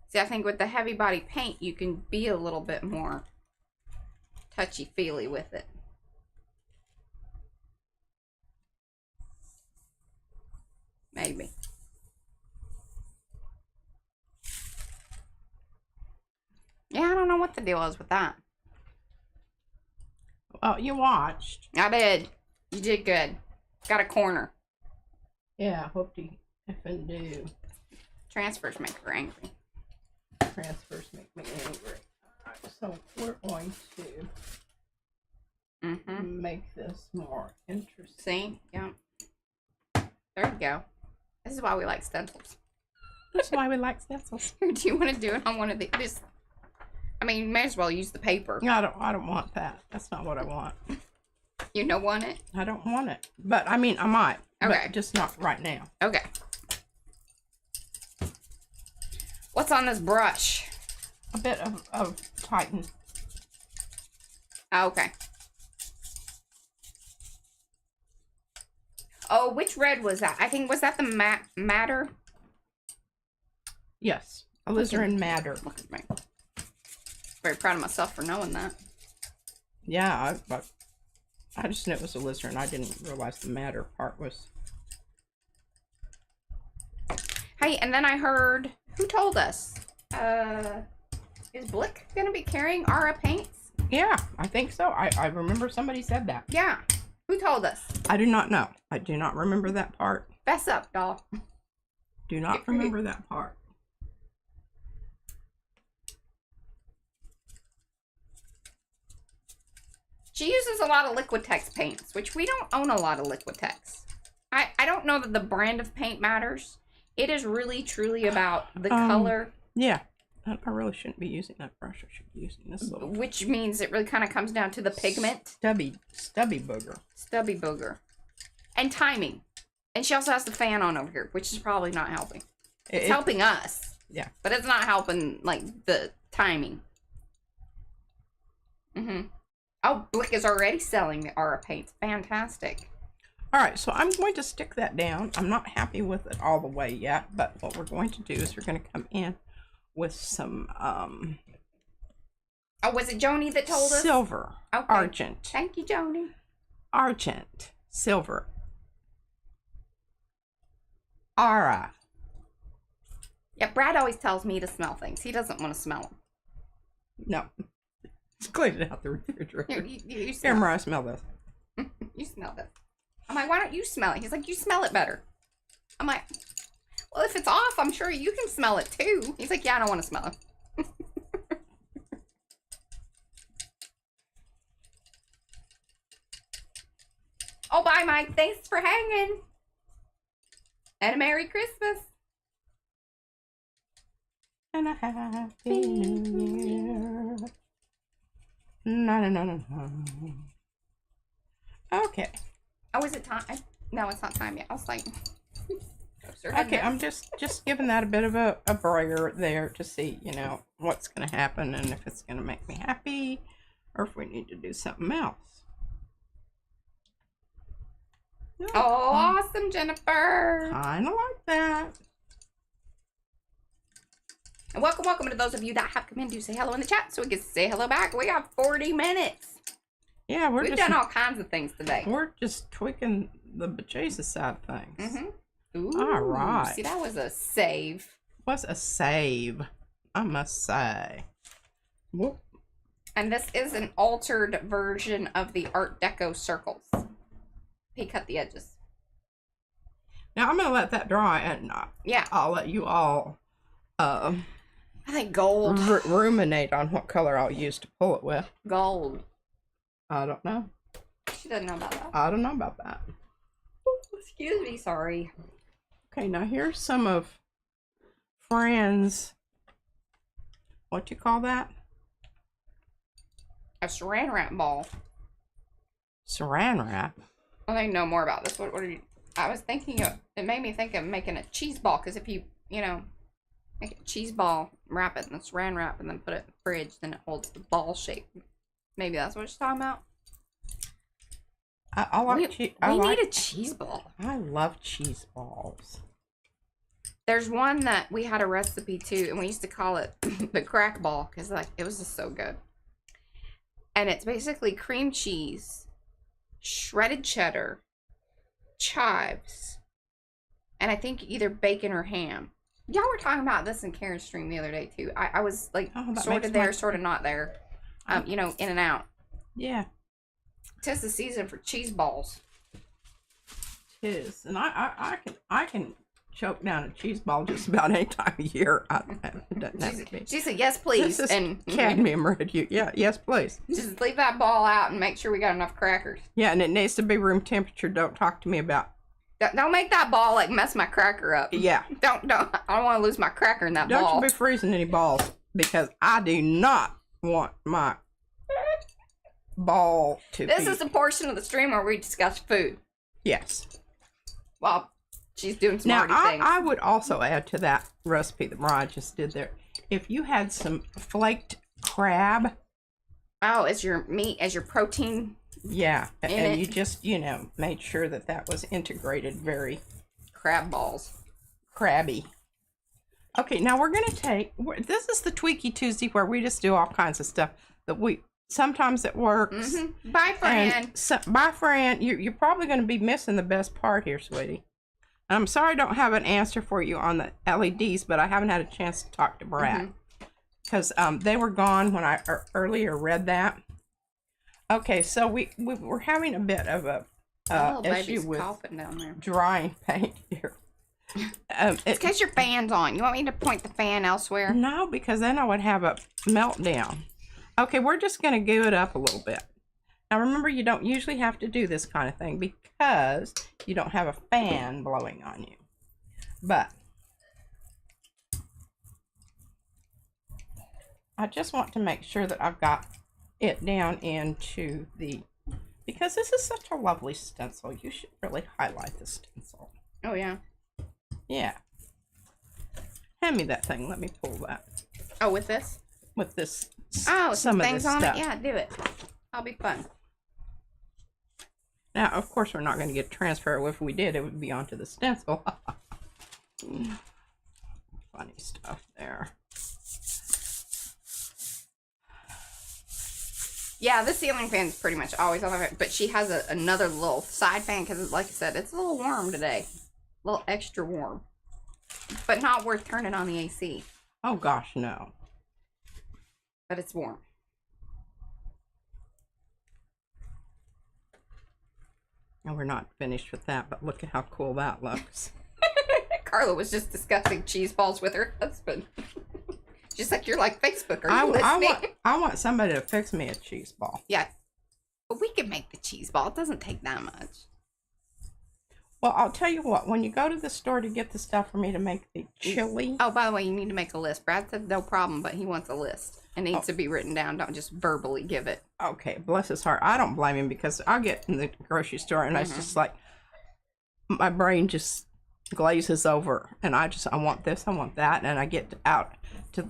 Speaker 1: See, I think with the heavy body paint, you can be a little bit more touchy-feely with it. Maybe. Yeah, I don't know what the deal is with that.
Speaker 2: Well, you watched.
Speaker 1: I did. You did good. Got a corner.
Speaker 2: Yeah, hope you effing do.
Speaker 1: Transfers make her angry.
Speaker 2: Transfers make me angry. Alright, so we're going to make this more interesting.
Speaker 1: See? Yeah. There you go. This is why we like stencils.
Speaker 2: That's why we like stencils.
Speaker 1: Do you want to do it on one of these? I mean, you may as well use the paper.
Speaker 2: No, I don't want that. That's not what I want.
Speaker 1: You don't want it?
Speaker 2: I don't want it. But, I mean, I might.
Speaker 1: Okay.
Speaker 2: But just not right now.
Speaker 1: Okay. What's on this brush?
Speaker 2: A bit of Titan.
Speaker 1: Oh, okay. Oh, which red was that? I think, was that the madder?
Speaker 2: Yes. Alizarin madder.
Speaker 1: Look at me. Very proud of myself for knowing that.
Speaker 2: Yeah, I just knew it was alizarin. I didn't realize the madder part was...
Speaker 1: Hey, and then I heard... Who told us? Is Blick gonna be carrying Aura paints?
Speaker 2: Yeah, I think so. I remember somebody said that.
Speaker 1: Yeah. Who told us?
Speaker 2: I do not know. I do not remember that part.
Speaker 1: Fess up, doll.
Speaker 2: Do not remember that part.
Speaker 1: She uses a lot of Liquitex paints, which we don't own a lot of Liquitex. I don't know that the brand of paint matters. It is really, truly about the color.
Speaker 2: Yeah. I really shouldn't be using that brush. I should be using this little...
Speaker 1: Which means it really kind of comes down to the pigment.
Speaker 2: Stubby booger.
Speaker 1: Stubby booger. And timing. And she also has the fan on over here, which is probably not helping. It's
Speaker 2: It-
Speaker 1: helping us.
Speaker 2: Yeah.
Speaker 1: But it's not helping, like, the timing. Oh, Blick is already selling the Aura paints. Fantastic.
Speaker 2: All right, so I'm going to stick that down. I'm not happy with it all the way yet, but what we're going to do is we're going to come in with some
Speaker 1: Oh, was it Joni that told us?
Speaker 2: silver,
Speaker 1: Okay.
Speaker 2: argent,
Speaker 1: Thank you, Joni.
Speaker 2: argent, silver, aura.
Speaker 1: Yeah, Brad always tells me to smell things. He doesn't want to smell them.
Speaker 2: No, just clean it out the refrigerator.
Speaker 1: You
Speaker 2: Here,
Speaker 1: smell.
Speaker 2: Mariah, smell this.
Speaker 1: You smell this. I'm like, why don't you smell it? He's like, you smell it better. I'm like, well, if it's off, I'm sure you can smell it too. He's like, yeah, I don't want to smell it. Oh, bye, Mike. Thanks for hanging. And a Merry Christmas.
Speaker 2: And a happy new year. No, no, no, no, no. Okay.
Speaker 1: Oh, is it time? No, it's not time yet. I was like,
Speaker 2: Okay, I'm just giving that a bit of a brayer there to see, you know, what's going to happen and if it's going to make me happy or if we need to do something else.
Speaker 1: Oh, awesome, Jennifer.
Speaker 2: Kind of like that.
Speaker 1: And welcome to those of you that have come in to say hello in the chat so we can say hello back. We got 40 minutes.
Speaker 2: Yeah,
Speaker 1: We've done all kinds of things today.
Speaker 2: We're just tweaking the bejesus side of things.
Speaker 1: Ooh,
Speaker 2: All right.
Speaker 1: See, that was a save.
Speaker 2: Was a save, I must say. Whoop.
Speaker 1: And this is an altered version of the Art Deco circles. He cut the edges.
Speaker 2: Now I'm gonna let that dry, and
Speaker 1: Yeah.
Speaker 2: I'll let you all
Speaker 1: I think gold.
Speaker 2: ruminate on what color I'll use to pull it with.
Speaker 1: Gold.
Speaker 2: I don't know.
Speaker 1: She doesn't know about that.
Speaker 2: I don't know about that.
Speaker 1: Excuse me, sorry.
Speaker 2: Okay, now here's some of Fran's, what you call that?
Speaker 1: A saran wrap ball.
Speaker 2: Saran wrap.
Speaker 1: I think know more about this. What are you? I was thinking of. It made me think of making a cheese ball because if you make a cheese ball, wrap it in the saran wrap, and then put it in the fridge, then it holds the ball shape. Maybe that's what she's talking about.
Speaker 2: I like cheese.
Speaker 1: We need a cheese ball.
Speaker 2: I love cheese balls.
Speaker 1: There's one that we had a recipe too, and we used to call it the crack ball because like it was just so good. And it's basically cream cheese, shredded cheddar, chives, and I think either bacon or ham. Y'all were talking about this in Karen's stream the other day too. I was like sort of there, sort of not there. In and out.
Speaker 2: Yeah.
Speaker 1: 'Tis the season for cheese balls.
Speaker 2: It is, and I can choke down a cheese ball just about any time of year. It doesn't have to be.
Speaker 1: She said, "Yes, please."
Speaker 2: This is
Speaker 1: and
Speaker 2: cadmium red. Yeah, yes, please.
Speaker 1: just leave that ball out and make sure we got enough crackers.
Speaker 2: Yeah, and it needs to be room temperature. Don't talk to me about.
Speaker 1: Don't make that ball like mess my cracker up.
Speaker 2: Yeah.
Speaker 1: Don't. I don't want to lose my cracker in that ball.
Speaker 2: Don't you be freezing any balls because I do not want my ball to
Speaker 1: This
Speaker 2: be.
Speaker 1: is the portion of the stream where we discuss food.
Speaker 2: Yes.
Speaker 1: Well, she's doing some
Speaker 2: Now,
Speaker 1: arty things.
Speaker 2: I would also add to that recipe that Mariah just did there. If you had some flaked crab.
Speaker 1: Oh, as your meat, as your protein.
Speaker 2: Yeah. And
Speaker 1: it.
Speaker 2: you just, made sure that that was integrated very
Speaker 1: Crab balls.
Speaker 2: crabby. Okay, now we're going to this is the Tweaky Tuesday where we just do all kinds of stuff that sometimes it works.
Speaker 1: Bye, Fran.
Speaker 2: And bye, Fran. You're probably going to be missing the best part here, sweetie. I'm sorry I don't have an answer for you on the LEDs, but I haven't had a chance to talk to Brad. Because they were gone when I earlier read that. Okay, so we're having a bit of a issue with
Speaker 1: coughing down there.
Speaker 2: drying paint here.
Speaker 1: It's because your fan's on. You want me to point the fan elsewhere?
Speaker 2: No, because then I would have a meltdown. Okay, we're just going to give it up a little bit. Now remember, you don't usually have to do this kind of thing because you don't have a fan blowing on you. But I just want to make sure that I've got it down into because this is such a lovely stencil. You should really highlight the stencil.
Speaker 1: Oh, yeah.
Speaker 2: Yeah. Hand me that thing. Let me pull that.
Speaker 1: Oh, with this?
Speaker 2: With this.
Speaker 1: Oh,
Speaker 2: some of
Speaker 1: things
Speaker 2: this
Speaker 1: on
Speaker 2: stuff.
Speaker 1: it? Yeah, do it. That'll be fun.
Speaker 2: Now, of course, we're not going to get transfer. If we did, it would be onto the stencil. Funny stuff there.
Speaker 1: Yeah, the ceiling fan is pretty much always on it, but she has another little side fan because, like I said, it's a little warm today. A little extra warm. But not worth turning on the AC.
Speaker 2: Oh, gosh, no.
Speaker 1: But it's warm.
Speaker 2: And we're not finished with that, but look at how cool that looks.
Speaker 1: Carla was just discussing cheese balls with her husband. Just like you're like, Facebook, are you listening?
Speaker 2: I want somebody to fix me a cheese ball.
Speaker 1: Yeah. But we can make the cheese ball. It doesn't take that much.
Speaker 2: Well, I'll tell you what. When you go to the store to get the stuff for me to make the chili.
Speaker 1: Oh, by the way, you need to make a list. Brad said no problem, but he wants a list. It needs to be written down. Don't just verbally give it.
Speaker 2: Okay, bless his heart. I don't blame him because I'll get in the grocery store and it's just like my brain just glazes over and I want this, I want that, and I get out to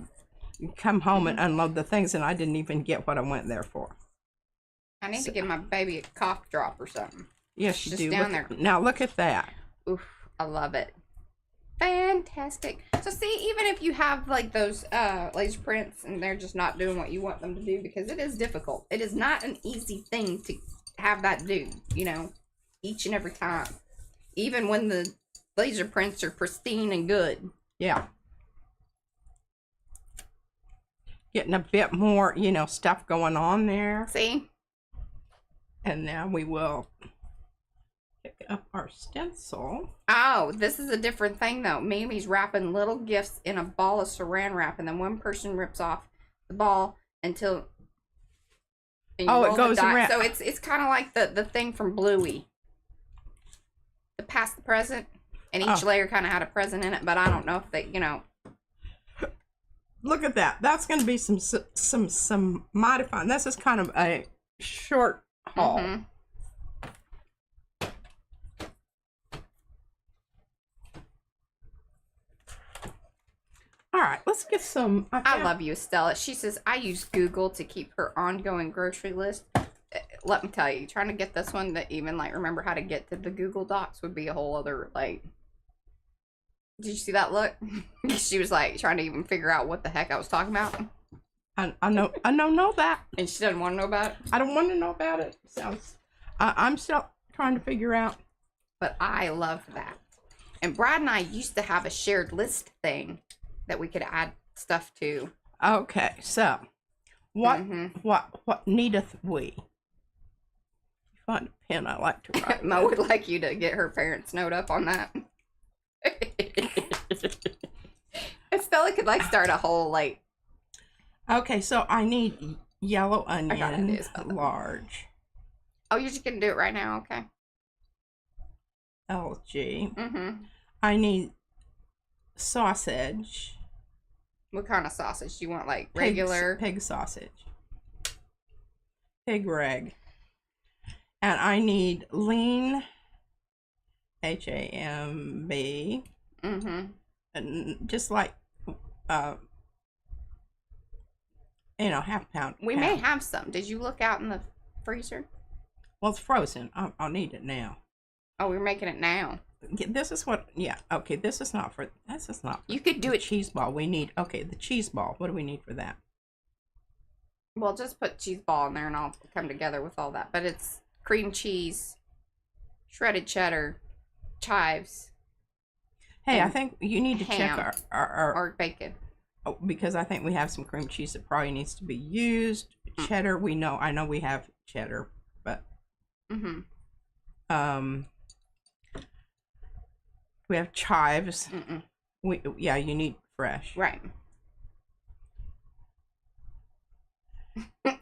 Speaker 2: come home and unload the things and I didn't even get what I went there for.
Speaker 1: I need to give my baby a cough drop or something.
Speaker 2: Yes, you
Speaker 1: just
Speaker 2: do.
Speaker 1: Down there.
Speaker 2: Now look at that.
Speaker 1: Oof, I love it. Fantastic. So see, even if you have like those laser prints and they're just not doing what you want them to do, because it is difficult. It is not an easy thing to have that do, you know, each and every time. Even when the laser prints are pristine and good.
Speaker 2: Yeah. Getting a bit more, you know, stuff going on there.
Speaker 1: See?
Speaker 2: And now we will pick up our stencil.
Speaker 1: Oh, this is a different thing though. Mamie's wrapping little gifts in a ball of saran wrap, and then one person rips off the ball until
Speaker 2: it goes around.
Speaker 1: So it's kind of like the thing from Bluey, the past, the present, and each layer kind of had a present in it. But I don't know if they, you know.
Speaker 2: Look at that. That's going to be some mighty fun. This is kind of a short haul.
Speaker 1: Mm-hmm.
Speaker 2: All right, let's get some.
Speaker 1: I love you, Stella. She says, I use Google to keep her ongoing grocery list. Let me tell you, trying to get this one to even, like, remember how to get to the Google Docs would be a whole other, like... Did you see that look? She was, like, trying to even figure out what the heck I was talking about.
Speaker 2: I don't know that.
Speaker 1: And she doesn't want to know about it?
Speaker 2: I don't want to know about it. I'm still trying to figure out.
Speaker 1: But I love that. And Brad and I used to have a shared list thing that we could add stuff to.
Speaker 2: Okay, so what needeth we? Find a pen I like to write.
Speaker 1: Mo would like you to get her parents' note up on that. And Stella could like start a whole like.
Speaker 2: Okay, so I need yellow onion, large.
Speaker 1: Oh, you're just gonna do it right now, okay?
Speaker 2: LG.
Speaker 1: Mm-hmm.
Speaker 2: I need sausage.
Speaker 1: What kind of sausage do you want? Like regular
Speaker 2: pig sausage. Pig reg. And I need lean HAMB.
Speaker 1: Mm-hmm.
Speaker 2: And just like half pound.
Speaker 1: We may have some. Did you look out in the freezer?
Speaker 2: Well, it's frozen. I'll need it now.
Speaker 1: Oh, we're making it now.
Speaker 2: This is what, okay, this is not for.
Speaker 1: You could do it.
Speaker 2: Cheese ball. We need, the cheese ball. What do we need for that?
Speaker 1: Well, just put cheese ball in there and I'll come together with all that. But it's cream cheese, shredded cheddar, chives.
Speaker 2: Hey, I think you need to check our
Speaker 1: or bacon.
Speaker 2: Oh, because I think we have some cream cheese that probably needs to be used. Cheddar, I know we have cheddar, but we have chives. You need fresh.
Speaker 1: Right.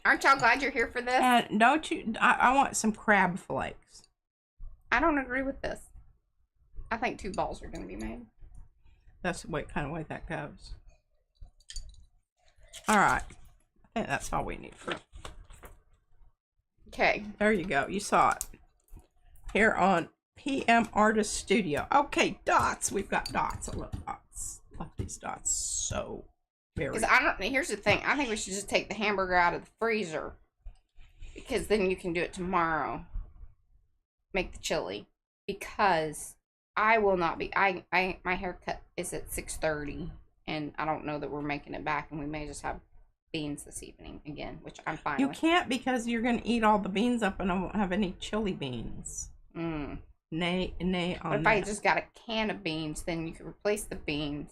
Speaker 1: Aren't y'all glad you're here for this?
Speaker 2: And don't you? I want some crab flakes.
Speaker 1: I don't agree with this. I think 2 balls are going to be made.
Speaker 2: That's the kind of way that goes. All right. I think that's all we need for.
Speaker 1: Okay.
Speaker 2: There you go. You saw it. Here on PM Artist Studio. Okay, dots. We've got dots. I love dots. Love these dots so very.
Speaker 1: Because here's the thing. I think we should just take the hamburger out of the freezer. Because then you can do it tomorrow. Make the chili. Because I will not be. My haircut is at 6:30. And I don't know that we're making it back. And we may just have beans this evening again. Which I'm fine
Speaker 2: You
Speaker 1: with.
Speaker 2: can't because you're going to eat all the beans up and I won't have any chili beans.
Speaker 1: Mm.
Speaker 2: Nay on
Speaker 1: But if
Speaker 2: that.
Speaker 1: I just got a can of beans, then you can replace the beans.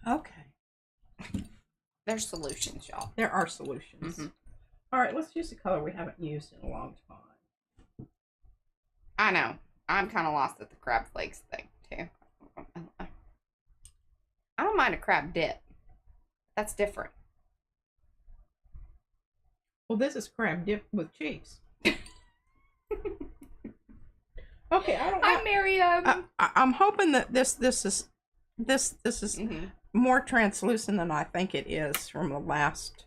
Speaker 2: Okay.
Speaker 1: There's solutions, y'all.
Speaker 2: There are solutions.
Speaker 1: Mm-hmm.
Speaker 2: All right, let's use a color we haven't used in a long time.
Speaker 1: I know. I'm kind of lost at the crab flakes thing, too. I don't mind a crab dip. That's different.
Speaker 2: Well, this is crab dip with cheese. Okay, I don't.
Speaker 1: Hi, Miriam.
Speaker 2: I'm hoping that this is
Speaker 1: Mm-hmm.
Speaker 2: more translucent than I think it is from the last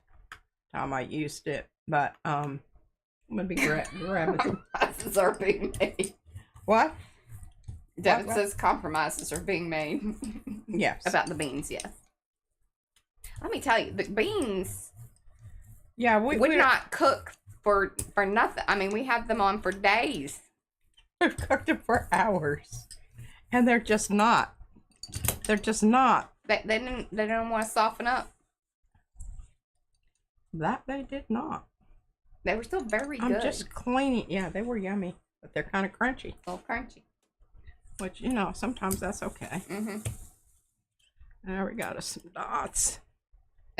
Speaker 2: time I used it. But I'm gonna be grabbing.
Speaker 1: Compromises are being made.
Speaker 2: What?
Speaker 1: Devin says compromises are being made.
Speaker 2: Yes.
Speaker 1: About the beans, yes. Let me tell you, the beans
Speaker 2: Yeah,
Speaker 1: would not cook for nothing. I mean, we had them on for days.
Speaker 2: We've cooked them for hours, and they're just not. They're just not.
Speaker 1: They didn't want to soften up.
Speaker 2: That they did not.
Speaker 1: They were still very
Speaker 2: I'm
Speaker 1: good.
Speaker 2: just cleaning. Yeah, they were yummy, but they're kind of crunchy.
Speaker 1: A little crunchy.
Speaker 2: Which, sometimes that's okay.
Speaker 1: Mm-hmm.
Speaker 2: Now we got us some dots.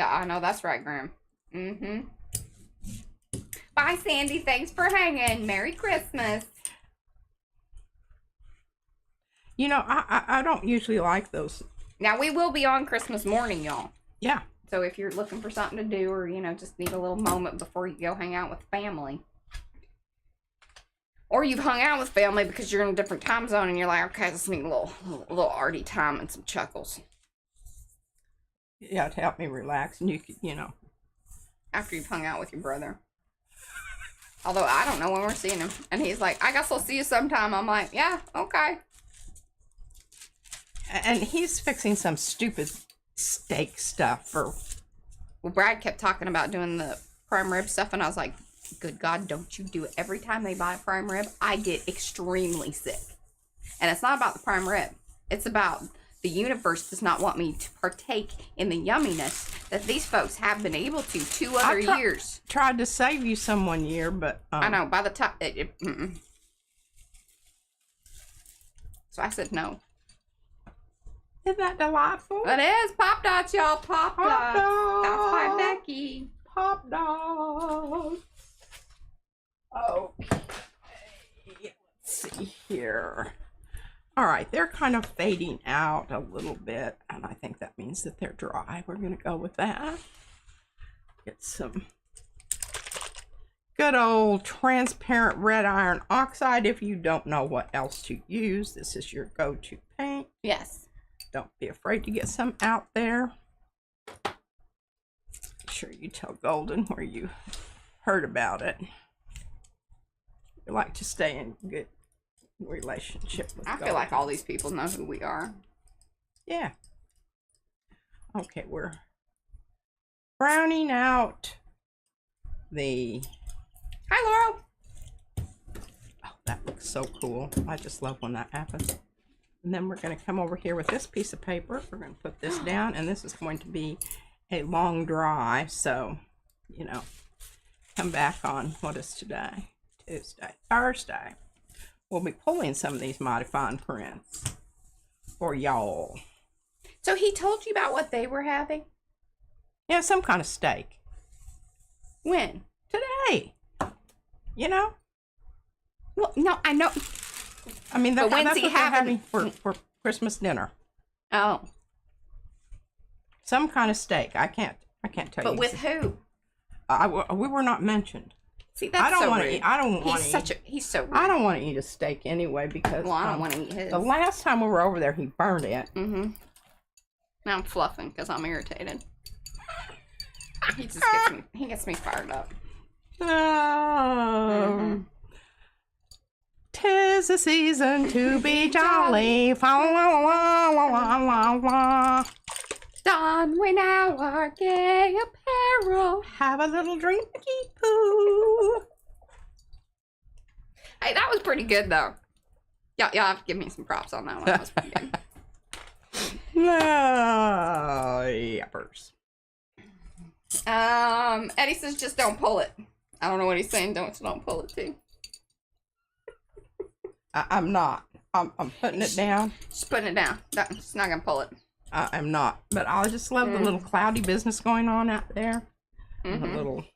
Speaker 1: Yeah, I know that's right, Graham. Mm-hmm. Bye, Sandy. Thanks for hanging. Merry Christmas.
Speaker 2: I don't usually like those.
Speaker 1: Now, we will be on Christmas morning, y'all.
Speaker 2: Yeah.
Speaker 1: So if you're looking for something to do or, just need a little moment before you go hang out with family. Or you've hung out with family because you're in a different time zone and you're like, okay, I just need a little arty time and some chuckles.
Speaker 2: Yeah, to help me relax. And you could,
Speaker 1: After you've hung out with your brother. Although I don't know when we're seeing him. And he's like, I guess I'll see you sometime. I'm like, yeah, okay.
Speaker 2: And he's fixing some stupid steak stuff for.
Speaker 1: Well, Brad kept talking about doing the prime rib stuff, and I was like, good God, don't you do it. Every time they buy a prime rib, I get extremely sick. And it's not about the prime rib. It's about the universe does not want me to partake in the yumminess that these folks have been able to 2 other years.
Speaker 2: Tried to save you some one year, but.
Speaker 1: I know, by the time. So I said no.
Speaker 2: Isn't that delightful?
Speaker 1: It is. Pop dots, y'all. Pop dots. That's by Becky.
Speaker 2: Pop dogs. Okay. Let's see here. All right, they're kind of fading out a little bit, and I think that means that they're dry. We're going to go with that. Get some good old transparent red iron oxide. If you don't know what else to use, this is your go-to paint.
Speaker 1: Yes.
Speaker 2: Don't be afraid to get some out there. Make sure you tell Golden where you heard about it. We like to stay in good relationship with
Speaker 1: I feel like all these people know who we are.
Speaker 2: Yeah. Okay, we're browning out the...
Speaker 1: Hi, Laurel.
Speaker 2: Oh, that looks so cool. I just love when that happens. And then we're going to come over here with this piece of paper. We're going to put this down, and this is going to be a long dry. So, come back on, what is today? Thursday. We'll be pulling some of these mighty fine prints for y'all.
Speaker 1: So he told you about what they were having?
Speaker 2: Yeah, some kind of steak.
Speaker 1: When?
Speaker 2: Today.
Speaker 1: Well, no, I know.
Speaker 2: I mean,
Speaker 1: But when's
Speaker 2: that's
Speaker 1: he
Speaker 2: what they're
Speaker 1: having-
Speaker 2: having for Christmas dinner.
Speaker 1: Oh.
Speaker 2: Some kind of steak. I can't tell you.
Speaker 1: But with who?
Speaker 2: We were not mentioned.
Speaker 1: See, that's
Speaker 2: I don't
Speaker 1: so
Speaker 2: want to
Speaker 1: rude.
Speaker 2: eat. I don't want to eat.
Speaker 1: He's so rude.
Speaker 2: I don't want to eat a steak anyway because.
Speaker 1: Well, I don't want to eat his.
Speaker 2: The last time we were over there, he burned it.
Speaker 1: Mm-hmm. Now I'm fluffing because I'm irritated. He just gets me fired up.
Speaker 2: Oh. 'Tis the season to be jolly. Fa la la la la la la.
Speaker 1: Don we now our gay apparel.
Speaker 2: Have a little drinky poo.
Speaker 1: Hey, that was pretty good though. Y'all have to give me some props on that one. That was pretty good.
Speaker 2: No, yappers.
Speaker 1: Eddie says just don't pull it. I don't know what he's saying. Don't pull it too.
Speaker 2: I'm not. I'm putting it down.
Speaker 1: Just putting it down. It's not gonna pull it.
Speaker 2: I'm not. But I just love the little cloudy business going on out there.
Speaker 1: Mm-hmm.
Speaker 2: The little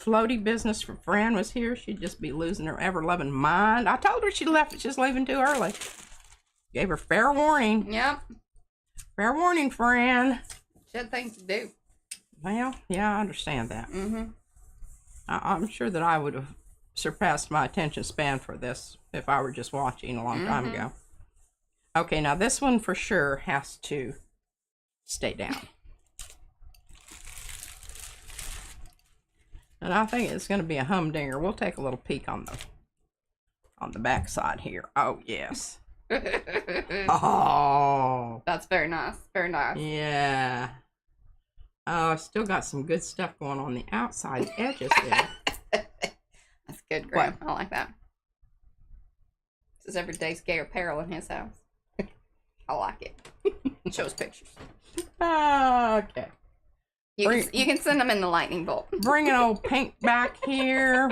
Speaker 2: floaty business. If Fran was here, she'd just be losing her ever-loving mind. I told her she left. She's leaving too early. Gave her fair warning.
Speaker 1: Yep.
Speaker 2: Fair warning, Fran.
Speaker 1: She had things to do.
Speaker 2: Well, yeah, I understand that.
Speaker 1: Mm-hmm.
Speaker 2: I'm sure that I would have surpassed my attention span for this if I were just watching a long time ago. Okay, now this one for sure has to stay down. And I think it's going to be a humdinger. We'll take a little peek on the back side here. Oh, yes. Oh.
Speaker 1: That's very nice. Very nice.
Speaker 2: Yeah. Oh, I've still got some good stuff going on the outside edges there.
Speaker 1: That's good, Graham. I like that. This is everyday's gay apparel in his house. I like it. Shows pictures.
Speaker 2: Okay.
Speaker 1: You can send them in the lightning bolt.
Speaker 2: Bringing old pink back here.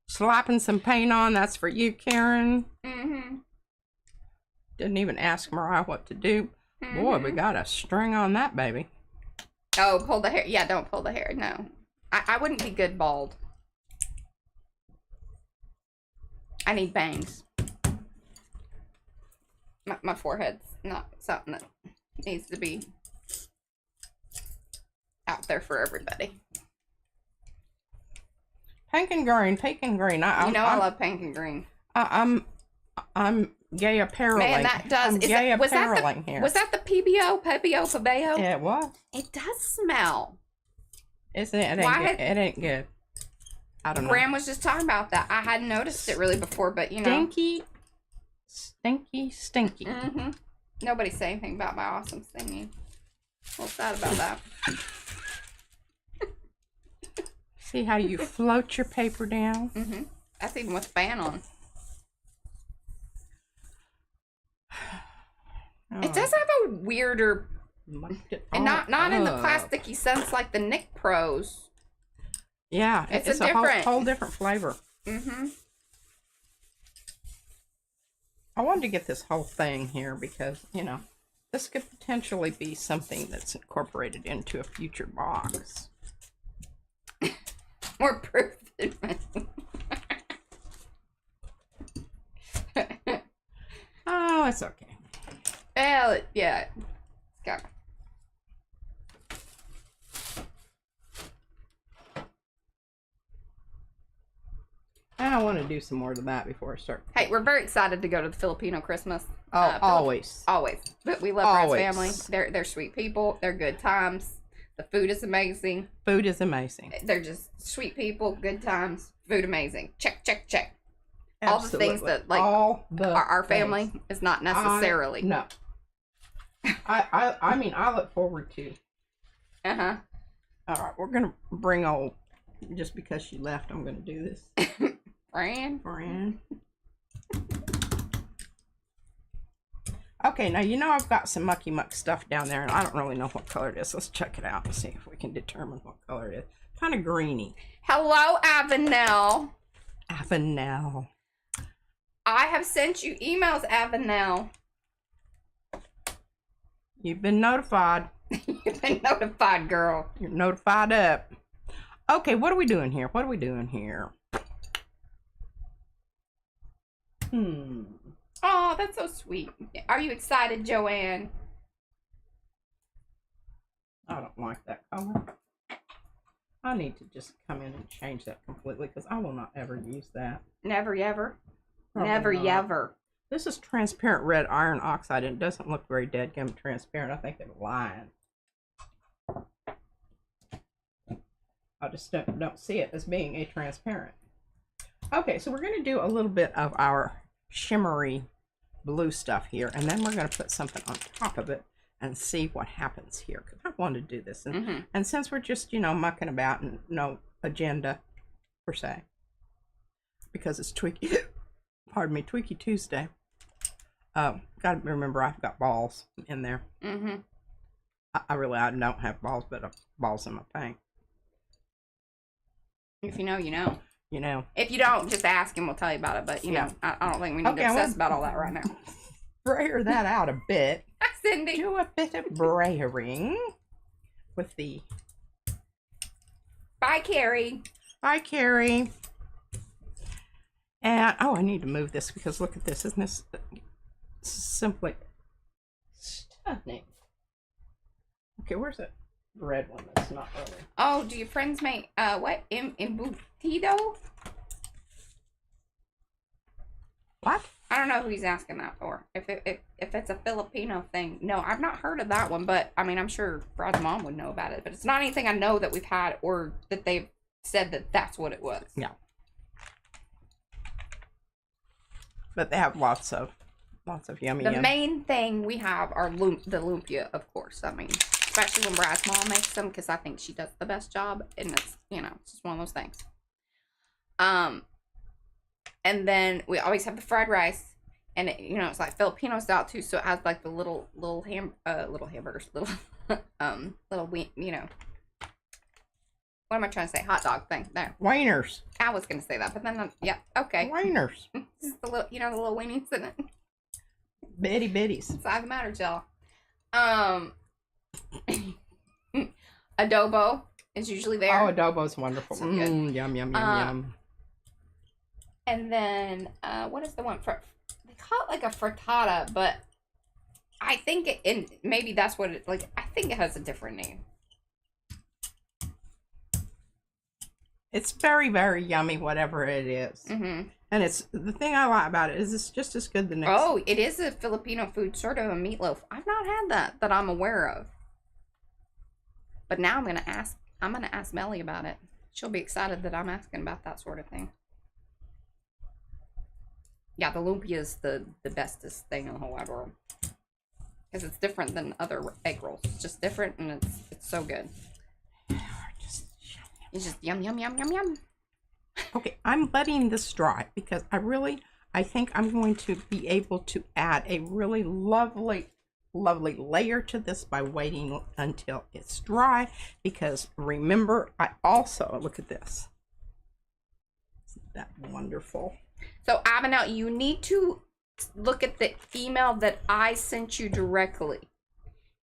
Speaker 2: Slapping some paint on. That's for you, Karen.
Speaker 1: Mm-hmm.
Speaker 2: Didn't even ask Mariah what to do. Boy, we got a string on that baby.
Speaker 1: Oh, pull the hair. Yeah, don't pull the hair. No. I wouldn't be good bald. I need bangs. My forehead's not something that needs to be out there for everybody.
Speaker 2: Pink and green, pink and green.
Speaker 1: I love pink and green.
Speaker 2: I'm gay appareling.
Speaker 1: Man, that does. Was that the PBO, Pabeo?
Speaker 2: Yeah, it was.
Speaker 1: It does smell.
Speaker 2: Isn't it? It ain't good. I don't know.
Speaker 1: Graham was just talking about that. I hadn't noticed it really before, but you know.
Speaker 2: Stinky.
Speaker 1: Mm-hmm. Nobody say anything about my awesome singing. What's sad about that?
Speaker 2: See how you float your paper down?
Speaker 1: Mm-hmm. That's even with the fan on.
Speaker 2: Oh.
Speaker 1: It does have a weirder, and not in the plasticky sense like the Nick Pros.
Speaker 2: Yeah, it's a whole different flavor.
Speaker 1: Mm-hmm.
Speaker 2: I wanted to get this whole thing here because, you know, this could potentially be something that's incorporated into a future box.
Speaker 1: More proof than me.
Speaker 2: Oh, it's okay.
Speaker 1: Well, yeah. It's got.
Speaker 2: I want to do some more of that before I start.
Speaker 1: Hey, we're very excited to go to the Filipino Christmas.
Speaker 2: Oh, always.
Speaker 1: Always. But we love Brad's family. They're sweet people. They're good times. The food is amazing.
Speaker 2: Food is amazing.
Speaker 1: They're just sweet people, good times, food amazing. Check, check, check.
Speaker 2: Absolutely.
Speaker 1: All the things that, like, our family is not necessarily.
Speaker 2: No. I mean, I look forward to.
Speaker 1: Uh-huh.
Speaker 2: All right, we're going to bring old, just because she left, I'm going to do this. Fran. Okay, now you know I've got some mucky muck stuff down there, and I don't really know what color it is. Let's check it out and see if we can determine what color it is. Kind of greeny.
Speaker 1: Hello, Avenel.
Speaker 2: Avenel.
Speaker 1: I have sent you emails, Avenel.
Speaker 2: You've been notified.
Speaker 1: You've been notified, girl.
Speaker 2: You're notified up. Okay, what are we doing here? What are we doing here?
Speaker 1: Oh, that's so sweet. Are you excited, Joanne?
Speaker 2: I don't like that color. I need to just come in and change that completely because I will not ever use that.
Speaker 1: Never, ever.
Speaker 2: Probably
Speaker 1: Never,
Speaker 2: not.
Speaker 1: ever.
Speaker 2: This is transparent red iron oxide and it doesn't look very deadgum transparent. I think they're lying. I just don't see it as being a transparent. Okay, so we're going to do a little bit of our shimmery blue stuff here, and then we're going to put something on top of it and see what happens here, because I want to do this. And, and since we're just, you know, mucking about and no agenda per se, because it's Tweaky, pardon me, Tweaky Tuesday. Got to remember I've got balls in there. I don't have balls, but balls in my paint.
Speaker 1: If you know, you know.
Speaker 2: You know.
Speaker 1: If you don't, just ask and we'll tell you about it. But, you know, I don't think we need to obsess about all that right now.
Speaker 2: Brayer that out a bit.
Speaker 1: Cindy.
Speaker 2: Do a bit of brayering with the...
Speaker 1: Bye, Carrie.
Speaker 2: Bye, Carrie. And, oh, I need to move this because look at this. Isn't this simply stunning? Okay, where's that red one that's not really...
Speaker 1: Oh, do your friends make, what? Embutido?
Speaker 2: What?
Speaker 1: I don't know who he's asking that for. If it's a Filipino thing. No, I've not heard of that one, but, I mean, I'm sure Brad's mom would know about it. But it's not anything I know that we've had or that they've said that that's what it was.
Speaker 2: Yeah. But they have lots of yummy.
Speaker 1: The main thing we have are the lumpia, of course. I mean, especially when Brad's mom makes them, because I think she does the best job, and it's, you know, it's just one of those things. And then we always have the fried rice, and it, you know, it's like Filipino style too, so it has like the little hamburgers, you know, what am I trying to say? Hot dog thing there.
Speaker 2: Wieners.
Speaker 1: I was gonna say that, but then yeah, okay.
Speaker 2: Wieners.
Speaker 1: This is the little, you know, the little weenies in it.
Speaker 2: Bitty bitties.
Speaker 1: Size matter, y'all. Adobo is usually there.
Speaker 2: Oh, adobo's wonderful.
Speaker 1: So good.
Speaker 2: Yum, yum, yum.
Speaker 1: And then, what is the one? They call it like a frittata, but I think maybe that's what it, like, I think it has a different name.
Speaker 2: It's very, very yummy, whatever it is. And it's, the thing I like about it is it's just as good the next.
Speaker 1: Oh, it is a Filipino food, sort of a meatloaf. I've not had that I'm aware of. But now I'm going to ask Melly about it. She'll be excited that I'm asking about that sort of thing. Yeah, the lumpia is the bestest thing in the whole wide world. Because it's different than other egg rolls. It's just different, and it's so good. It's just yum, yum, yum, yum, yum.
Speaker 2: Okay, I'm letting this dry because I think I'm going to be able to add a really lovely layer to this by waiting until it's dry. Because remember, I also, look at this. Isn't that wonderful?
Speaker 1: So, Avenel, you need to look at the email that I sent you directly.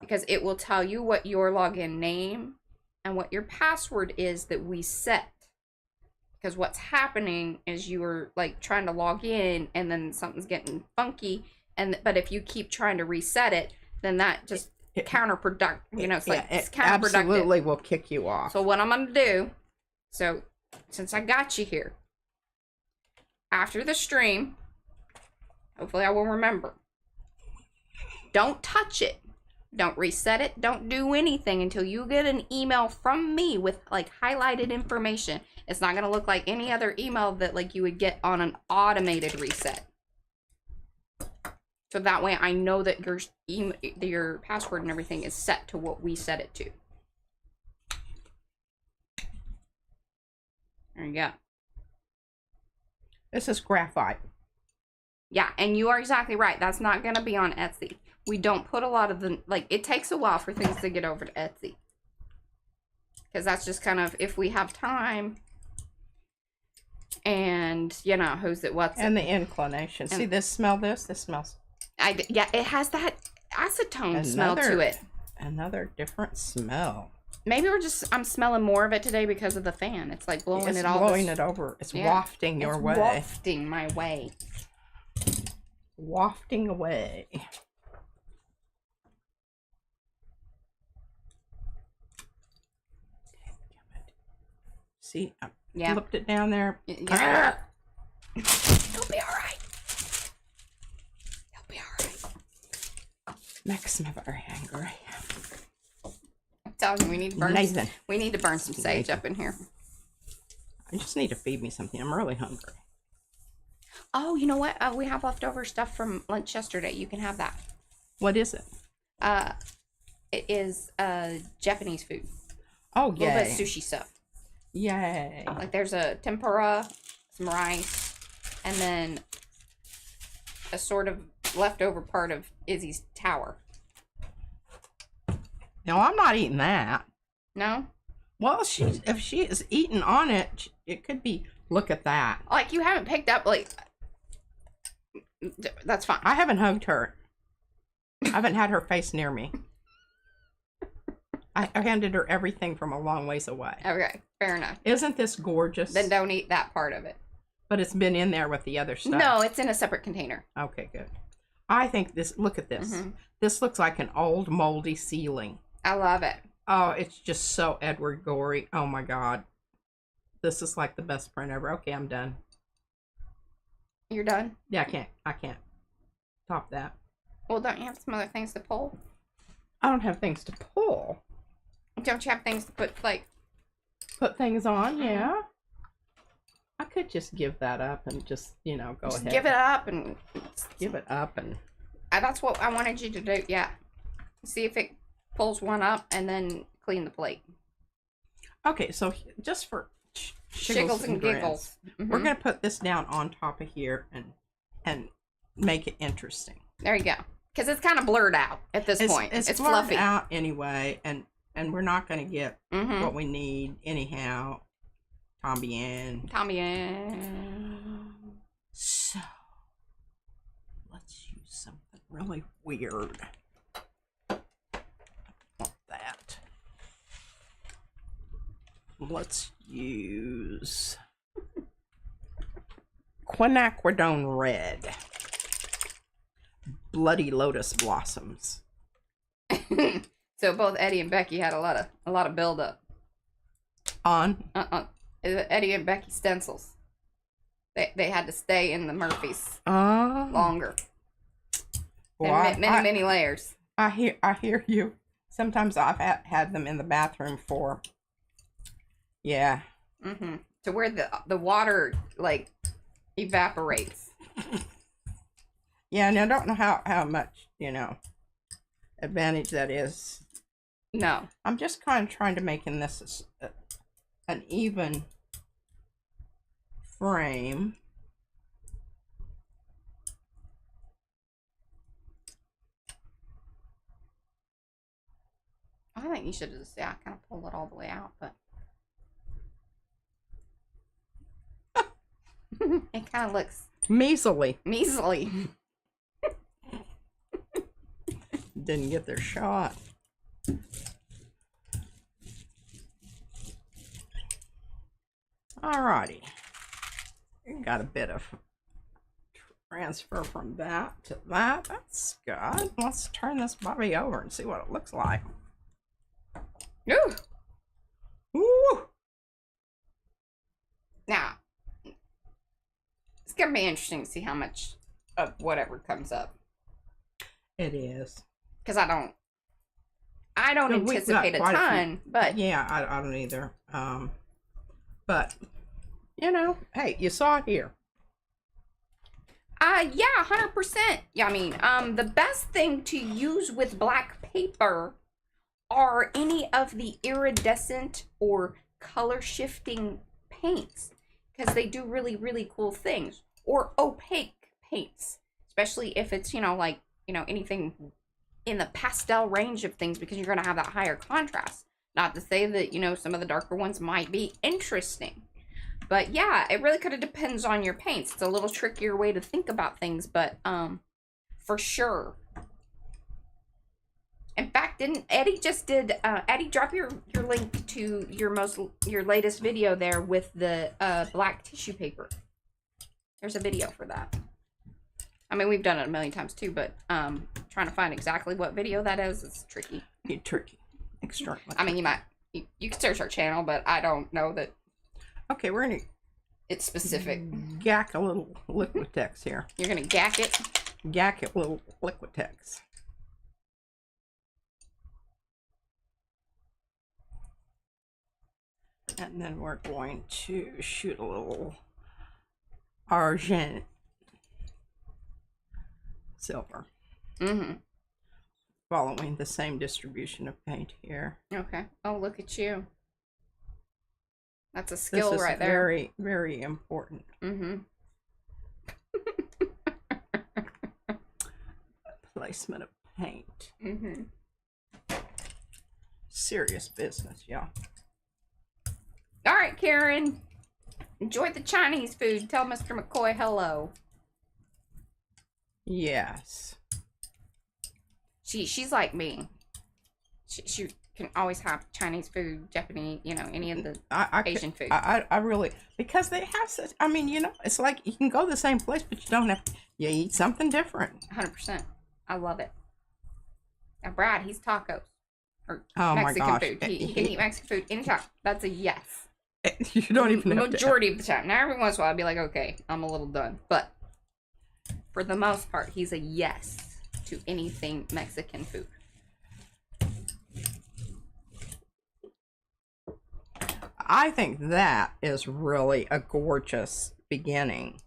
Speaker 1: Because it will tell you what your login name and what your password is that we set. Because what's happening is you are like trying to log in and then something's getting funky, but if you keep trying to reset it, then that just counterproductive. You know, it's like it's counterproductive.
Speaker 2: Absolutely will kick you off.
Speaker 1: So what I'm gonna do, so since I got you here, after the stream, hopefully I will remember. Don't touch it. Don't reset it. Don't do anything until you get an email from me with like highlighted information. It's not going to look like any other email that like you would get on an automated reset. So that way I know that your password and everything is set to what we set it to. There you go.
Speaker 2: This is graphite.
Speaker 1: Yeah, and you are exactly right. That's not going to be on Etsy. We don't put a lot of the, like, it takes a while for things to get over to Etsy. Because that's just kind of, if we have time, and, you know, who's it, what's
Speaker 2: and
Speaker 1: it.
Speaker 2: The inclination. See, this smells.
Speaker 1: Yeah, it has that acetone smell to it.
Speaker 2: Another different smell.
Speaker 1: Maybe I'm smelling more of it today because of the fan. It's like blowing it all.
Speaker 2: Blowing it over. It's wafting your way.
Speaker 1: Wafting my way.
Speaker 2: Wafting away. See, I flipped it down there.
Speaker 1: Yeah. It'll be all right. It'll be all right.
Speaker 2: Makes me very angry.
Speaker 1: I'm telling you, we need to burn. We need to burn some sage
Speaker 2: Nathan.
Speaker 1: up in here.
Speaker 2: I just need to feed me something. I'm really hungry.
Speaker 1: Oh, you know what? We have leftover stuff from lunch yesterday. You can have that.
Speaker 2: What is it?
Speaker 1: It is Japanese food.
Speaker 2: Oh,
Speaker 1: A little
Speaker 2: yay.
Speaker 1: bit of sushi stuff.
Speaker 2: Yay.
Speaker 1: Like there's a tempura, some rice, and then a sort of leftover part of Izzy's tower.
Speaker 2: No, I'm not eating that.
Speaker 1: No?
Speaker 2: Well, if she is eating on it, it could be, look at that.
Speaker 1: Like you haven't picked up, like, that's fine.
Speaker 2: I haven't hugged her. I haven't had her face near me. I handed her everything from a long ways away.
Speaker 1: Okay, fair enough.
Speaker 2: Isn't this gorgeous?
Speaker 1: Then don't eat that part of it.
Speaker 2: But it's been in there with the other stuff.
Speaker 1: No, it's in a separate container.
Speaker 2: Okay, good. I think this, look at this. Mm-hmm. This looks like an old moldy ceiling.
Speaker 1: I love it.
Speaker 2: Oh, it's just so Edward Gorey. Oh my God. This is like the best print ever. Okay, I'm done.
Speaker 1: You're done?
Speaker 2: Yeah, I can't top that.
Speaker 1: Well, don't you have some other things to pull?
Speaker 2: I don't have things to pull.
Speaker 1: Don't you have things to put, like...
Speaker 2: Put things on, yeah. I could just give that up and just, you know, go ahead.
Speaker 1: Give it up and...
Speaker 2: Give it up and...
Speaker 1: That's what I wanted you to do, yeah. See if it pulls one up and then clean the plate.
Speaker 2: Okay, so just for
Speaker 1: shiggles and giggles.
Speaker 2: Mm-hmm. We're going to put this down on top of here and make it interesting.
Speaker 1: There you go. Because it's kind of blurred out at this point.
Speaker 2: It's blurred
Speaker 1: fluffy
Speaker 2: out anyway, and we're not going to get what we need anyhow. Tambien. So, let's use something really weird. Not that. Let's use quinacridone red. Bloody lotus blossoms.
Speaker 1: So both Eddie and Becky had a lot of buildup.
Speaker 2: On?
Speaker 1: Eddie and Becky stencils. They had to stay in the Murphys longer. Well, many layers.
Speaker 2: I hear you. Sometimes I've had them in the bathroom for. Yeah.
Speaker 1: To where the water like evaporates.
Speaker 2: Yeah, and I don't know how much, you know, advantage that is.
Speaker 1: No.
Speaker 2: I'm just kind of trying to make in this an even frame.
Speaker 1: I think you should just, kind of pull it all the way out, but it kind of looks
Speaker 2: measly. Didn't get their shot. Alrighty. Got a bit of transfer from that to that. That's good. Let's turn this puppy over and see what it looks like.
Speaker 1: Ooh.
Speaker 2: Ooh.
Speaker 1: Now, it's gonna be interesting to see how much of whatever comes up.
Speaker 2: It is.
Speaker 1: Because I don't anticipate a ton, but
Speaker 2: yeah, I don't either. But you know, hey, you saw it here.
Speaker 1: Yeah, 100%. Yeah, I mean, the best thing to use with black paper are any of the iridescent or color shifting paints, because they do really, really cool things. Or opaque paints, especially if it's, you know, like, you know, anything in the pastel range of things, because you're going to have that higher contrast. Not to say that, you know, some of the darker ones might be interesting. But yeah, it really kind of depends on your paints. It's a little trickier way to think about things, but for sure. In fact, didn't Eddie just did Eddie, drop your link to your latest video there with the black tissue paper. There's a video for that. I mean, we've done it a million times too, but trying to find exactly what video that is tricky.
Speaker 2: Tricky. Extremely.
Speaker 1: I mean, you can search our channel, but I don't know that.
Speaker 2: Okay, we're gonna.
Speaker 1: It's specific.
Speaker 2: Gack a little Liquitex here.
Speaker 1: You're gonna gack it.
Speaker 2: Gack it, little Liquitex. And then we're going to shoot a little argent silver.
Speaker 1: Mm-hmm.
Speaker 2: Following the same distribution of paint here.
Speaker 1: Okay. Oh, look at you. That's a skill
Speaker 2: this is
Speaker 1: right there.
Speaker 2: Very, very important.
Speaker 1: Mm-hmm.
Speaker 2: Placement of paint.
Speaker 1: Mm-hmm.
Speaker 2: Serious business, y'all.
Speaker 1: All right, Karen. Enjoy the Chinese food. Tell Mr. McCoy hello.
Speaker 2: Yes.
Speaker 1: She's like me. She can always have Chinese food, Japanese, you know, any of the Asian food.
Speaker 2: I really, because they have such, I mean, you know, it's like you can go the same place, but you don't have, you eat something different.
Speaker 1: 100%. I love it. Now, Brad, he's tacos. Or
Speaker 2: Oh
Speaker 1: Mexican
Speaker 2: my gosh.
Speaker 1: food. He can eat Mexican food anytime. That's a yes.
Speaker 2: You don't even have
Speaker 1: Majority of the time. Now, every once in a while, I'd be like, okay, I'm a little done. But for the most part, he's a yes to anything Mexican food.
Speaker 2: I think that is really a gorgeous beginning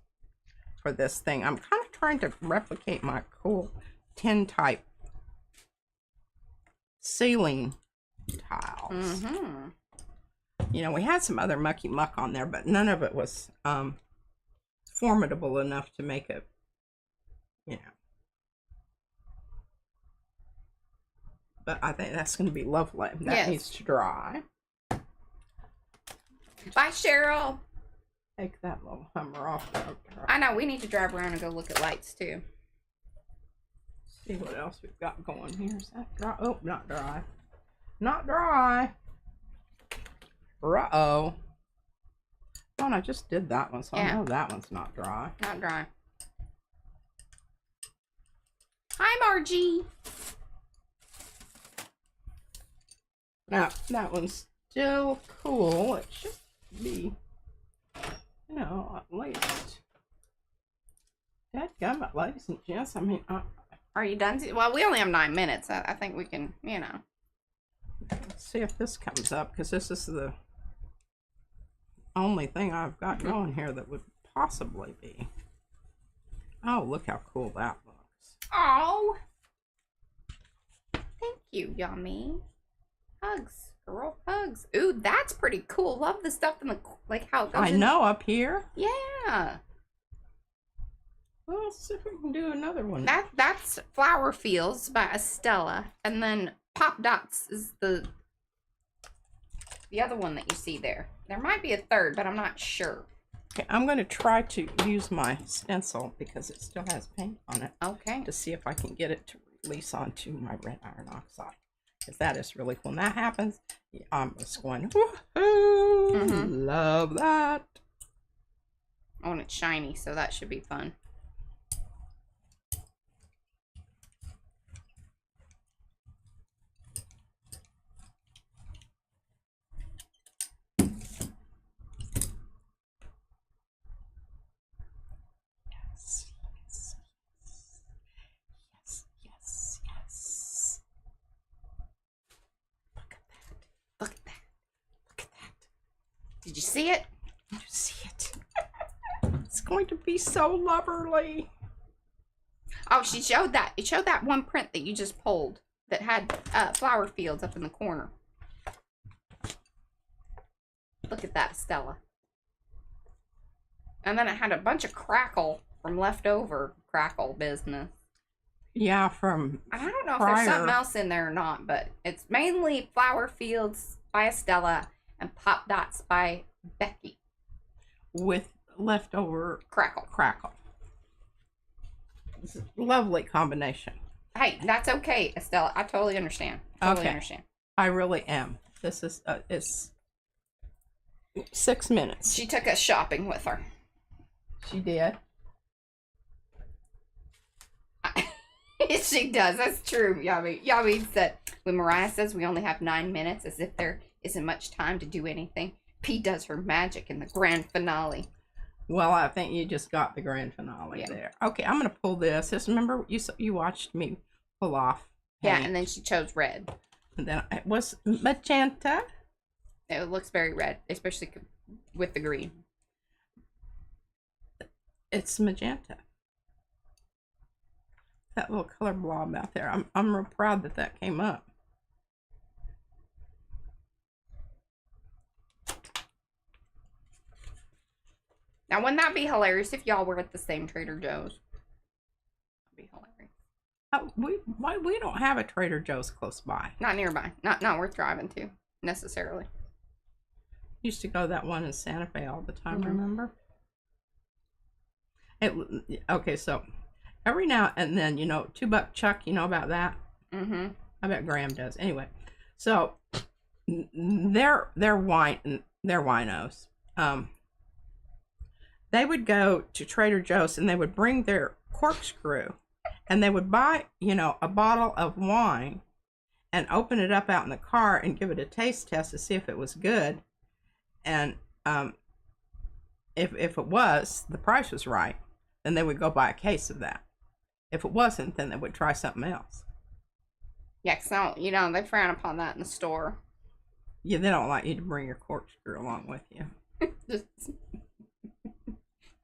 Speaker 2: for this thing. I'm kind of trying to replicate my cool tin type ceiling tiles.
Speaker 1: Mm-hmm.
Speaker 2: You know, we had some other mucky muck on there, but none of it was formidable enough to make it, you know. But I think that's going to be lovely. That needs to dry.
Speaker 1: Bye, Cheryl.
Speaker 2: Take that little Hummer off.
Speaker 1: I know, we need to drive around and go look at lights, too.
Speaker 2: See what else we've got going here. Is that dry? Oh, not dry. Not dry. Uh-oh. Oh, I just did that one, so I know that one's not dry.
Speaker 1: Not dry. Hi, Margie.
Speaker 2: Now, that one's still cool. It should be, you know, at least. Dadgummit, ladies and gents. I mean,
Speaker 1: are you done? Well, we only have 9 minutes. I think we can, you know.
Speaker 2: Let's see if this comes up, because this is the only thing I've got going here that would possibly be. Oh, look how cool that looks.
Speaker 1: Oh, thank you, Yummy. Hugs, girl, hugs. Ooh, that's pretty cool. Love the stuff in the, like how it goes
Speaker 2: I know, up here.
Speaker 1: Yeah.
Speaker 2: Well, let's see if we can do another one.
Speaker 1: That's Flower Fields by Estella, and then Pop Dots is the other one that you see there. There might be a third, but I'm not sure.
Speaker 2: Okay, I'm going to try to use my stencil because it still has paint on it.
Speaker 1: Okay.
Speaker 2: To see if I can get it to release onto my red iron oxide. Because that is really cool. When that happens, I'm just going, woohoo! Love that.
Speaker 1: Oh, and it's shiny, so that should be fun. Did you see it?
Speaker 2: Did you see it? It's going to be so loverly.
Speaker 1: Oh, she showed that. It showed that one print that you just pulled that had flower fields up in the corner. Look at that, Stella. And then it had a bunch of crackle from leftover crackle business.
Speaker 2: Yeah, from
Speaker 1: I don't know if there's something else in there or not, but it's mainly Flower Fields by Estella and Pop Dots by Becky.
Speaker 2: With leftover
Speaker 1: crackle.
Speaker 2: It's a lovely combination.
Speaker 1: Hey, that's okay, Estella. I totally understand. Understand.
Speaker 2: I really am. This is it's 6 minutes.
Speaker 1: She took us shopping with her.
Speaker 2: She did.
Speaker 1: She does. That's true, Yami. Yami said, when Mariah says we only have 9 minutes, as if there isn't much time to do anything, P does her magic in the grand finale.
Speaker 2: Well, I think you just got the grand finale there. Okay, I'm going to pull this. Just remember, you watched me pull off paint.
Speaker 1: Yeah, and then she chose red.
Speaker 2: And then it was magenta.
Speaker 1: It looks very red, especially with the green.
Speaker 2: It's magenta. that little color blob out there. I'm real proud that that came up.
Speaker 1: Now, wouldn't that be hilarious if y'all were at the same Trader Joe's? That'd be hilarious.
Speaker 2: We don't have a Trader Joe's close by.
Speaker 1: Not nearby. Not worth driving to, necessarily.
Speaker 2: Used to go to that one in Santa Fe all the time, remember? Okay, so every now and then, you know, $2 Chuck, you know about that?
Speaker 1: Mm-hmm.
Speaker 2: I bet Graham does. Anyway, so they're winos. They would go to Trader Joe's and they would bring their corkscrew and they would buy, you know, a bottle of wine and open it up out in the car and give it a taste test to see if it was good. And if it was, the price was right, then they would go buy a case of that. If it wasn't, then they would try something else.
Speaker 1: Yeah, because you know, they frown upon that in the store.
Speaker 2: Yeah, they don't like you to bring your corkscrew along with you.
Speaker 1: Just a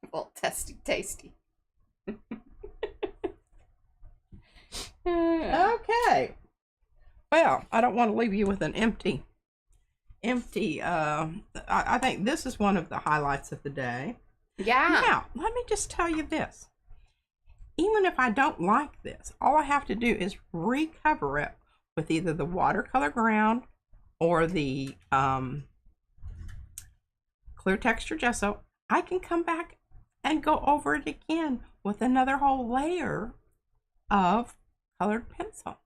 Speaker 1: little tasty.
Speaker 2: Okay. Well, I don't want to leave you with an empty. I think this is one of the highlights of the day.
Speaker 1: Yeah.
Speaker 2: Now, let me just tell you this. Even if I don't like this, all I have to do is recover it with either the watercolor ground or the clear texture gesso. I can come back and go over it again with another whole layer of colored pencil.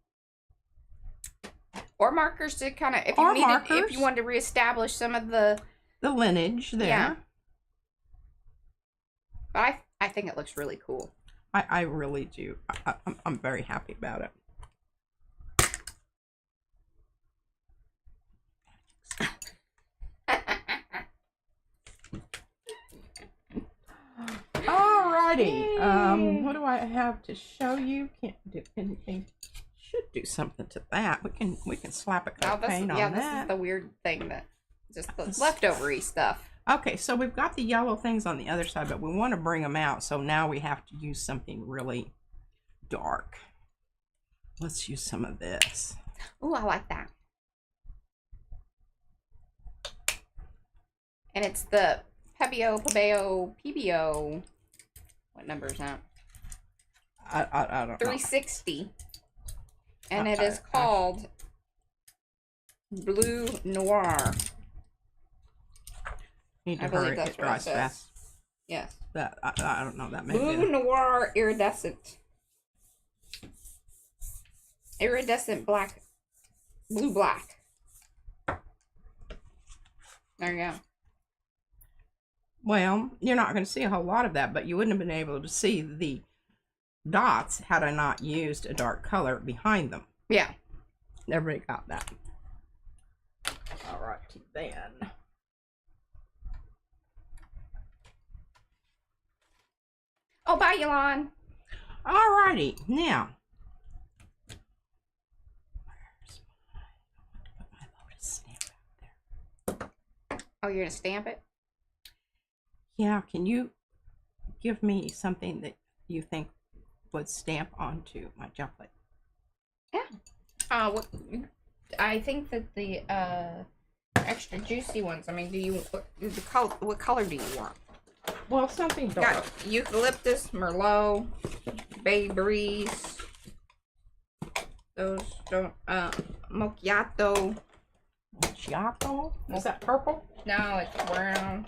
Speaker 1: Or markers to kind of, if you wanted to reestablish some of the
Speaker 2: lineage there.
Speaker 1: Yeah. But I think it looks really cool.
Speaker 2: I really do. I'm very happy about it. Alrighty. What do I have to show you? Can't do anything. Should do something to that. We can slap a coat of paint on that.
Speaker 1: Yeah, this is the weird thing that just the leftover-y stuff.
Speaker 2: Okay, so we've got the yellow things on the other side, but we want to bring them out. So now we have to use something really dark. Let's use some of this.
Speaker 1: Oh, I like that. And it's the PBO. What number is that?
Speaker 2: I don't know.
Speaker 1: 360. And it is called Blue Noir.
Speaker 2: Need to
Speaker 1: I believe
Speaker 2: hurry.
Speaker 1: that's
Speaker 2: It
Speaker 1: what it
Speaker 2: dries
Speaker 1: says.
Speaker 2: fast.
Speaker 1: Yes.
Speaker 2: That I don't know. That may
Speaker 1: Blue
Speaker 2: be
Speaker 1: Noir Iridescent. Iridescent black. Blue black. There you go.
Speaker 2: Well, you're not going to see a whole lot of that, but you wouldn't have been able to see the dots had I not used a dark color behind them.
Speaker 1: Yeah.
Speaker 2: Everybody got that. All right, then.
Speaker 1: Oh, bye, Yolande.
Speaker 2: All righty, now. Where's my Lotus stamp out there?
Speaker 1: Oh, you're going to stamp it?
Speaker 2: Yeah, can you give me something that you think would stamp onto my jump plate?
Speaker 1: Yeah. I think that the extra juicy ones. I mean, what color do you want?
Speaker 2: Well, something dark.
Speaker 1: Got eucalyptus, merlot, bay breeze. Those don't. Macchiato.
Speaker 2: Macchiato? Is that purple?
Speaker 1: No, it's brown.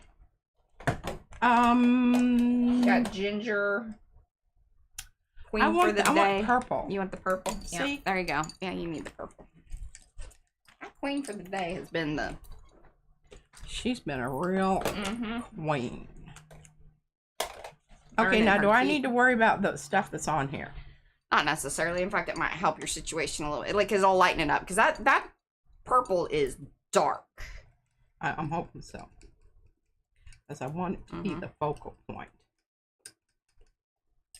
Speaker 1: Got ginger. Queen for the day.
Speaker 2: I want purple.
Speaker 1: You want the purple?
Speaker 2: See?
Speaker 1: Yeah, there you go. Yeah, you need the purple. That queen for the day has been the...
Speaker 2: She's been a real queen. Okay,
Speaker 1: Earning
Speaker 2: now
Speaker 1: her
Speaker 2: do I
Speaker 1: keep.
Speaker 2: need to worry about the stuff that's on here?
Speaker 1: Not necessarily. In fact, it might help your situation a little bit. Like, it's all lighten it up. Because that purple is dark.
Speaker 2: I'm hoping so. Because I want it to be the focal point.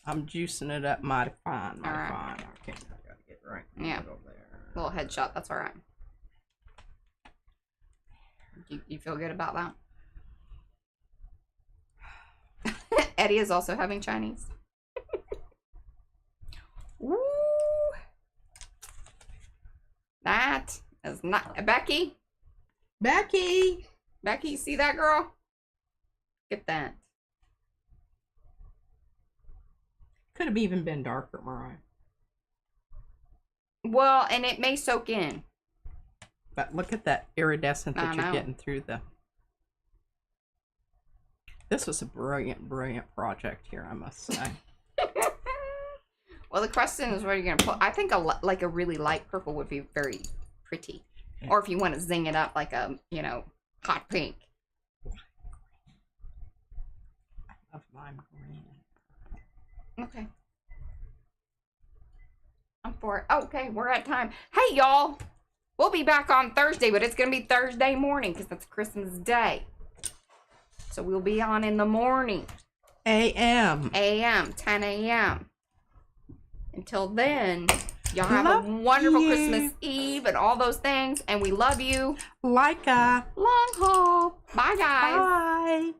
Speaker 2: I'm juicing it up mighty fine, mighty fine. Okay, I gotta get right in the middle there.
Speaker 1: Little headshot. That's all right. You feel good about that? Eddie is also having Chinese. That's not Becky.
Speaker 2: Becky!
Speaker 1: Becky, you see that, girl? Get that.
Speaker 2: Could have even been darker, Mariah.
Speaker 1: Well, and it may soak in.
Speaker 2: But look at that iridescent that you're getting through the... This was a brilliant, brilliant project here, I must say.
Speaker 1: Well, the question is, what are you going to put? I think like a really light purple would be very pretty. Or if you want to zing it up like a, you know, hot pink.
Speaker 2: I love lime green.
Speaker 1: Okay. I'm for it. Okay, we're at time. Hey, y'all. We'll be back on Thursday, but it's going to be Thursday morning because it's Christmas Day. So we'll be on in the morning.
Speaker 2: A.M.
Speaker 1: 10 a.m. Until then, y'all have a wonderful Christmas Eve and all those things. And we love you.
Speaker 2: Like a
Speaker 1: long haul. Bye, guys.
Speaker 2: Bye.